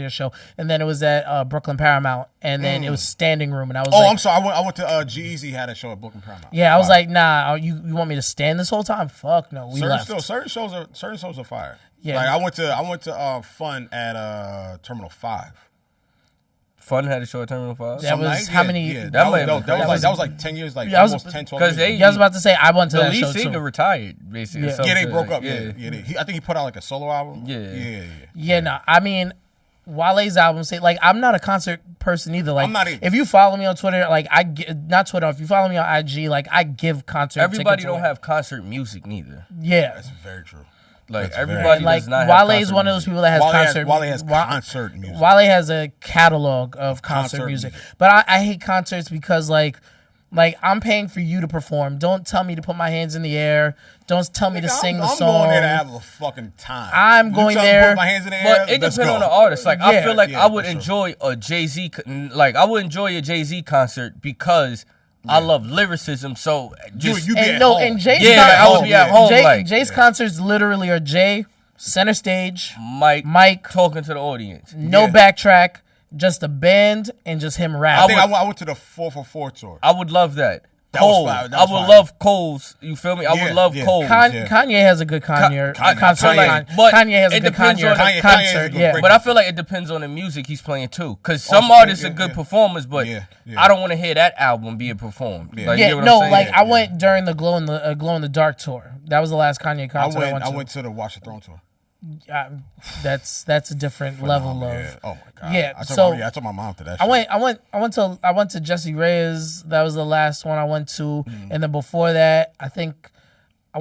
a show, and then it was at Brooklyn Paramount, and then it was standing room, and I was I'm sorry. I went to G-Eazy had a show at Brooklyn Paramount. yeah, I was like, nah, you want me to stand this whole time? Fuck no, we left. Certain shows are fire. Yeah. Like I went to Fun at Terminal 5. Fun had a show at Terminal 5. That was how many? Yeah, that that was like 10 years, like Yeah, I was- almost 10, 12 'cause years. Yeah, I was about to say I went to The that lead show singer too. retired, basically. Yeah. or Yeah, they something. broke up. Yeah. I think he put out like a solo album. Yeah. Yeah, no, I mean, Wale's album. Say like I'm not a concert person either. Like I'm not either. if you follow me on Twitter, like not Twitter. If you follow me on IG, like I give concert. Everybody tickets don't away. have concert music neither. Yeah. That's very true. Like That's very everybody Like does not Wale have is one of those concert people that has concert. Wale has Wa- concert music. Wale has a catalog of concert music, but I hate concerts because like I'm paying for you to perform. Don't tell me to put my hands in the air. Don't tell me to sing the song. I'm going there to have a fucking time. I'm You going tell me to there- put my hands in the air. But it let's depends go. on the artist. Like I Yeah. feel like Yeah, I would for sure. enjoy a Jay-Z, like I would enjoy a Jay-Z concert because I love lyricism. So just You be And at no, home. and Jay's Yeah, like, I would be at home, like- Jay's concerts literally are Jay center stage, Mike talking to the audience. no Yeah. backtrack, just a band and just him I rap. think I went to the 444 tour. I would love that. That was Cole. fire. That I was would fire. love Cole's. You feel me? I Yeah, would love yeah. Cole's. Yeah. Kanye has a good Kanye Kanye- concert. Kanye- but Kanye has a it good depends Kanye on- Kanye has a concert. good Yeah, break. But I feel like it depends on the music he's playing too. Because some yeah, artists yeah, are good yeah. performers, but Yeah, yeah. I don't want to hear that album being performed. Yeah. Like, you yeah, get what no, I'm saying? like Yeah, I went during the Glow in the Dark tour. That was the last Kanye concert I went I to. went to the Watch the Throne tour. That's a different level of. Yeah. Oh my god. Yeah, I took my mom to that. I went to Jesse Reyes. That was the last one I went to, and then before that, I think I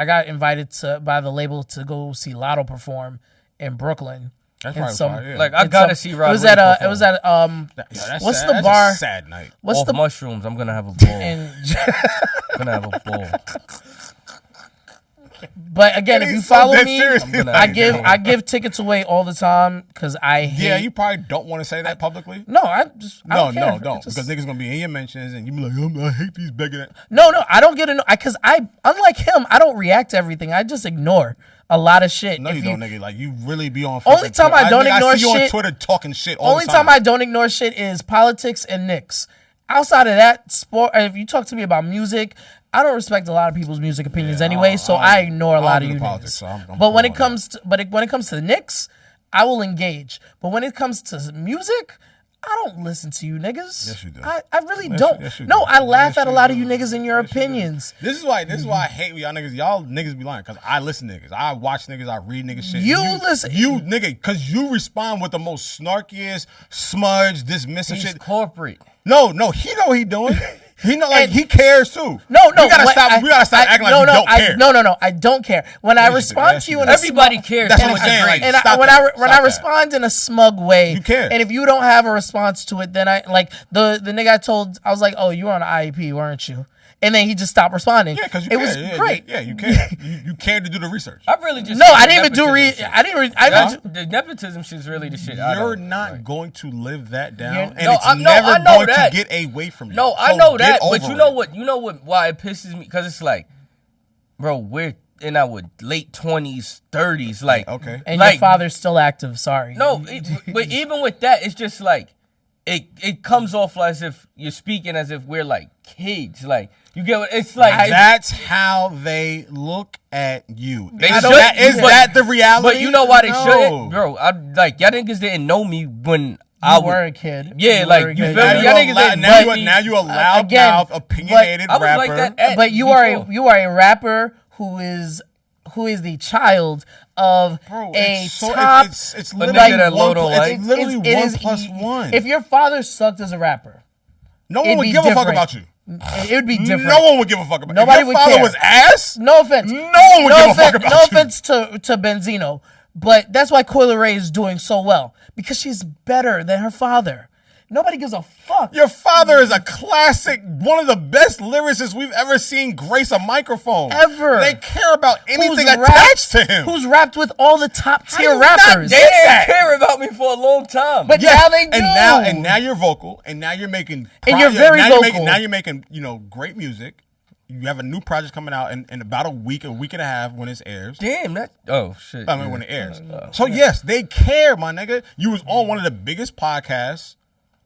got invited by the label to go see Lotto perform in Brooklyn. That's in probably some- fire, yeah. Like I in gotta some- see Rod. It was Wave at perform. it was at That's what's sad. the That's bar? A sad night. What's Off the mushrooms. I'm gonna have a ball. and I'm gonna have a ball. But again, if you He's so follow dead me, serious. I give tickets away all the time because I hate. Yeah, you probably don't want to say that publicly. No, I don't care. Don't. Just- Because niggas gonna be in your mentions and you be like, I hate these begging. No, I don't get because unlike him, I don't react to everything. I just ignore a lot of shit. No, If you don't, nigga. Like you really be on. Only fucking time Twitter. I don't nigga, ignore I see you on shit- Twitter talking shit. All Only the time time I don't ignore shit is politics and Knicks. Outside of that, sport. If you talk to me about music, I don't respect a lot of people's music opinions anyway, so I ignore a lot of you politics, niggas. so I'm But when cool it on comes to when it comes to the Knicks, I will engage. But when it comes to music, I don't listen to you niggas. Yes, you do. I really don't. yes, you No, do. I laugh Yes, at a you lot of do. you niggas in your Yes, you do. opinions. This is why I hate y'all niggas. Y'all niggas be lying because I listen to niggas. I watch niggas. I read niggas shit. You listen- You nigga, because you respond with the most snarkiest, smudge, dismissive He's shit. corporate. No, he know what he doing. He know like And- he cares too. No. We gotta stop. We gotta stop acting like we don't care. No, I don't care. When I Yes, you do. respond Yes, to you you in do. a Everybody smug- cares. That's to what a I'm saying, degree. like, And Stop when that. I Stop that. respond in a smug way, You care. And if you don't have a response to it, then I like the nigga I was like, oh, you were on the IEP, weren't you? And then he just stopped responding. Yeah, because you it care. was Yeah, great. Yeah, you care. You care to do the research. I really just No, think I the didn't even do nepotism shit. I didn't. The nepotism shit's really the shit. I You're don't not like. going to live that down, You're- and No, it's I know never going that. to get away from you. No, I So know get that, but over you know it. what? You know what? Why it pisses me? Because it's like, bro, we're in our late 20s, 30s, like, Okay. And like, your father's still active. Sorry. No, but even with that, it's just like it comes off as if you're speaking as if we're like kids. Like you get what it's like. That's how they look at you. They Is should- that the reality? But you know why they No. shouldn't, bro? I like y'all niggas didn't know me when I You were was. a kid. Yeah, were like, a you kid. feel Now me? you Y'all a niggas loud- ain't now you ready. now you a Again, loudmouth, opinionated I was rapper. like that. But you are a rapper who is the child of Bro, a it's so, top. it's A literally nigga that one low don't plus- like. It's literally it one is- plus one. If your father sucked as a rapper, No one it'd would be give a fuck different. about you. it would be different. No one would give a fuck about. Nobody if would your father care. was ass. No offense. No one would give a fuck about no you. offense to Benzino, but that's why Coyle Ray is doing so well because she's better than her father. Nobody gives a fuck. Your father is a classic, one of the best lyricists we've ever seen grace a microphone. Ever. They care about anything Who's attached to him. Who's rapped with all the top How tier you not rappers. They didn't care about me for a long time. But now they do. And now you're vocal, and now you're making. And you're very vocal. Now you're making, great music. You have a new project coming out in about a week and a half when it airs. Damn, that. Oh shit. I mean, when it airs. So yes, they care, my nigga. You was on one of the biggest podcasts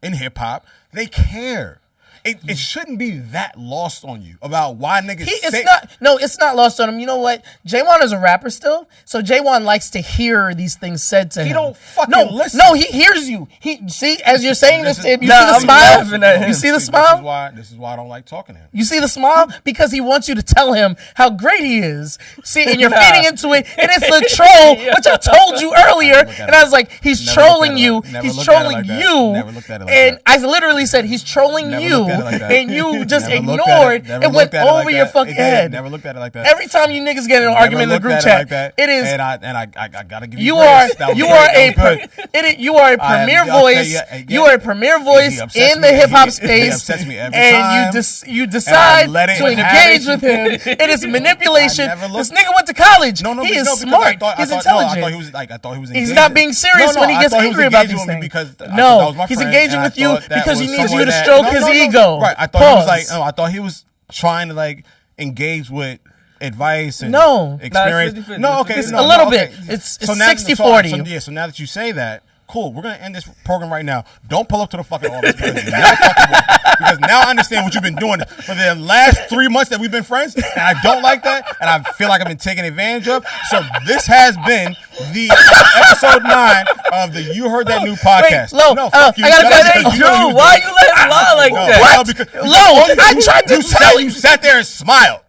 in hip hop. They care. It shouldn't be that lost on you about why niggas it's not lost on him. You know what? Jaewon is a rapper still, so Jaewon likes to hear these things said to him. He don't fucking listen. No, he hears you. He see as you're saying this to him, you see the I'm laughing at smile? him. You see the smile? This is why I don't like talking to him. You see the smile? Because he wants you to tell him how great he is. See, and you're feeding into it, and it's the troll, which I told you earlier, and I was like, he's trolling you. He's trolling you. Never looked at it like and that. I literally said, he's trolling Never you, looked at it like that. and you just Never looked ignored at it. and went over your fucking head. Never looked at it like that. Every time you niggas get in an Never argument in the looked group at chat, like that. it is. And I gotta give You you are grace. That was you good. are That was good. you are a premier I'll tell voice. you, You are a premier voice He upsets in the me. hip hop He space, upsets me every and time. you decide let it to have engage it. with him. It is manipulation. I never This looked- nigga went to college. No, he is because smart. He's intelligent. I thought he was. He's engaging. not being serious No, when he I gets thought he was angry about engaging these with me things. because I thought that No, was my he's friend, engaging and I with you thought that because he was needs you someone to that- stroke his ego. Right. I thought he was like. I thought he was trying to engage with advice and experience. Nah, okay, It's a little bit. It's 60-40. So now that you say that, cool. We're gonna end this program right now. Don't pull up to the fucking office because now I understand what you've been doing for the last 3 months that we've been friends, and I don't like that, and I feel like I've been taken advantage of. So this has been the episode 9 of the You Heard That New podcast. Low, no, fuck you. I gotta That's go because there. you know Yo, you why did. you let him lie like that? Well, because I tried to tell you sat there and smiled.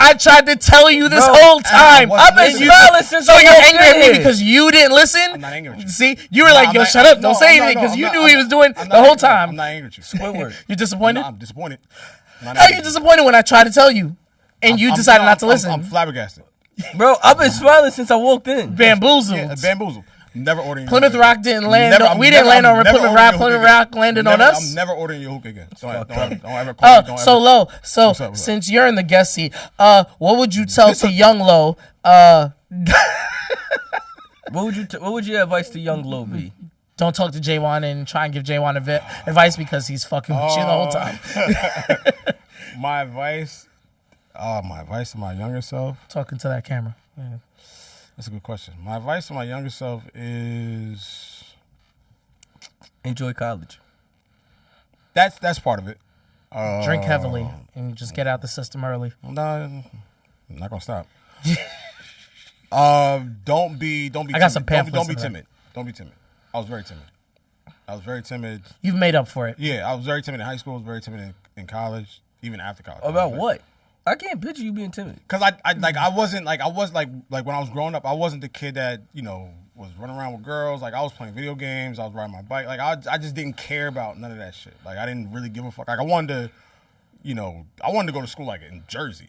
I tried to tell you this whole time. I've been smiling since So I you're walked angry at in me here. because you didn't listen? I'm not angry with you. See, you were like, yo, shut up, don't say anything, because you knew he was doing the whole time. I'm not angry with you. Squidward. You're disappointed? I'm disappointed. How are you disappointed when I tried to tell you and you decided not to listen? I'm flabbergasted. Bro, I've been smiling since I walked in. Bamboozled. Yeah, bamboozled. Never ordering your Plymouth hookah Rock didn't land. Never- We didn't land on never Plymouth ordering Rock. your Plymouth hookah Rock again. landed Never- on us. I'm never ordering your hookah again. Don't ever call me. Don't So ever. Low, What's up? since you're in the guest seat, what would you tell to young Low? What would your advice to young Low be? Don't talk to Jaewon and try and give Jaewon advice because he's fucking with you the whole time. My advice to my younger self. Talking to that camera. Yeah. That's a good question. My advice to my younger self is Enjoy college. that's part of it. Drink heavily and just get out the system early. No, I'm not gonna stop. Don't be. I got some pamphlets Don't be of that. timid. Don't be timid. I was very timid. You've made up for it. Yeah, I was very timid in high school. I was very timid in college, even after college. About what? I can't picture you being timid. Because I wasn't like when I was growing up, I wasn't the kid that was running around with girls. Like I was playing video games, I was riding my bike. Like I just didn't care about none of that shit. Like I didn't really give a fuck. Like I wanted to go to school like in Jersey.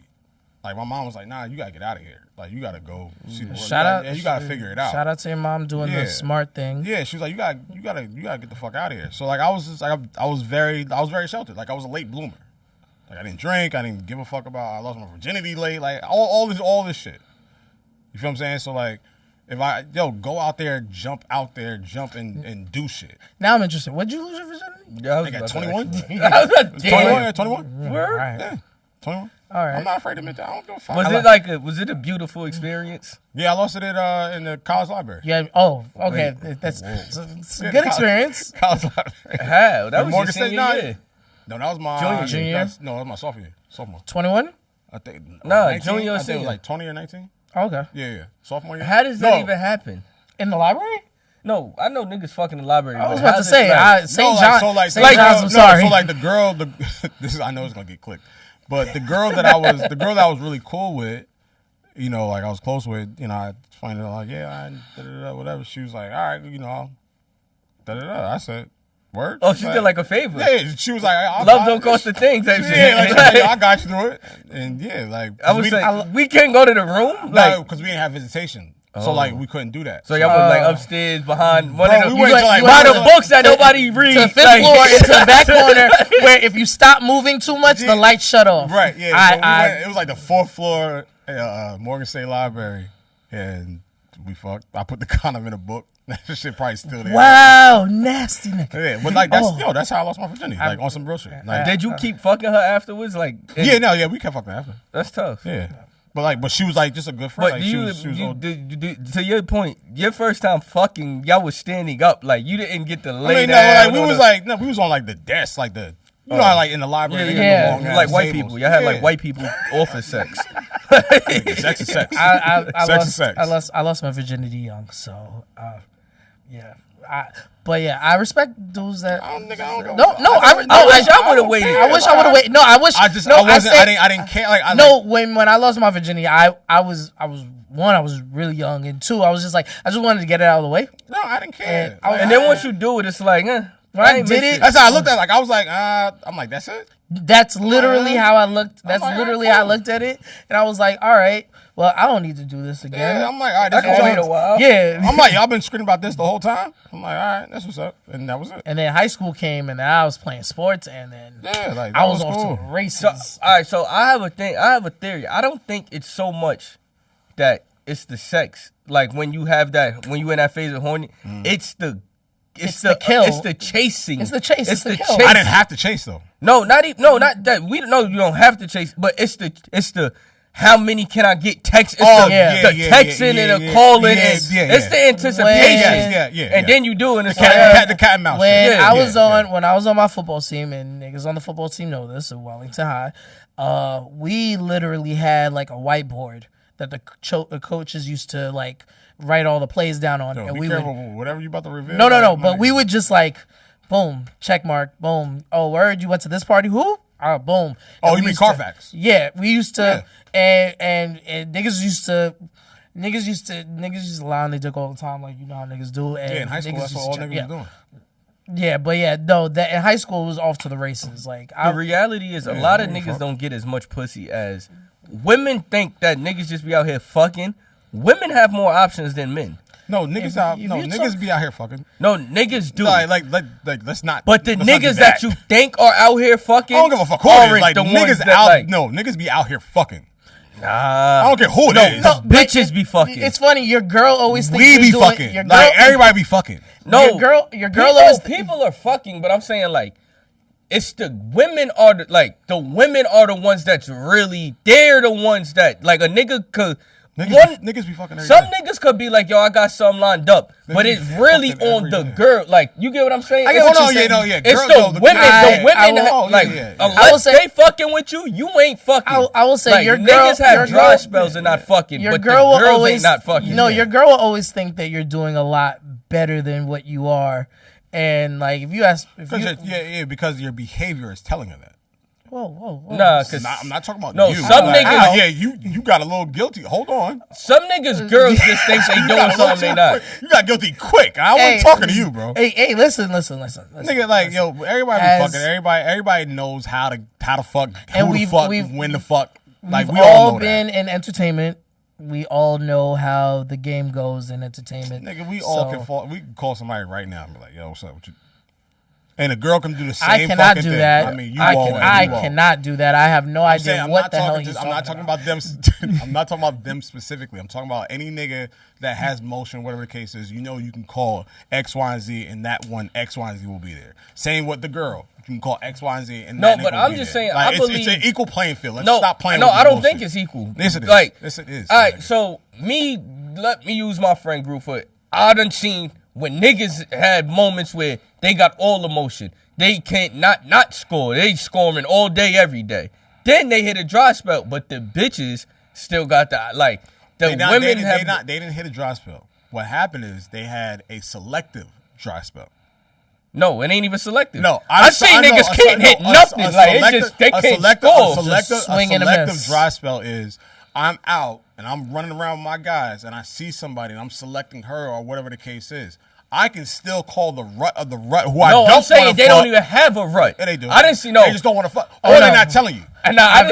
Like my mom was like, nah, you gotta get out of here. Like you gotta go see the world. You gotta figure it out. Shout out to your mom doing the smart thing. Yeah, she was like, you gotta get the fuck out of here. So like I was just like I was very sheltered. Like I was a late bloomer. Like I didn't drink. I didn't give a fuck about. I lost my virginity late. Like all this shit. You feel what I'm saying? So like, if go out there, jump and do shit. Now I'm interested. What'd you lose your virginity? Yeah, I was Like at about to 21. ask you. 21. 21. All right. Yeah, 21. All right. I'm not afraid to admit that. I don't give a fuck. Was it a beautiful experience? Yeah, I lost it in the college library. Yeah. Oh, okay. That's it's a good experience. College library. How? That was your Morgan State, senior nah. year. No, that was my Junior? No, that was my sophomore. 21. I think. Nah, 19? junior or I think it senior? was like 20 or 19. Okay. Yeah. Sophomore year. How does that even happen? In the library? No, I know niggas fucking in the library. I was but about to how's it say, like- St. No, John. so like, St. John's. I'm sorry. So like the girl, I know it's gonna get clicked, but the girl that I was really cool with, like I was close with, I find out like, yeah, whatever. She was like, all right, I said, word. Oh, she did like a favor. Yeah, she was like, Love don't cost a thing type shit. Yeah, like, I got you through it, and yeah, like I was like, we can't go to the room. no, because we didn't have visitation. So like we couldn't do that. So y'all was like upstairs behind one of the we went to, like, behind we the went to, books that nobody reads. To the fifth floor into the back corner where if you stop moving too much, the lights shut off. Right, yeah. It was like the 4th floor Morgan State Library. And we fucked. I put the condom in a book. That shit probably still there. Wow, nasty nigga. Yeah, but like that's how I lost my virginity. Like on some real shit. Like, Did you keep fucking her afterwards? Like we kept fucking after. That's tough. Yeah. But she was like just a good friend. But like, she was to your point, your first time fucking, y'all was standing up. Like you didn't get to lay down. We was on like the desk, like the you know how like in the library. Yeah. Like white people. Y'all had like white people office sex. Sex is sex. I lost my virginity young, so yeah. I respect those that. I don't No, I wish I would have waited. I wish I would have waited. No, I wish. I didn't care. Like when I lost my virginity, I was one, I was really young, and two, I was just like, I just wanted to get it out of the way. No, I didn't care. And then once you do it, it's like, when I did it. That's how I looked at it. Like I was like, I'm like, that's it. That's literally how I looked. That's literally how I looked at it, and I was like, all right, well, I don't need to do this again. Yeah, I'm like, all right, I can wait a while. Yeah, I'm like, y'all been screaming about this the whole time. I'm like, all right, that's what's up, and that was it. And then high school came, and then I was playing sports, and then I was off to the races. So, all right, so I have a theory. I don't think it's so much that it's the sex. Like when you have that, when you in that phase of horny, it's the kill. It's the chasing. It's the chase. It's the kill. I didn't have to chase though. No, not that. We know you don't have to chase, but it's the how many can I get text? It's the texting and the calling. It's the anticipation. And then you do, and it's the cat and mouse. When I was on my football team, and niggas on the football team know this, in Wellington High, we literally had like a whiteboard that the coaches used to like write all the plays down on. And be careful, whatever you about to reveal. No. But we would just like, boom, check mark, boom. Oh, word, you went to this party? Who? Boom. Oh, you mean Carfax? Yeah, we used to, and niggas used to lie on their dick all the time, like you know how niggas do. And in high school, that's what all niggas were doing. Yeah, but that in high school it was off to the races. Like the reality is, a lot of niggas don't get as much pussy as women think that niggas just be out here fucking. Women have more options than men. No, niggas be out here fucking. No, niggas do. Like let's not. But the niggas that you think are out here fucking, I don't give a fuck who it is. Like niggas out, niggas be out here fucking. Nah, I don't care who it is. No, bitches be fucking. It's funny. Your girl always thinks we be fucking. Your girl, like everybody be fucking. No, your girl always. People are fucking, but I'm saying like, it's the women are the women are the ones that's really. They're the ones that like a nigga could. Niggas be fucking every some day. niggas could be like, yo, I got something lined up. But it's really on the girl. Like, you get what I'm saying? I get what you're saying. It's the women. I will say, they fucking with you, you ain't fucking. I will say, like, your girl. Niggas have dry spells and not fucking. Your but girl the girls will always ain't not fucking. your girl will always think that you're doing a lot better than what you are. And like, if you ask, because your behavior is telling her that. Whoa. Nah, because I'm not talking about you. Some niggas. You got a little guilty. Hold on. Some niggas, girls just think they doing something they not. You got guilty quick. I wasn't talking to you, bro. Hey, listen. Nigga, like, yo, everybody be fucking. Everybody knows how to fuck, who to fuck, when to fuck. Like, we all know been that. in entertainment. We all know how the game goes in entertainment. Nigga, we can call somebody right now and be like, yo, what's up with you? And a girl can do the same fucking thing. I cannot do that. I have no idea what the hell he's talking about. I'm not talking about them. I'm not talking about them specifically. I'm talking about any nigga that has motion, whatever the case is. You know, you can call X, Y, and Z, and that one X, Y, and Z will be there. Same with the girl. You can call X, Y, and Z, and that but I'm just saying, like, I believe it's an equal playing field. Let's stop playing. No, with I don't bullshit. think it's equal. Yes, it is. Like, yes, it is. All right, so let me use my friend group for it. I done seen when niggas had moments where they got all emotion. They can't not score. They scoring all day, every day. Then they hit a dry spell, but the bitches still got the women they didn't hit a dry spell. What happened is they had a selective dry spell. No, it ain't even selective. No, I seen niggas can't hit nothing. They can't score. A selective dry spell is I'm out and I'm running around with my guys and I see somebody and I'm selecting her or whatever the case is. I can still call the rut who I don't want to fuck. No, I'm saying they don't even have a rut. Yeah, they do. I didn't see They just don't want to fuck. Or they're not telling you. I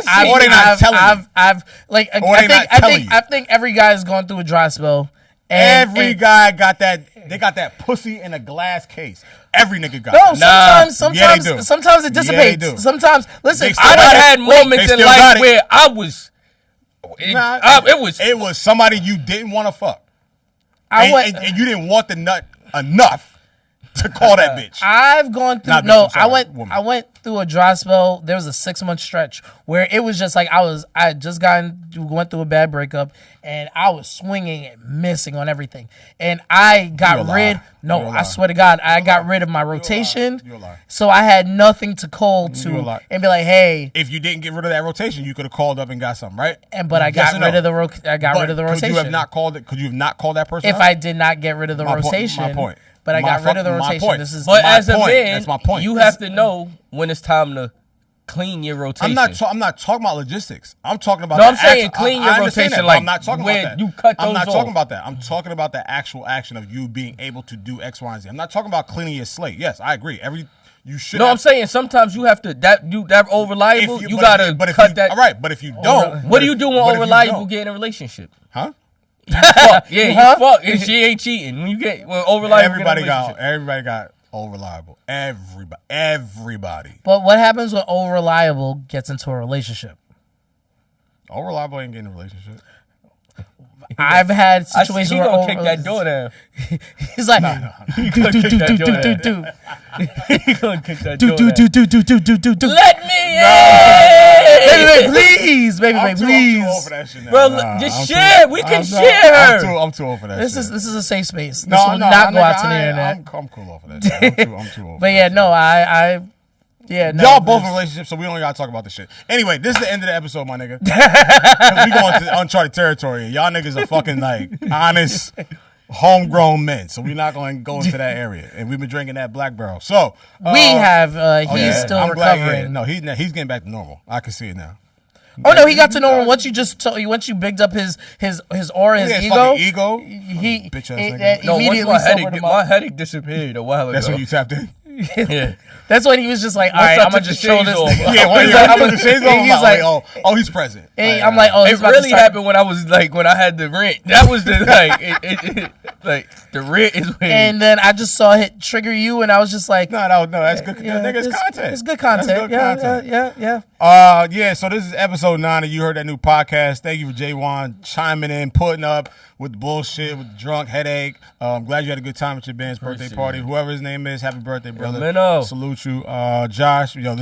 think every guy has gone through a dry spell, Every guy got that. They got that pussy in a glass case. Every nigga got. No, that. sometimes it dissipates. do. Sometimes, listen, They I still done got it. had moments They in still life got it. where I was. It was somebody you didn't want to fuck. And you didn't want the nut enough to call that bitch. I've gone through. Not bitch, No, I'm sorry, woman. I went through a dry spell. There was a 6-month stretch where it was just like I had just went through a bad breakup, and I was swinging and missing on everything, and I got rid. No, I swear to God, I got rid of my rotation. You're a liar. So I had nothing to call to and be like, hey. If you didn't get rid of that rotation, you could have called up and got something, right? But I got rid of the rotation. Could you have not called it? Could you have not called that person? If I did not get rid of the rotation, my point. But I got rid of the rotation. But as a man, that's my point. You have to know when it's time to clean your rotation. I'm not talking about logistics. I'm talking about. No, I'm saying clean your rotation. Like I'm not talking where about that. you cut those I'm not off. talking about that. I'm talking about the actual action of you being able to do X, Y, and Z. I'm not talking about cleaning your slate. Yes, I agree. You should. No, I'm saying sometimes you have to that over reliable. You gotta cut that. All right, but if you don't, what do you do when over reliable get in a relationship? Huh? You fuck. Yeah, you fuck. And she ain't cheating. When over reliable. Everybody got over reliable. Everybody. But what happens when over reliable gets into a relationship? Over reliable ain't getting in a relationship. I've had situations where gonna kick that door down. He's like, He gonna kick that door down. Let me in, baby, please. bro. Just share. We can share her. I'm too old for that. This is a safe space. This No, will not go out to the I'm internet. cool off of that. Shit. I'm too old. But yeah, no, yeah, no. Y'all both in relationships, so we don't gotta talk about this shit. Anyway, this is the end of the episode, my nigga. 'Cause we going to uncharted territory. Y'all niggas are fucking like honest, homegrown men. So we're not going to go into that area. And we've been drinking that Black Barrel. So we have. He's still I'm glad, recovering. no, he's getting back to normal. I can see it now. Oh no, he got to normal once you bigged up his aura, his ego. Fucking ego. He Bitch ass nigga. No, once immediately sobered him up. my headache disappeared a while ago. That's when you tapped in. Yeah. That's when he was just like, all Once right, I I'm gonna took just the show shades this. off. Yeah, when I put the shades on, He's I'm like, like, oh, he's present. I'm like, oh, It he's about to really start. happened when I was like when I had the rent. That was the like the rent is when. And then I just saw it trigger you, and I was just like, No, that's good. Nigga, it's content. It's good content. That's good content. Yeah. Yeah, so this is episode 9 of You Heard That New Podcast. Thank you for Jae'won chiming in, putting up with the bullshit, with the drunk headache. I'm glad you had a good time at your band's birthday party. Whoever his name is, happy birthday, brother. Minnow. Salute you. Josh, we got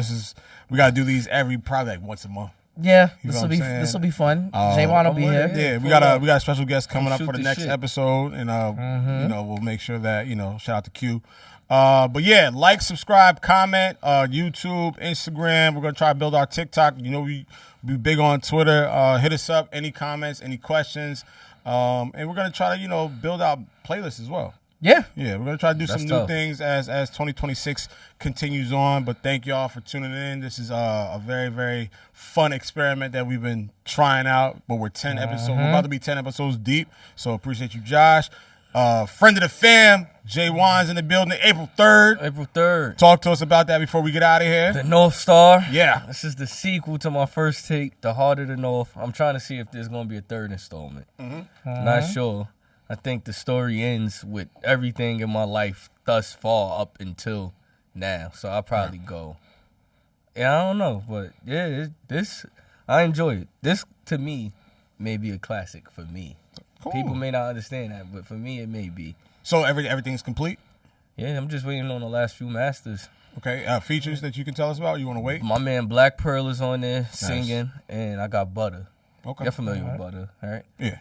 to do these probably like once a month. Yeah, You know this what will I'm be saying? this will be fun. Jaewon will be here. Yeah, we got a special guest coming up Shoot for the the next shit. episode, and we'll make sure that shout out to Q. But yeah, like, subscribe, comment, YouTube, Instagram. We're gonna try to build our TikTok. We be big on Twitter. Hit us up. Any comments? Any questions? And we're gonna try to build our playlist as well. Yeah. Yeah, we're gonna try to do some new tough. things as 2026 continues on. But thank y'all for tuning in. This is a very, very fun experiment that we've been trying out. But we're 10 episodes. We're about to be 10 episodes deep. So appreciate you, Josh. Friend of the fam, Jaewon's in the building. April 3rd. April 3rd. Talk to us about that before we get out of here. The North Star. Yeah. This is the sequel to my first take, The Heart of the North. I'm trying to see if there's going to be a third installment. Not sure. I think the story ends with everything in my life thus far up until now. So I'll probably go. Yeah, I don't know. But yeah, I enjoy it. This, to me, may be a classic for me. Cool. People may not understand that, but for me, it may be. So everything's complete? Yeah, I'm just waiting on the last few masters. Okay. Features that you can tell us about? You want to wait? My man Black Pearl is on there singing, and I got Butter. Okay. You're familiar with Butter, all right? Yeah.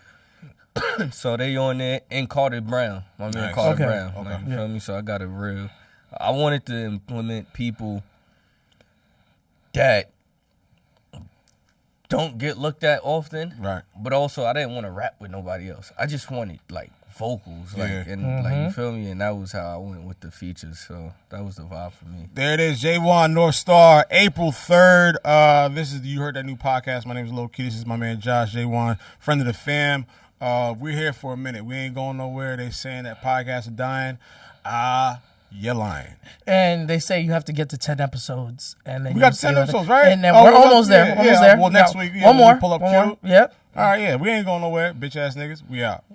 So they on there, and Carter Brown. My man Nice. Carter Okay. Brown. Like, you feel me? So I got it real. I wanted to implement people that don't get looked at often. Right. But also I didn't want to rap with nobody else. I just wanted like vocals. Like Yeah. and like you feel me? And that was how I went with the features. So that was the vibe for me. There it is, Jaewon, North Star, April 3rd. This is You Heard That New Podcast. My name is LowKey. This is my man Josh, Jaewon, friend of the fam. We're here for a minute. We ain't going nowhere. They saying that podcasts are dying. You're lying. And they say you have to get to 10 episodes. And then We got 10 episodes, right? And then Oh, we're we're almost up- there. yeah, Almost yeah. there. Well, next week, one more. we pull up one Q. more. Yep. All right, yeah, we ain't going nowhere, bitch ass niggas. We out.